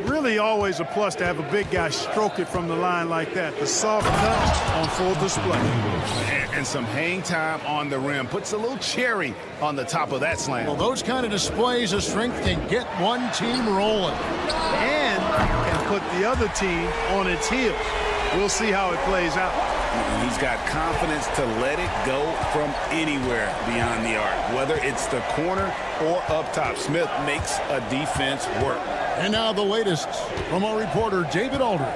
Really always a plus to have a big guy stroke it from the line like that. The soft touch on full display. And some hang time on the rim. Puts a little cherry on the top of that slam. Well, those kind of displays of strength can get one team rolling. And can put the other team on its heels. We'll see how it plays out. He's got confidence to let it go from anywhere beyond the arc, whether it's the corner or up top. Smith makes a defense work. And now the latest from our reporter, David Aldridge.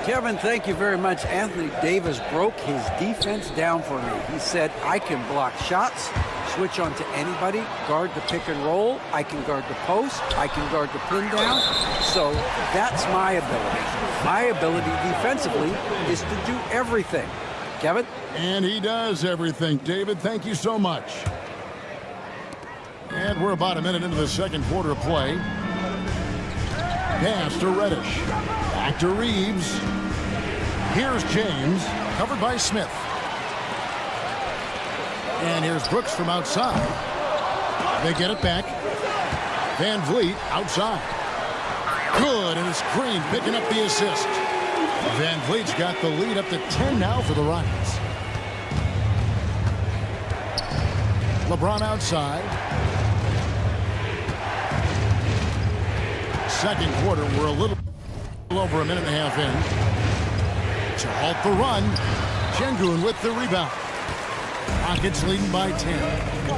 Kevin, thank you very much. Anthony Davis broke his defense down for me. He said, I can block shots, switch on to anybody, guard the pick and roll, I can guard the post, I can guard the pin down. So that's my ability. My ability defensively is to do everything. Kevin? And he does everything. David, thank you so much. And we're about a minute into the second quarter of play. Pass to Reddish. Back to Reeves. Here's James, covered by Smith. And here's Brooks from outside. They get it back. Van Vliet outside. Good, and it's Green picking up the assist. Van Vliet's got the lead up to 10 now for the Rockets. LeBron outside. Second quarter, we're a little over a minute and a half in. To halt the run, Şengün with the rebound. Rockets leading by 10.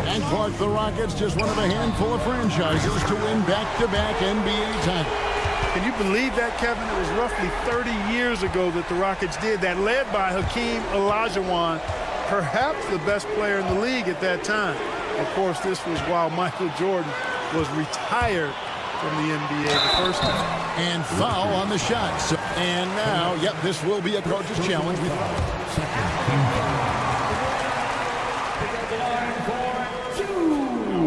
And Clark, the Rockets, just one of a handful of franchises to win back-to-back NBA titles. Can you believe that, Kevin? It was roughly 30 years ago that the Rockets did that, led by Hakeem Olajuwon, perhaps the best player in the league at that time. Of course, this was while Michael Jordan was retired from the NBA the first time. And foul on the shot. So, and now, yep, this will be a coach's challenge.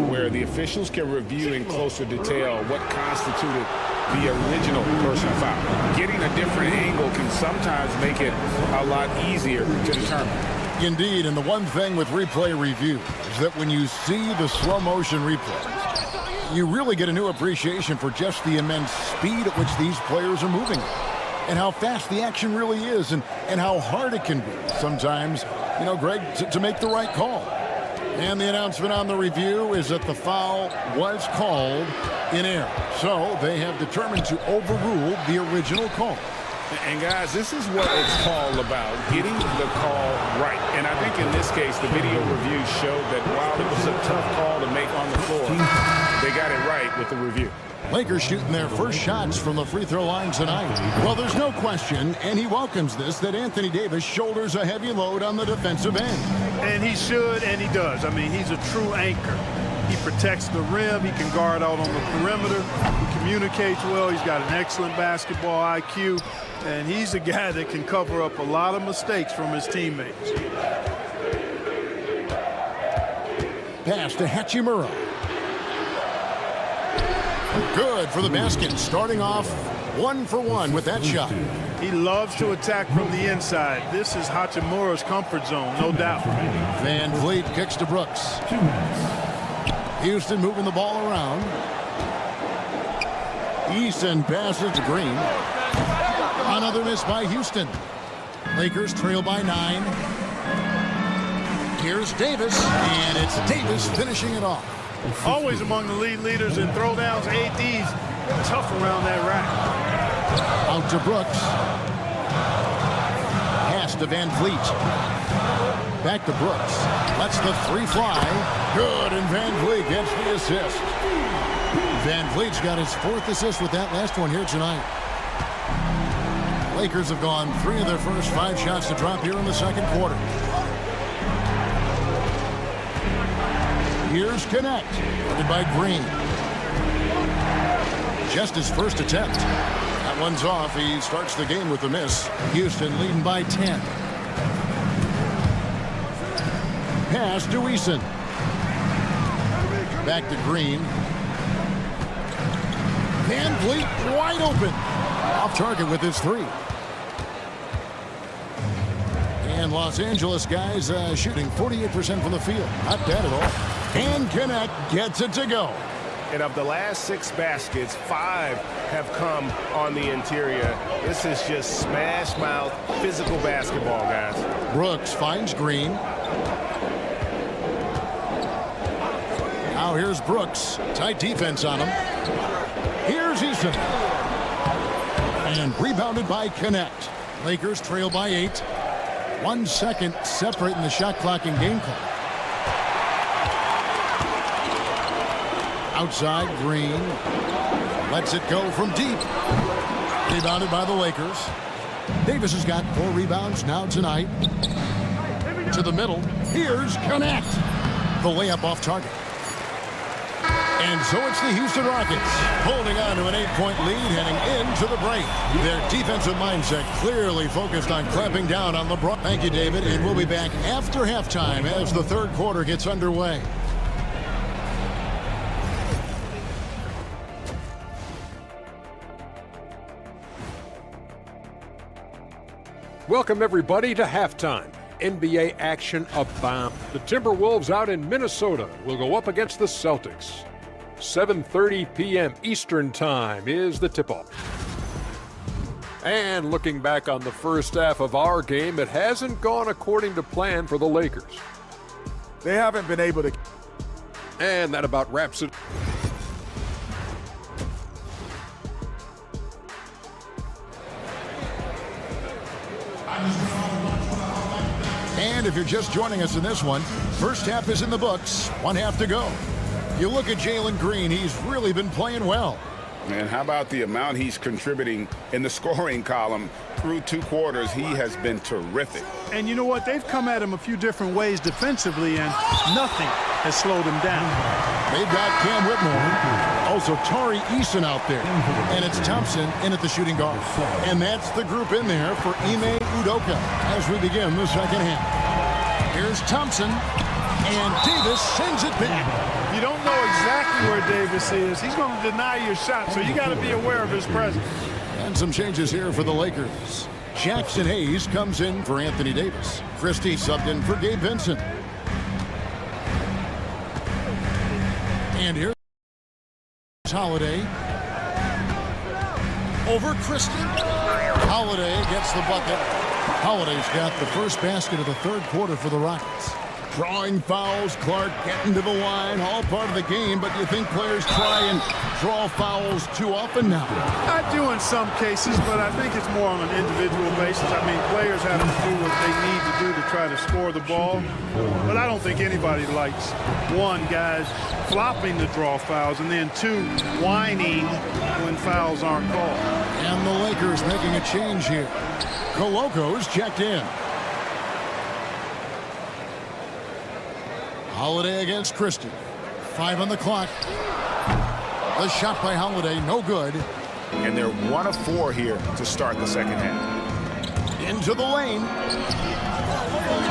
Where the officials can review in closer detail what constituted the original personal foul. Getting a different angle can sometimes make it a lot easier to determine. Indeed, and the one thing with replay review is that when you see the slow motion replays, you really get a new appreciation for just the immense speed at which these players are moving and how fast the action really is and how hard it can be sometimes, you know, Greg, to make the right call. And the announcement on the review is that the foul was called in error. So they have determined to overrule the original call. And guys, this is what it's all about, getting the call right. And I think in this case, the video review showed that while it was a tough call to make on the floor, they got it right with the review. Lakers shooting their first shots from the free throw line tonight. Well, there's no question, and he welcomes this, that Anthony Davis shoulders a heavy load on the defensive end. And he should, and he does. I mean, he's a true anchor. He protects the rim. He can guard out on the perimeter. He communicates well. He's got an excellent basketball IQ. And he's a guy that can cover up a lot of mistakes from his teammates. Pass to Hachimura. Good for the basket. Starting off 1 for 1 with that shot. He loves to attack from the inside. This is Hachimura's comfort zone, no doubt. Van Vliet kicks to Brooks. Houston moving the ball around. Easton passes to Green. Another miss by Houston. Lakers trail by 9. Here's Davis, and it's Davis finishing it off. Always among the lead leaders in throwdowns, ADs. Tough around that rack. Out to Brooks. Pass to Van Vliet. Back to Brooks. Lets the 3 fly. Good, and Van Vliet gets the assist. Van Vliet's got his 4th assist with that last one here tonight. Lakers have gone 3 of their first 5 shots to drop here in the second quarter. Here's Connect, guarded by Green. Just his first attempt. That one's off. He starts the game with a miss. Houston leading by 10. Pass to Eason. Back to Green. Van Vliet wide open. Off target with his 3. And Los Angeles guys shooting 48% from the field. Not bad at all. And Connect gets it to go. And of the last 6 baskets, 5 have come on the interior. This is just smash mouth physical basketball, guys. Brooks finds Green. Now here's Brooks. Tight defense on him. Here's Eason. And rebounded by Connect. Lakers trail by 8. 1 second separating the shot clock and game clock. Outside, Green lets it go from deep. Rebounded by the Lakers. Davis has got 4 rebounds now tonight. To the middle. Here's Connect. The layup off target. And so it's the Houston Rockets holding on to an 8-point lead heading into the break. Their defensive mindset clearly focused on clamping down on LeBron. Thank you, David. And we'll be back after halftime as the third quarter gets underway. Welcome, everybody, to halftime. NBA action abound. The Timberwolves out in Minnesota will go up against the Celtics. 7:30 p.m. Eastern Time is the tip-off. And looking back on the first half of our game, it hasn't gone according to plan for the Lakers. They haven't been able to. And that about wraps it. And if you're just joining us in this one, first half is in the books. 1 half to go. You look at Jalen Green, he's really been playing well. And how about the amount he's contributing in the scoring column through 2 quarters? He has been terrific. And you know what? They've come at him a few different ways defensively, and nothing has slowed him down. They've got Cam Whitmore. Also, Tari Eason out there. And it's Thompson in at the shooting guard. And that's the group in there for Ime Udoka as we begin the second half. Here's Thompson. And Davis sends it back. You don't know exactly where Davis is. He's going to deny your shot, so you got to be aware of his presence. And some changes here for the Lakers. Jackson Hayes comes in for Anthony Davis. Christie subbed in for Gabe Vincent. And here's Holiday. Over Christie. Holiday gets the bucket. Holiday's got the first basket of the third quarter for the Rockets. Drawing fouls, Clark getting to the line, all part of the game, but you think players try and draw fouls too often now? I do in some cases, but I think it's more on an individual basis. I mean, players have to do what they need to do to try to score the ball, but I don't think anybody likes, 1, guys flopping to draw fouls, and then 2, whining when fouls aren't called. And the Lakers making a change here. Coloco's checked in. Holiday against Christie. 5 on the clock. The shot by Holiday, no good. And they're 1 of 4 here to start the second half. Into the lane.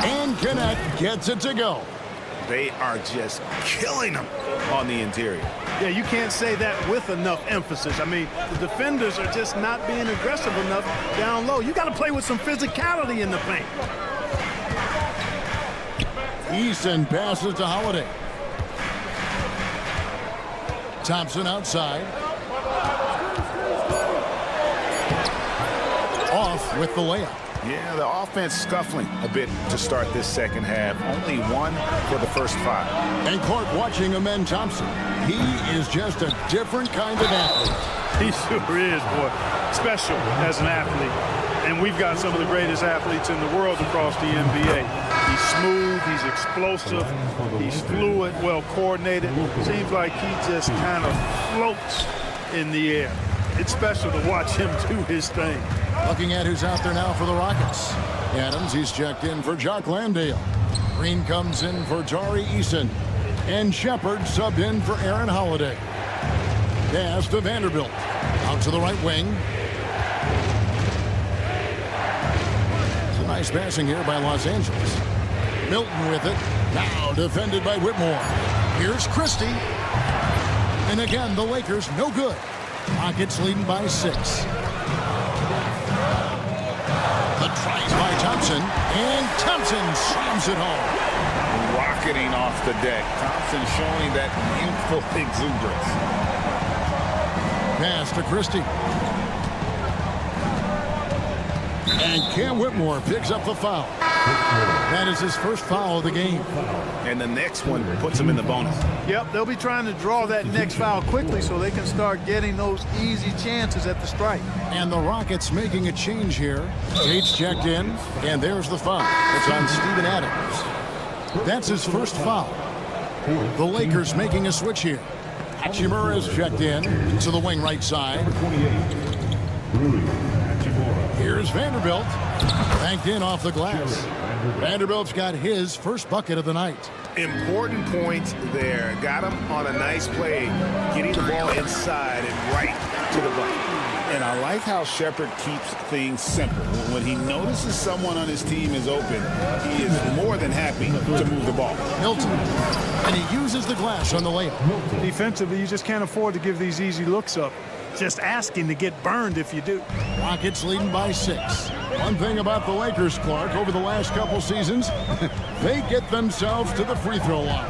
And Connect gets it to go. They are just killing them on the interior. Yeah, you can't say that with enough emphasis. I mean, the defenders are just not being aggressive enough down low. You got to play with some physicality in the paint. Easton passes to Holiday. Thompson outside. Off with the layup. Yeah, the offense scuffling a bit to start this second half. Only one for the first 5. And Clark watching Amen Thompson. He is just a different kind of athlete. He sure is, boy. Special as an athlete. And we've got some of the greatest athletes in the world across the NBA. He's smooth, he's explosive, he's fluid, well coordinated. Seems like he just kind of floats in the air. It's special to watch him do his thing. Looking at who's out there now for the Rockets. Adams, he's checked in for Jock Landale. Green comes in for Tari Eason. And Shepard subbed in for Aaron Holiday. Pass to Vanderbilt. Out to the right wing. It's a nice passing here by Los Angeles. Milton with it. Now defended by Whitmore. Here's Christie. And again, the Lakers no good. Rockets leading by 6. The tries by Thompson. And Thompson slams it home. Rocketing off the deck. Thompson showing that youthful exuberance. Pass to Christie. And Cam Whitmore picks up the foul. That is his first foul of the game. And the next one puts him in the bonus. Yep, they'll be trying to draw that next foul quickly so they can start getting those easy chances at the strike. And the Rockets making a change here. Tate's checked in, and there's the foul. It's on Steven Adams. That's his first foul. The Lakers making a switch here. Hachimura is checked in to the wing right side. Here's Vanderbilt. Banked in off the glass. Vanderbilt's got his first bucket of the night. Important point there. Got him on a nice play, getting the ball inside and right to the bucket. And I like how Shepard keeps things simple. When he notices someone on his team is open, he is more than happy to move the ball. Milton. And he uses the glass on the layup. Defensively, you just can't afford to give these easy looks up. Just asking to get burned if you do. Rockets leading by 6. One thing about the Lakers, Clark, over the last couple seasons, they get themselves to the free throw line.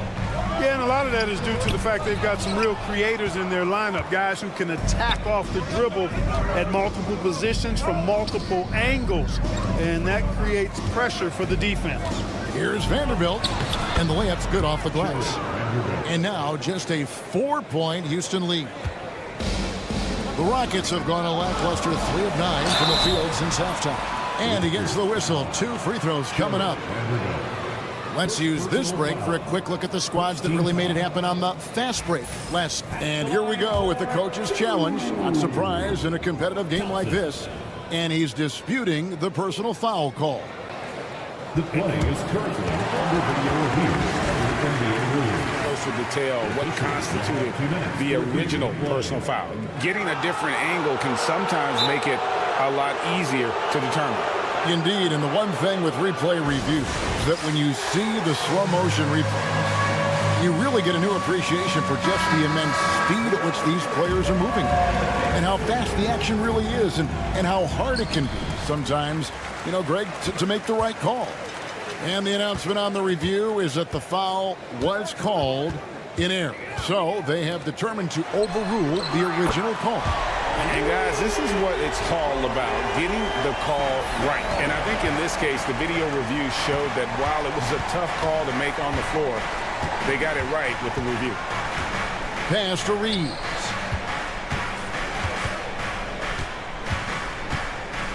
Yeah, and a lot of that is due to the fact they've got some real creators in their lineup, guys who can attack off the dribble at multiple positions from multiple angles, and that creates pressure for the defense. Here's Vanderbilt, and the layup's good off the glass. And now just a 4-point Houston lead. The Rockets have gone a lackluster 3 of 9 from the field since halftime. And he gets the whistle. 2 free throws coming up. Let's use this break for a quick look at the squads that really made it happen on the fast break last. And here we go with the coach's challenge. Not surprised in a competitive game like this. And he's disputing the personal foul call. The play is currently under video here. Closer detail what constituted the original personal foul. Getting a different angle can sometimes make it a lot easier to determine. Indeed, and the one thing with replay review is that when you see the slow motion replay, you really get a new appreciation for just the immense speed at which these players are moving and how fast the action really is and how hard it can be sometimes, you know, Greg, to make the right call. And the announcement on the review is that the foul was called in error. So they have determined to overrule the original call. And guys, this is what it's all about, getting the call right. And I think in this case, the video review showed that while it was a tough call to make on the floor, they got it right with the review. Pass to Reeves.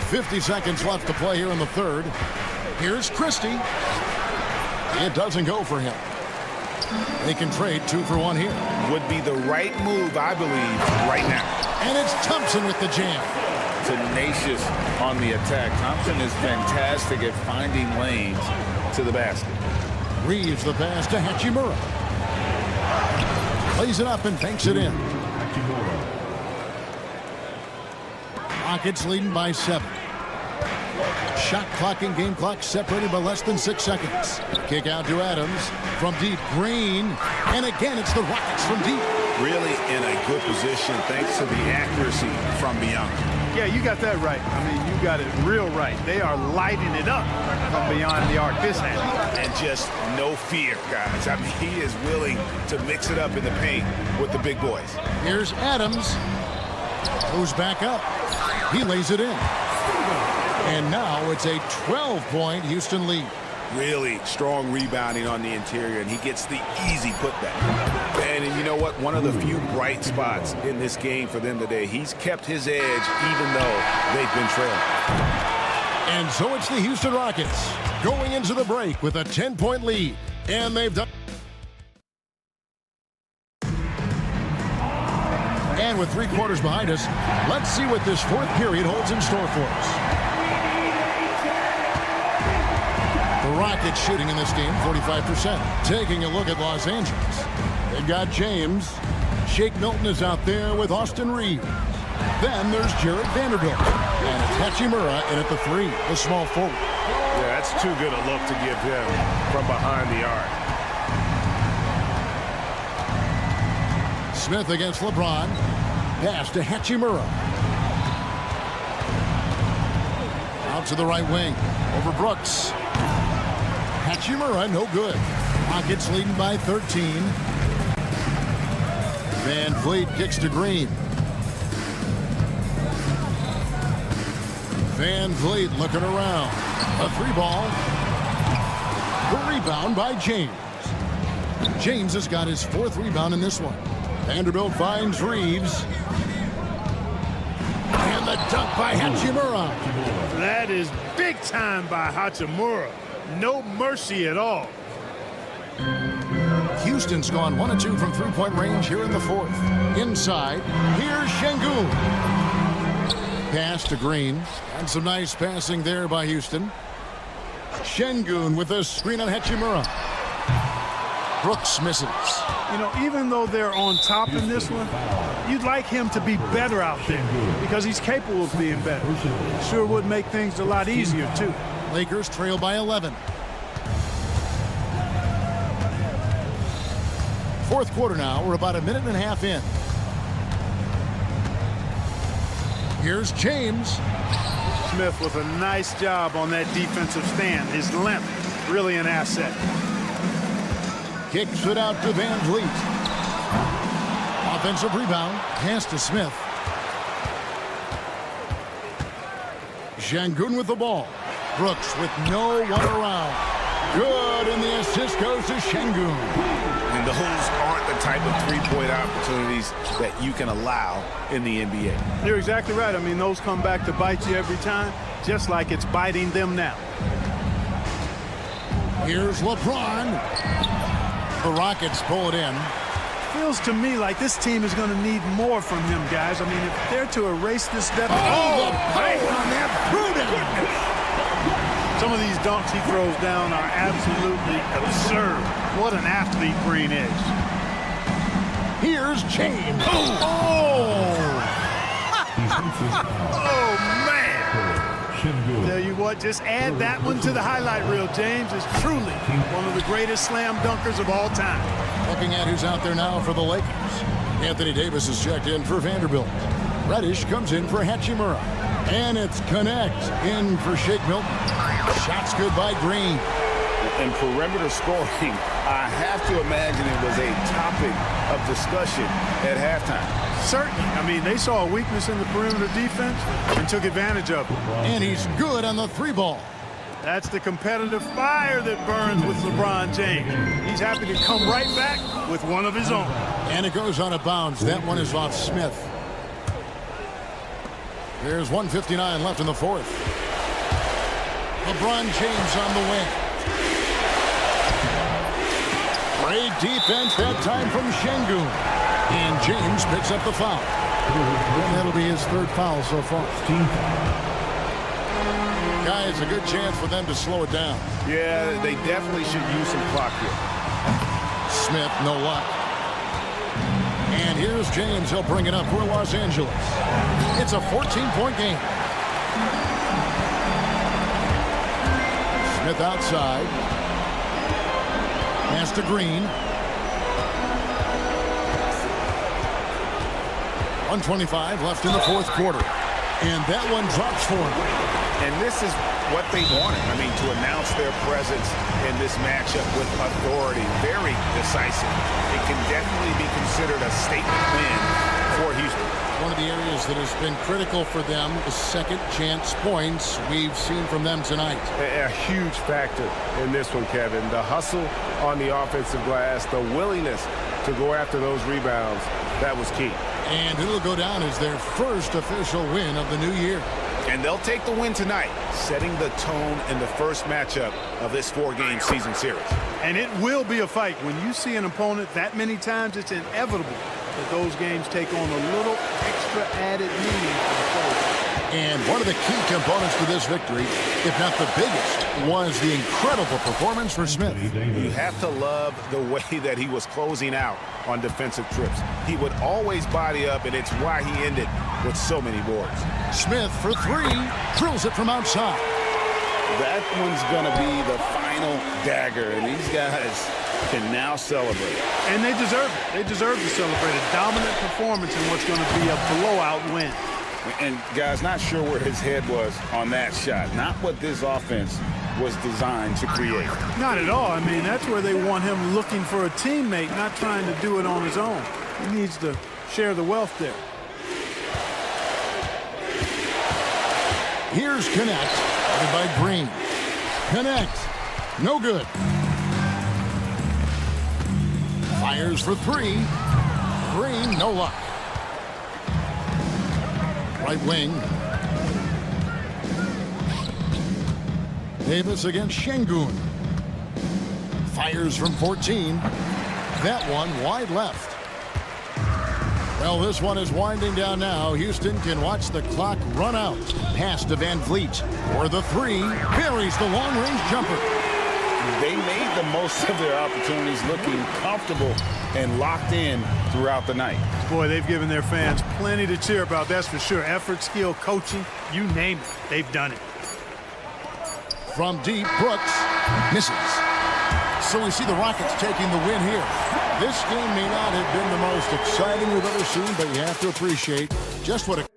50 seconds left to play here in the third. Here's Christie. It doesn't go for him. They can trade 2 for 1 here. Would be the right move, I believe, right now. And it's Thompson with the jam. Tenacious on the attack. Thompson is fantastic at finding lanes to the basket. Reeves the pass to Hachimura. Plays it up and banks it in. Rockets leading by 7. Shot clock and game clock separated by less than 6 seconds. Kick out to Adams from deep. Green. And again, it's the Rockets from deep. Really in a good position thanks to the accuracy from beyond. Yeah, you got that right. I mean, you got it real right. They are lighting it up from beyond the arc this hand. And just no fear, guys. I mean, he is willing to mix it up in the paint with the big boys. Here's Adams. Goes back up. He lays it in. And now it's a 12-point Houston lead. Really strong rebounding on the interior, and he gets the easy putback. And you know what? One of the few bright spots in this game for them today. He's kept his edge even though they've been trailing. And so it's the Houston Rockets going into the break with a 10-point lead. And they've done. And with 3 quarters behind us, let's see what this fourth period holds in store for us. The Rockets shooting in this game 45%. Taking a look at Los Angeles. They've got James. Shake Milton is out there with Austin Reeves. Then there's Jared Vanderbilt. And it's Hachimura in at the 3, the small forward. Yeah, that's too good a look to give him from behind the arc. Smith against LeBron. Pass to Hachimura. Out to the right wing. Over Brooks. Hachimura, no good. Rockets leading by 13. Van Vliet kicks to Green. Van Vliet looking around. A 3-ball. The rebound by James. James has got his 4th rebound in this one. Vanderbilt finds Reeves. And the dunk by Hachimura. That is big time by Hachimura. No mercy at all. Houston's gone 1 of 2 from 3-point range here in the 4th. Inside, here's Şengün. Pass to Green. And some nice passing there by Houston. Şengün with a screen on Hachimura. Brooks misses. You know, even though they're on top in this one, you'd like him to be better out there because he's capable of being better. Sure would make things a lot easier, too. Lakers trail by 11. 4th quarter now. We're about a minute and a half in. Here's James. Smith with a nice job on that defensive stand. His length, really an asset. Kicks it out to Van Vliet. Offensive rebound. Pass to Smith. Şengün with the ball. Brooks with no one around. Good, and the assist goes to Şengün. And those aren't the type of 3-point opportunities that you can allow in the NBA. You're exactly right. I mean, those come back to bite you every time, just like it's biting them now. Here's LeBron. The Rockets pull it in. Feels to me like this team is going to need more from him, guys. I mean, if they're to erase this deficit. Oh, the power on that prudence. Some of these dunks he throws down are absolutely absurd. What an athlete Green is. Here's James. Oh! Oh, man. Tell you what, just add that one to the highlight reel. James is truly one of the greatest slam dunkers of all time. Looking at who's out there now for the Lakers. Anthony Davis is checked in for Vanderbilt. Reddish comes in for Hachimura. And it's Connect in for Shake Milton. Shots good by Green. And perimeter scoring, I have to imagine it was a topic of discussion at halftime. Certainly. I mean, they saw a weakness in the perimeter defense and took advantage of it. And he's good on the 3-ball. That's the competitive fire that burns with LeBron James. He's happy to come right back with one of his own. And it goes out of bounds. That one is off Smith. There's 1:59 left in the 4th. LeBron James on the wing. Great defense that time from Şengün. And James picks up the foul. And that'll be his 3rd foul so far. Guys, a good chance for them to slow it down. Yeah, they definitely should use some clock here. Smith, no luck. And here's James. He'll bring it up for Los Angeles. It's a 14-point game. Smith outside. Pass to Green. 1:25 left in the fourth quarter. And that one drops for him. And this is what they wanted. I mean, to announce their presence in this matchup with authority. Very decisive. It can definitely be considered a statement win for Houston. One of the areas that has been critical for them is second chance points. We've seen from them tonight. A huge factor in this one, Kevin. The hustle on the offensive glass, the willingness to go after those rebounds, that was key. And it'll go down as their first official win of the new year. And they'll take the win tonight, setting the tone in the first matchup of this 4-game season series. And it will be a fight. When you see an opponent that many times, it's inevitable that those games take on a little extra added meaning for the players. And one of the key components to this victory, if not the biggest, was the incredible performance for Smith. You have to love the way that he was closing out on defensive trips. He would always body up, and it's why he ended with so many boards. Smith for three, drills it from outside. That one's going to be the final dagger, and these guys can now celebrate. And they deserve it. They deserve to celebrate a dominant performance in what's going to be a blowout win. And, guys, not sure where his head was on that shot. Not what this offense was designed to create. Not at all. I mean, that's where they want him looking for a teammate, not trying to do it on his own. He needs to share the wealth there. Here's Connect, led by Green. Connect, no good. Fires for three. Green, no luck. Right wing. Davis against Şengün. Fires from 14. That one wide left. Well, this one is winding down now. Houston can watch the clock run out. Pass to Van Vliet for the three. Buries the long-range jumper. They made the most of their opportunities, looking comfortable and locked in throughout the night. Boy, they've given their fans plenty to cheer about, that's for sure. Effort, skill, coaching, you name it, they've done it. From deep, Brooks misses. So we see the Rockets taking the win here. This game may not have been the most exciting we've ever seen, but you have to appreciate just what a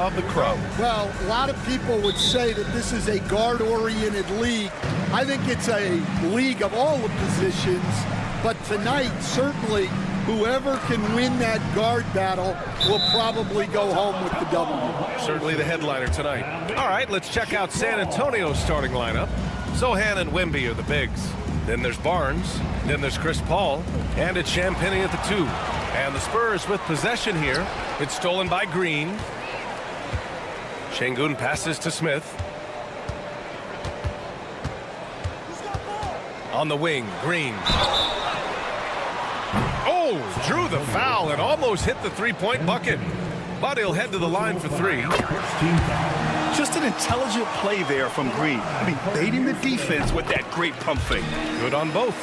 of the crowd. Well, a lot of people would say that this is a guard-oriented league. I think it's a league of all the positions, but tonight, certainly, whoever can win that guard battle will probably go home with the W. Certainly the headliner tonight. All right, let's check out San Antonio's starting lineup. Sohan and Wemby are the bigs. Then there's Barnes. Then there's Chris Paul. And it's Champagnie at the 2. And the Spurs with possession here. It's stolen by Green. Şengün passes to Smith. On the wing, Green. Oh, drew the foul and almost hit the three-point bucket. But he'll head to the line for 3. Just an intelligent play there from Green. I mean, baiting the defense with that great pump fake. Good on both.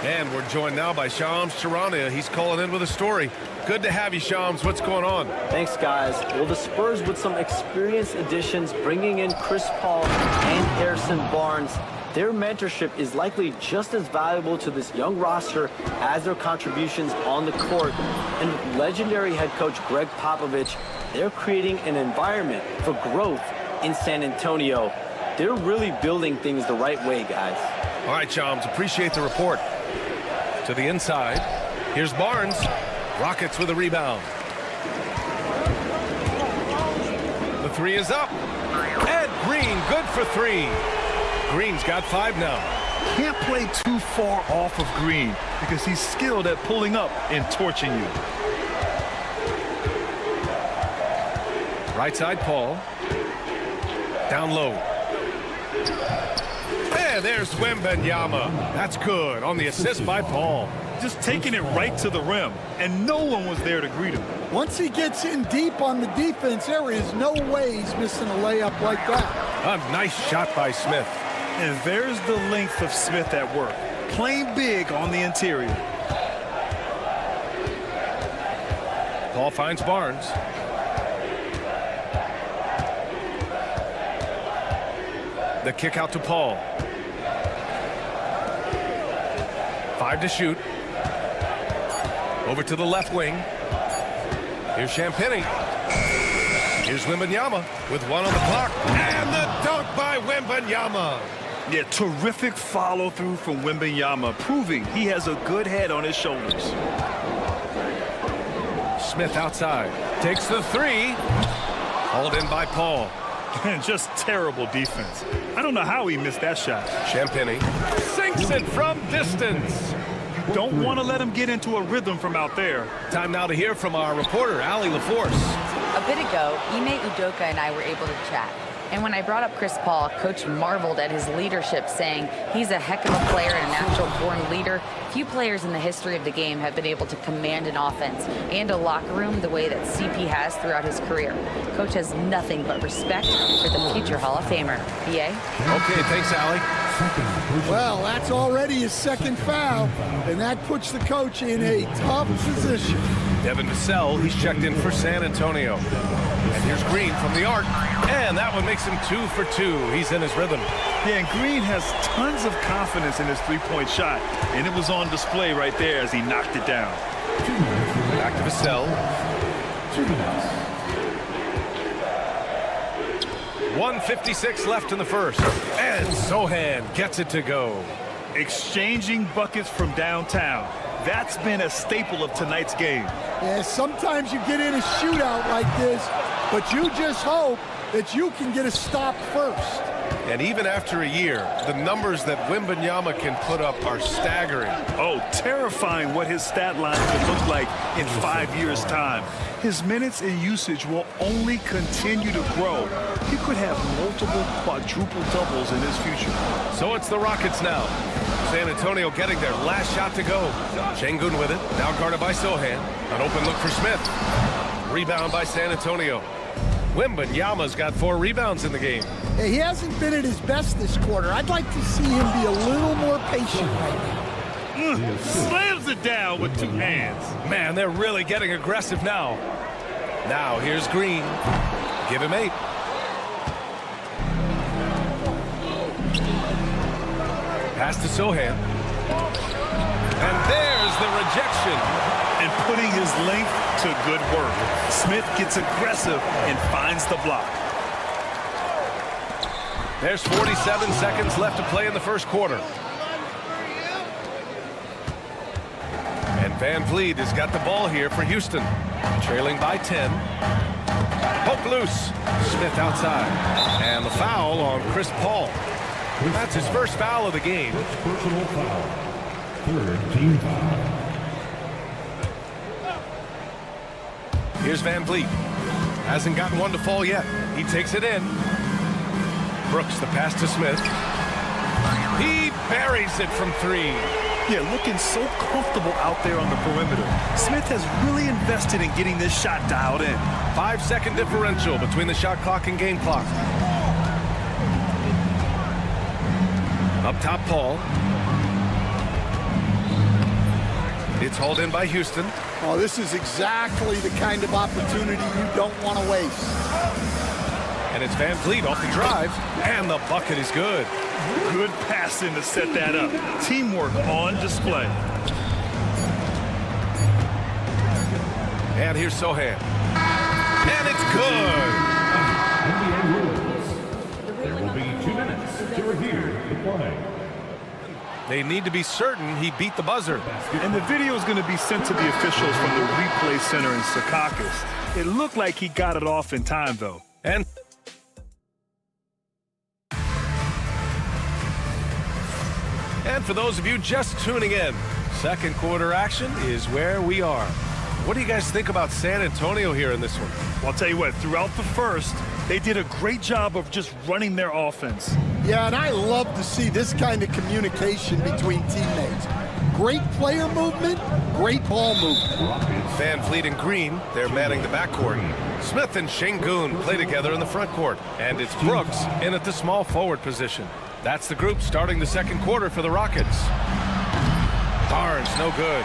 And we're joined now by Shams Charania. He's calling in with a story. Good to have you, Shams. What's going on? Thanks, guys. Well, the Spurs with some experienced additions, bringing in Chris Paul and Harrison Barnes. Their mentorship is likely just as valuable to this young roster as their contributions on the court. And with legendary head coach Greg Popovich, they're creating an environment for growth in San Antonio. They're really building things the right way, guys. All right, Shams, appreciate the report. To the inside. Here's Barnes. Rockets with a rebound. The 3 is up. Ed Green, good for 3. Green's got 5 now. Can't play too far off of Green because he's skilled at pulling up and torching you. Right side, Paul. Down low. And there's Wembanyama. That's good on the assist by Paul. Just taking it right to the rim, and no one was there to greet him. Once he gets in deep on the defense, there is no way he's missing a layup like that. A nice shot by Smith. And there's the length of Smith at work, playing big on the interior. Paul finds Barnes. The kick out to Paul. 5 to shoot. Over to the left wing. Here's Champagnie. Here's Wembanyama with 1 on the clock. And the dunk by Wembanyama. Yeah, terrific follow-through from Wembanyama, proving he has a good head on his shoulders. Smith outside. Takes the 3. Hauled in by Paul. And just terrible defense. I don't know how he missed that shot. Champagnie sinks it from distance. You don't want to let him get into a rhythm from out there. Time now to hear from our reporter, Allie LaForce. A bit ago, Ime Udoka and I were able to chat. And when I brought up Chris Paul, Coach marveled at his leadership, saying he's a heck of a player and a natural-born leader. Few players in the history of the game have been able to command an offense and a locker room the way that CP has throughout his career. Coach has nothing but respect for the future Hall of Famer. B.A.? Okay, thanks, Allie. Well, that's already his 2nd foul, and that puts the coach in a tough position. Devin Vassell, he's checked in for San Antonio. And here's Green from the arc. And that one makes him 2 for 2. He's in his rhythm. Yeah, and Green has tons of confidence in his three-point shot. And it was on display right there as he knocked it down. Back to Vassell. 1:56 left in the first. And Sohan gets it to go. Exchanging buckets from downtown. That's been a staple of tonight's game. Yeah, sometimes you get in a shootout like this, but you just hope that you can get a stop first. And even after a year, the numbers that Wembanyama can put up are staggering. Oh, terrifying what his stat line could look like in 5 years' time. His minutes and usage will only continue to grow. He could have multiple quadruple doubles in his future. So it's the Rockets now. San Antonio getting their last shot to go. Şengün with it, now guarded by Sohan. An open look for Smith. Rebound by San Antonio. Wembanyama's got 4 rebounds in the game. He hasn't been at his best this quarter. I'd like to see him be a little more patient right now. Slams it down with 2 hands. Man, they're really getting aggressive now. Now here's Green. Give him 8. Pass to Sohan. And there's the rejection. and putting his length to good work. Smith gets aggressive and finds the block. There's 47 seconds left to play in the first quarter. And Van Vliet has got the ball here for Houston. Trailing by 10. Poke loose. Smith outside. And the foul on Chris Paul. That's his first foul of the game. Personal foul. Third team foul. Here's Van Vliet. Hasn't gotten one to fall yet. He takes it in. Brooks, the pass to Smith. He buries it from 3. Yeah, looking so comfortable out there on the perimeter. Smith has really invested in getting this shot dialed in. 5-second differential between the shot clock and game clock. Up top, Paul. It's hauled in by Houston. Oh, this is exactly the kind of opportunity you don't want to waste. And it's Van Vliet off the drive. And the bucket is good. Good passing to set that up. Teamwork on display. And here's Sohan. And it's good. NBA rules. There will be 2 minutes to review the play. They need to be certain he beat the buzzer. And the video is going to be sent to the officials from the replay center in Secaucus. It looked like he got it off in time, though. And for those of you just tuning in, second quarter action is where we are. What do you guys think about San Antonio here in this one? Well, I'll tell you what, throughout the first, they did a great job of just running their offense. Yeah, and I love to see this kind of communication between teammates. Great player movement, great ball movement. Van Vliet and Green, they're manning the backcourt. Smith and Şengün play together in the front court. And it's Brooks in at the small forward position. That's the group starting the second quarter for the Rockets. Barnes, no good.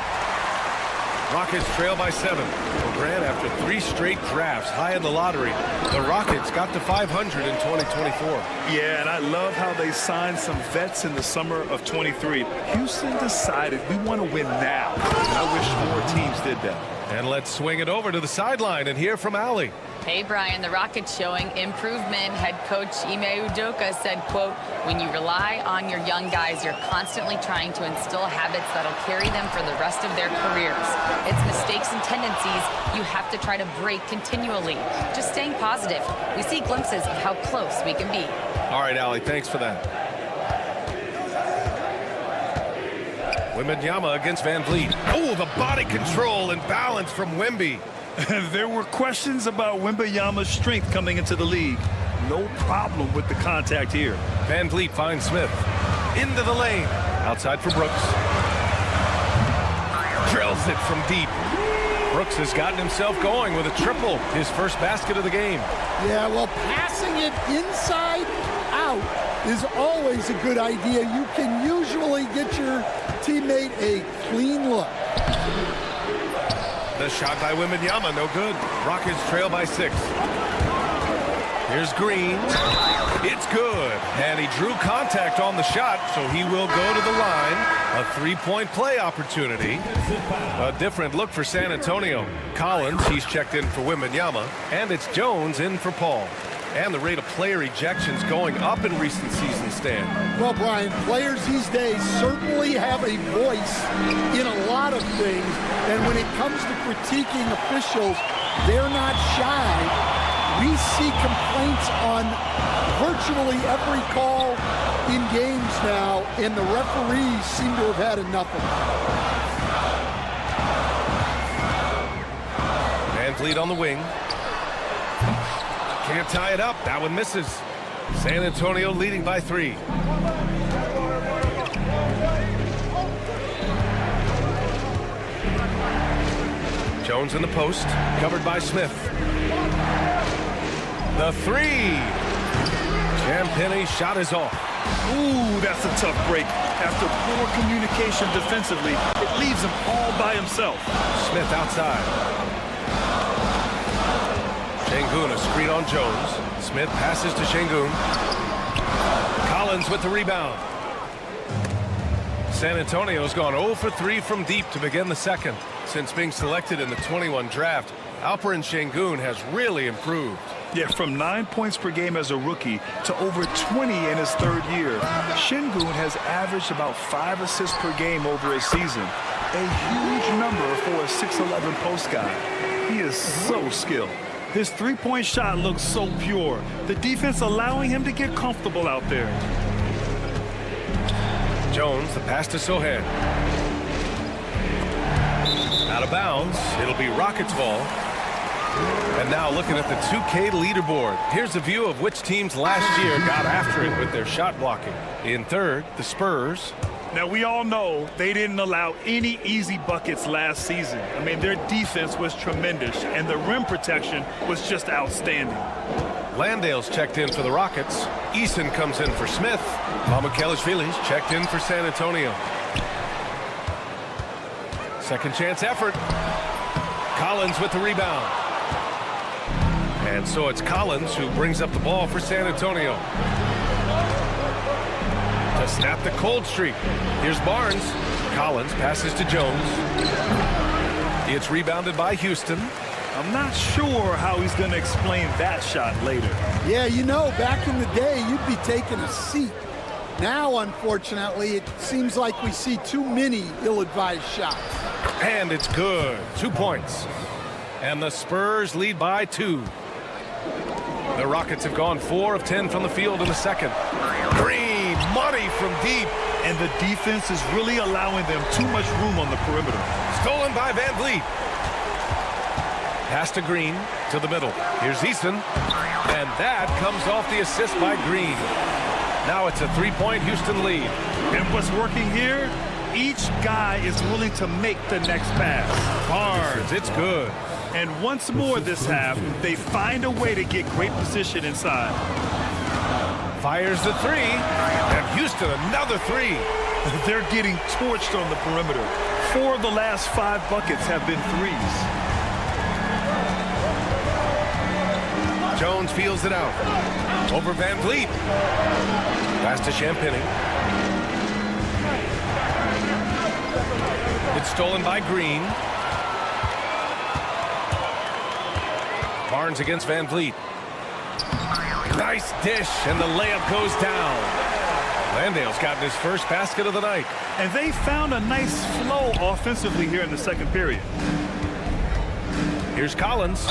Rockets trail by 7. Well, Grant, after 3 straight drafts high in the lottery, the Rockets got to 500 in 2024. Yeah, and I love how they signed some vets in the summer of 23. Houston decided we want to win now. And I wish more teams did that. And let's swing it over to the sideline and hear from Allie. Hey, Brian, the Rockets showing improvement. Head coach Ime Udoka said, quote, when you rely on your young guys, you're constantly trying to instill habits that'll carry them for the rest of their careers. It's mistakes and tendencies you have to try to break continually. Just staying positive. We see glimpses of how close we can be. All right, Allie, thanks for that. Wembanyama against Van Vliet. Oh, the body control and balance from Wemby. There were questions about Wembanyama's strength coming into the league. No problem with the contact here. Van Vliet finds Smith. Into the lane. Outside for Brooks. Drills it from deep. Brooks has gotten himself going with a triple. His first basket of the game. Yeah, well, passing it inside out is always a good idea. You can usually get your teammate a clean look. The shot by Wembanyama, no good. Rockets trail by 6. Here's Green. It's good. And he drew contact on the shot, so he will go to the line. A 3-point play opportunity. A different look for San Antonio. Collins, he's checked in for Wembanyama. And it's Jones in for Paul. And the rate of player ejections going up in recent seasons, Stan. Well, Brian, players these days certainly have a voice in a lot of things. And when it comes to critiquing officials, they're not shy. We see complaints on virtually every call in games now, and the referees seem to have had enough of it. Van Vliet on the wing. Can't tie it up. That one misses. San Antonio leading by 3. Jones in the post. Covered by Smith. The 3. Champagne's shot is off. Ooh, that's a tough break. After poor communication defensively, it leaves him all by himself. Smith outside. Şengün, a screen on Jones. Smith passes to Şengün. Collins with the rebound. San Antonio's gone 0 for 3 from deep to begin the second. Since being selected in the 21 draft, Alperen Şengün has really improved. Yeah, from 9 points per game as a rookie to over 20 in his third year. Şengün has averaged about 5 assists per game over a season. A huge number for a 6'11 post guy. He is so skilled. His three-point shot looks so pure. The defense allowing him to get comfortable out there. Jones, the pass to Sohan. Out of bounds. It'll be Rockets ball. And now looking at the 2K leaderboard. Here's a view of which teams last year got after it with their shot blocking. In third, the Spurs. Now, we all know they didn't allow any easy buckets last season. I mean, their defense was tremendous, and the rim protection was just outstanding. Landale's checked in for the Rockets. Eason comes in for Smith. Mamukelashvili's checked in for San Antonio. Second chance effort. Collins with the rebound. And so it's Collins who brings up the ball for San Antonio. To snap the cold streak. Here's Barnes. Collins passes to Jones. It's rebounded by Houston. I'm not sure how he's going to explain that shot later. Yeah, you know, back in the day, you'd be taking a seat. Now, unfortunately, it seems like we see too many ill-advised shots. And it's good. 2 points. And the Spurs lead by 2. The Rockets have gone 4 of 10 from the field in the second. Green, money from deep. And the defense is really allowing them too much room on the perimeter. Stolen by Van Vliet. Pass to Green, to the middle. Here's Eason. And that comes off the assist by Green. Now it's a 3-point Houston lead. And what's working here? Each guy is willing to make the next pass. Barnes, it's good. And once more this half, they find a way to get great position inside. Fires the 3, and Houston another 3. They're getting torched on the perimeter. 4 of the last 5 buckets have been threes. Jones feels it out. Over Van Vliet. Pass to Champagny. It's stolen by Green. Barnes against Van Vliet. Nice dish, and the layup goes down. Landale's gotten his first basket of the night. And they found a nice flow offensively here in the second period. Here's Collins.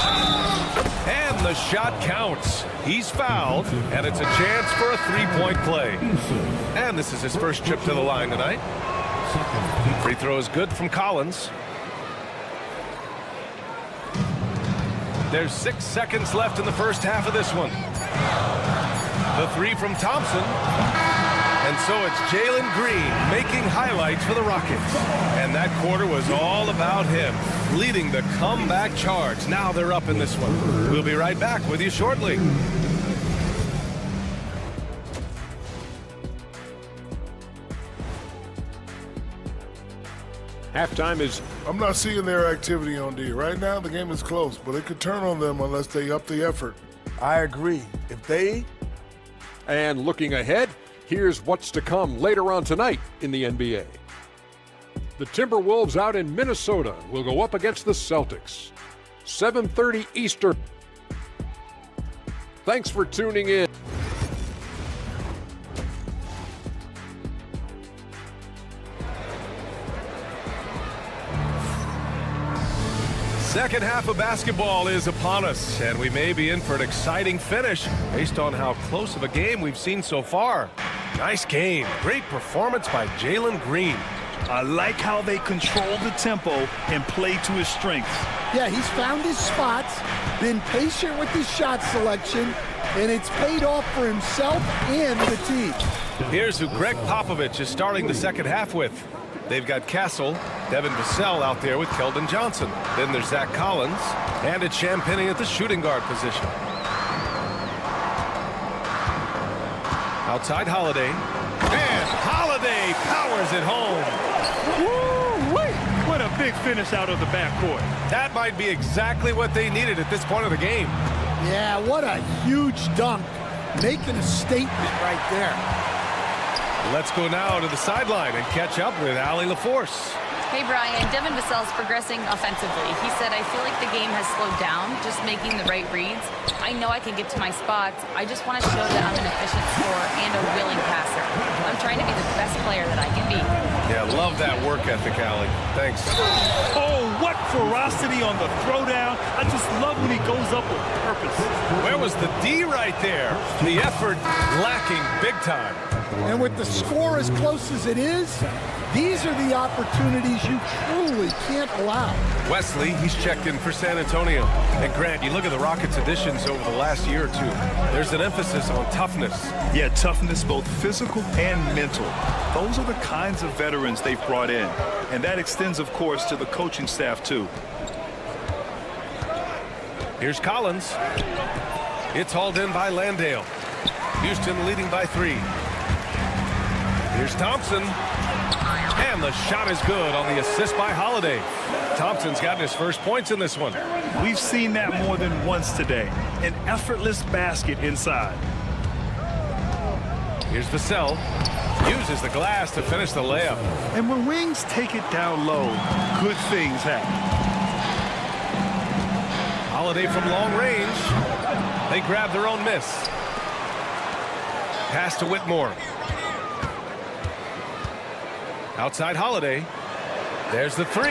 And the shot counts. He's fouled, and it's a chance for a 3-point play. And this is his first trip to the line tonight. Free throw is good from Collins. There's 6 seconds left in the first half of this one. The 3 from Thompson. And so it's Jalen Green making highlights for the Rockets. And that quarter was all about him, leading the comeback charge. Now they're up in this one. We'll be right back with you shortly. Halftime is... I'm not seeing their activity on D. Right now, the game is close, but it could turn on them unless they up the effort. I agree. If they... And looking ahead, here's what's to come later on tonight in the NBA. The Timberwolves out in Minnesota will go up against the Celtics. 7:30 Eastern. Thanks for tuning in. Second half of basketball is upon us, and we may be in for an exciting finish based on how close of a game we've seen so far. Nice game. Great performance by Jalen Green. I like how they control the tempo and play to his strengths. Yeah, he's found his spots, been patient with his shot selection, and it's paid off for himself and the team. Here's who Greg Popovich is starting the second half with. They've got Castle, Devin Vassell out there with Keldon Johnson. Then there's Zach Collins, and it's Champagny at the shooting guard position. Outside Holiday, and Holiday powers it home. Woo-wee! What a big finish out of the backcourt. That might be exactly what they needed at this point of the game. Yeah, what a huge dunk. Making a statement right there. Let's go now to the sideline and catch up with Allie LaForce. Hey, Brian. Devin Vassell's progressing offensively. He said, I feel like the game has slowed down, just making the right reads. I know I can get to my spots. I just want to show that I'm an efficient scorer and a willing passer. I'm trying to be the best player that I can be. Yeah, love that work ethic, Allie. Thanks. Oh, what ferocity on the throwdown. I just love when he goes up with purpose. Where was the D right there? The effort lacking big time. And with the score as close as it is, these are the opportunities you truly can't allow. Wesley, he's checked in for San Antonio. And Grant, you look at the Rockets' additions over the last year or two. There's an emphasis on toughness. Yeah, toughness, both physical and mental. Those are the kinds of veterans they've brought in. And that extends, of course, to the coaching staff, too. Here's Collins. It's hauled in by Landale. Houston leading by 3. Here's Thompson. And the shot is good on the assist by Holiday. Thompson's gotten his first points in this one. We've seen that more than once today. An effortless basket inside. Here's Vassell. Uses the glass to finish the layup. And when wings take it down low, good things happen. Holiday from long range. They grab their own miss. Pass to Whitmore. Outside Holiday. There's the 3.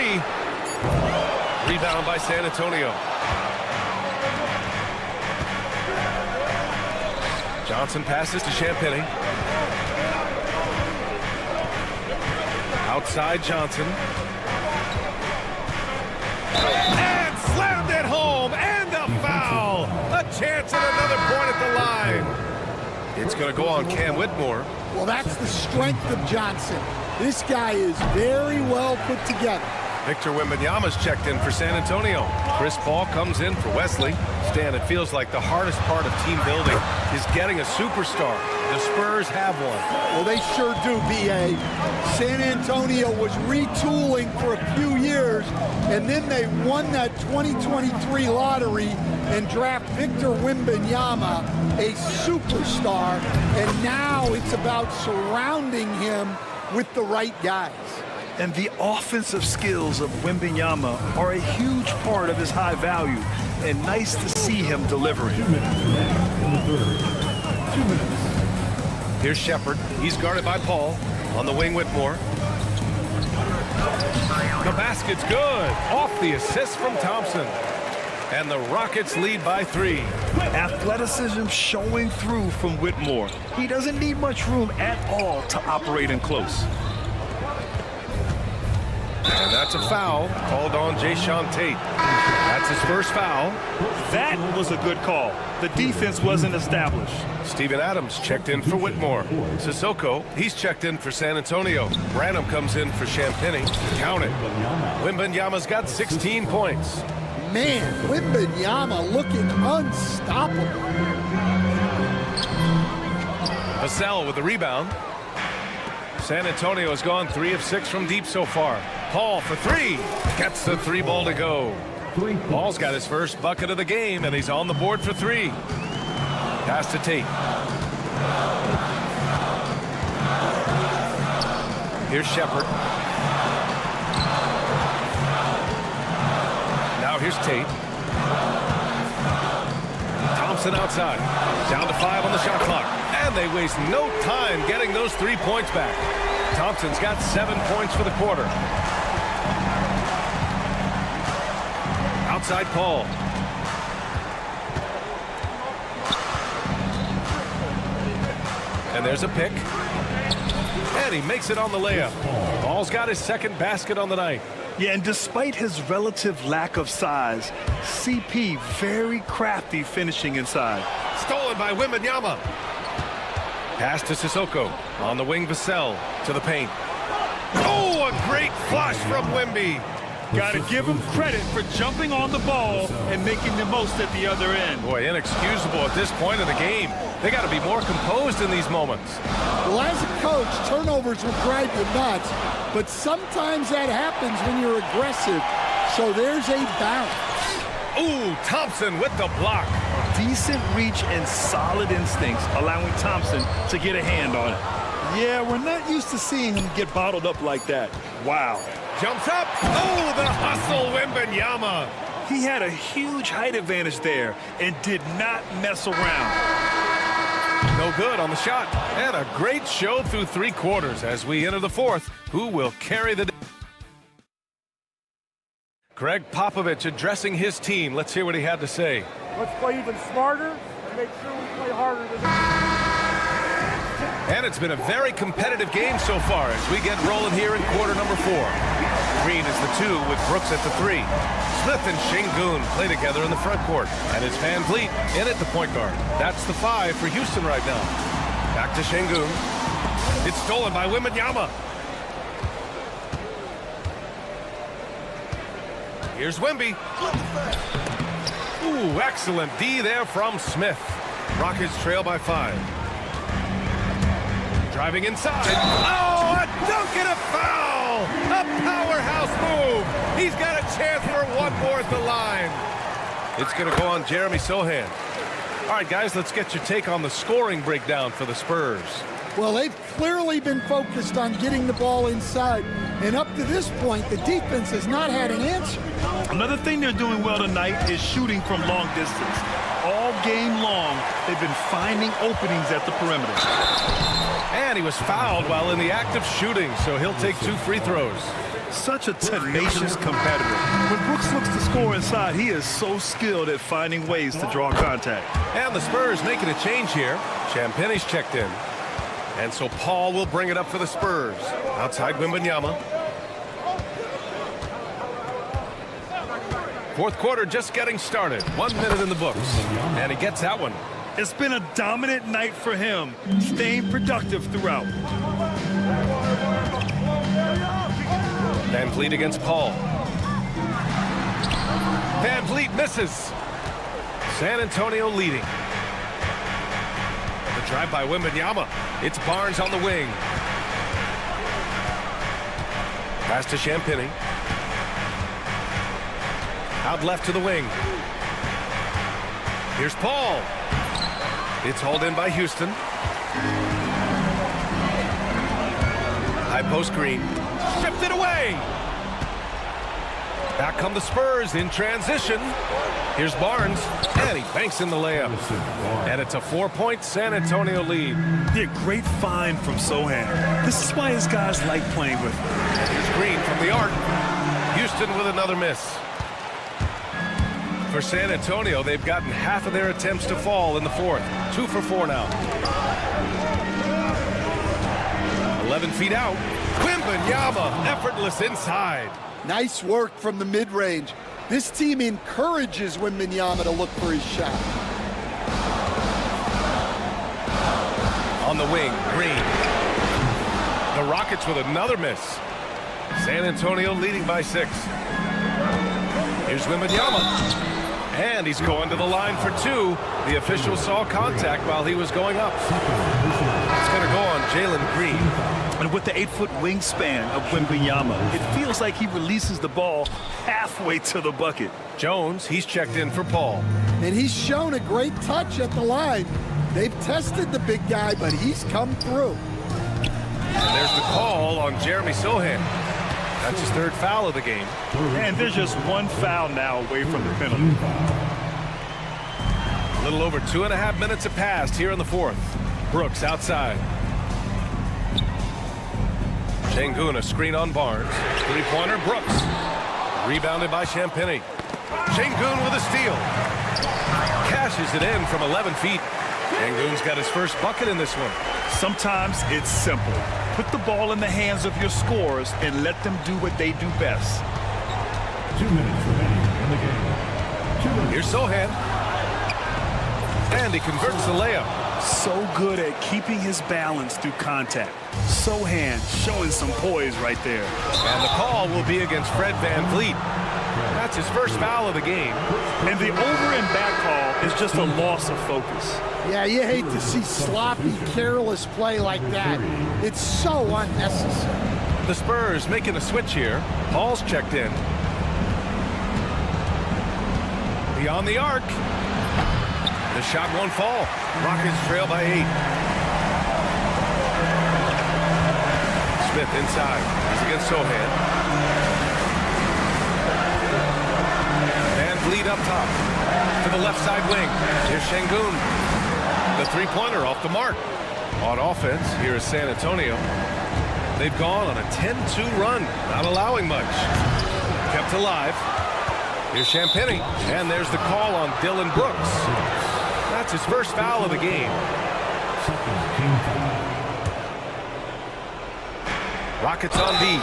Rebound by San Antonio. Johnson passes to Champagnie. Outside Johnson. And slammed it home. And a foul. A chance at another point at the line. It's going to go on Cam Whitmore. Well, that's the strength of Johnson. This guy is very well put together. Victor Wembanyama's checked in for San Antonio. Chris Paul comes in for Wesley. Stan, it feels like the hardest part of team building is getting a superstar. The Spurs have one. Well, they sure do, B.A. San Antonio was retooling for a few years, and then they won that 2023 lottery and draft Victor Wembanyama, a superstar, and now it's about surrounding him with the right guys. And the offensive skills of Wembanyama are a huge part of his high value, and nice to see him delivering. 2 minutes in the third. 2 minutes. Here's Shepard. He's guarded by Paul. On the wing, Whitmore. The basket's good. Off the assist from Thompson. And the Rockets lead by 3. Athleticism showing through from Whitmore. He doesn't need much room at all to operate in close. And that's a foul called on Jayshawn Tate. That's his first foul. That was a good call. The defense wasn't established. Steven Adams checked in for Whitmore. Sissoko, he's checked in for San Antonio. Branham comes in for Champagnie. Count it. Wembanyama's got 16 points. Man, Wembanyama looking unstoppable. Vassell with the rebound. San Antonio has gone 3 of 6 from deep so far. Paul for 3. Gets the 3 ball to go. Paul's got his first bucket of the game, and he's on the board for 3. Pass to Tate. Here's Shepard. Now here's Tate. Thompson outside. Down to 5 on the shot clock. And they waste no time getting those 3 points back. Thompson's got 7 points for the quarter. Outside Paul. And there's a pick. And he makes it on the layup. Paul's got his second basket on the night. Yeah, and despite his relative lack of size, CP very crafty finishing inside. Stolen by Wembanyama. Pass to Sissoko. On the wing, Vassell to the paint. Oh, a great flush from Wemby. Got to give him credit for jumping on the ball and making the most at the other end. Boy, inexcusable at this point of the game. They got to be more composed in these moments. Well, as a coach, turnovers will drive you nuts, but sometimes that happens when you're aggressive. So there's a bounce. Ooh, Thompson with the block. Decent reach and solid instincts, allowing Thompson to get a hand on it. Yeah, we're not used to seeing him get bottled up like that. Wow. jumps up. Oh, the hustle, Wembanyama. He had a huge height advantage there and did not mess around. No good on the shot. And a great show through 3 quarters as we enter the 4th. Who will carry the day? Greg Popovich addressing his team. Let's hear what he had to say. Let's play even smarter and make sure we play harder than And it's been a very competitive game so far as we get rolling here in quarter number 4. Green is the 2 with Brooks at the 3. Smith and Şengün play together in the front court. And it's Van Vliet in at the point guard. That's the 5 for Houston right now. Back to Şengün. It's stolen by Wembanyama. Here's Wemby. Ooh, excellent D there from Smith. Rockets trail by 5. Driving inside. Oh, a dunk and a foul! A powerhouse move. He's got a chance for one more at the line. It's going to go on Jeremy Sohan. All right, guys, let's get your take on the scoring breakdown for the Spurs. Well, they've clearly been focused on getting the ball inside. And up to this point, the defense has not had an answer. Another thing they're doing well tonight is shooting from long distance. All game long, they've been finding openings at the perimeter. And he was fouled while in the act of shooting, so he'll take 2 free throws. Such a tenacious competitor. When Brooks looks to score inside, he is so skilled at finding ways to draw contact. And the Spurs making a change here. Champagne's checked in. And so Paul will bring it up for the Spurs. Outside Wembanyama. 4th quarter just getting started. 1 minute in the books. And he gets that one. It's been a dominant night for him, staying productive throughout. Van Vliet against Paul. Van Vliet misses. San Antonio leading. The drive by Wembanyama. It's Barnes on the wing. Pass to Champagnie. Out left to the wing. Here's Paul. It's hauled in by Houston. High post Green. Stripped it away. Back come the Spurs in transition. Here's Barnes. And he banks in the layup. And it's a 4-point San Antonio lead. Yeah, great find from Sohan. This is why his guys like playing with him. Here's Green from the arc. Houston with another miss. For San Antonio, they've gotten half of their attempts to fall in the 4th. 2 for 4 now. 11 feet out. Wembanyama, effortless inside. Nice work from the mid-range. This team encourages Wembanyama to look for his shot. On the wing, Green. The Rockets with another miss. San Antonio leading by 6. Here's Wembanyama. And he's going to the line for 2. The official saw contact while he was going up. It's going to go on Jalen Green. And with the 8-foot wingspan of Wembanyama, it feels like he releases the ball halfway to the bucket. Jones, he's checked in for Paul. And he's shown a great touch at the line. They've tested the big guy, but he's come through. And there's the call on Jeremy Sohan. That's his 3rd foul of the game. And there's just 1 foul now away from the penalty. A little over 2.5 minutes have passed here in the 4th. Brooks outside. Şengün, a screen on Barnes. 3-pointer, Brooks. Rebounded by Champagnie. Şengün with a steal. Cashes it in from 11 feet. Şengün's got his first bucket in this one. Sometimes it's simple. Put the ball in the hands of your scorers and let them do what they do best. 2 minutes remaining in the game. Here's Sohan. And he converts the layup. So good at keeping his balance through contact. Sohan showing some poise right there. And the call will be against Fred Van Vliet. That's his first foul of the game. And the over and back call is just a loss of focus. Yeah, you hate to see sloppy, careless play like that. It's so unnecessary. The Spurs making a switch here. Paul's checked in. Beyond the arc. The shot won't fall. Rockets trail by 8. Smith inside. He's against Sohan. up top to the left side wing. Here's Şengün. The three-pointer off the mark. On offense, here is San Antonio. They've gone on a 10-2 run, not allowing much. Kept alive. Here's Champagny, and there's the call on Dylan Brooks. That's his first foul of the game. Rockets on D.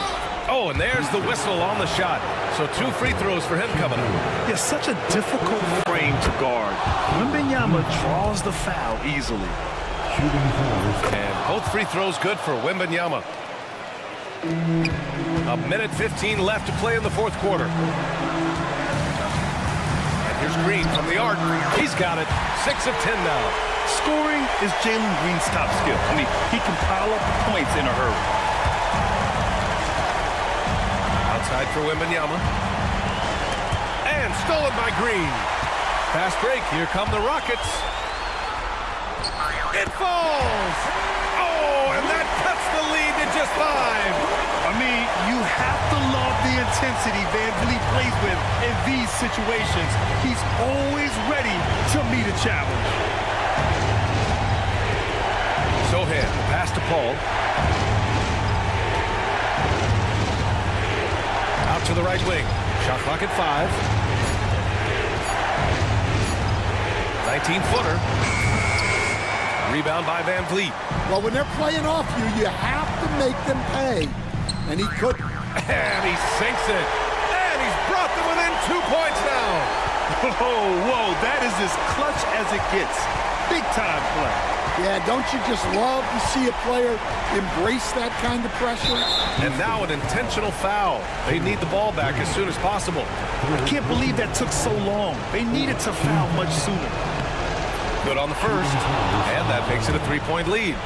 Oh, and there's the whistle on the shot. So 2 free throws for him coming up. Yeah, such a difficult frame to guard. Wembanyama draws the foul easily. And both free throws good for Wembanyama. A minute 15 left to play in the fourth quarter. And here's Green from the arc. He's got it. 6 of 10 now. Scoring is Jalen Green's top skill. I mean, he can pile up points in a hurry. Outside for Wembanyama. And stolen by Green. Fast break. Here come the Rockets. It falls. Oh, and that cuts the lead to just 5. I mean, you have to love the intensity Van Vliet plays with in these situations. He's always ready to meet a challenge. Sohan, pass to Paul. Out to the right wing. Shot clock at 5. 19-footer. Rebound by Van Vliet. Well, when they're playing off you, you have to make them pay. And he could. And he sinks it. And he's brought them within 2 points now. Whoa, that is as clutch as it gets. Big time play. Yeah, don't you just love to see a player embrace that kind of pressure? And now an intentional foul. They need the ball back as soon as possible. I can't believe that took so long. They needed to foul much sooner. Good on the first. And that makes it a 3-point lead.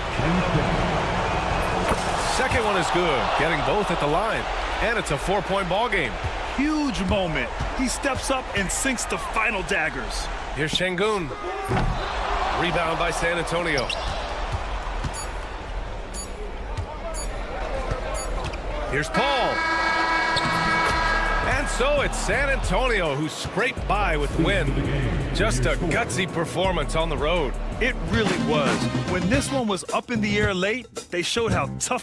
Second one is good. Getting both at the line. And it's a 4-point ball game. Huge moment. He steps up and sinks the final daggers. Here's Şengün. Rebound by San Antonio. Here's Paul. And so it's San Antonio who scraped by with the win. Just a gutsy performance on the road. It really was. When this one was up in the air late, they showed how tough.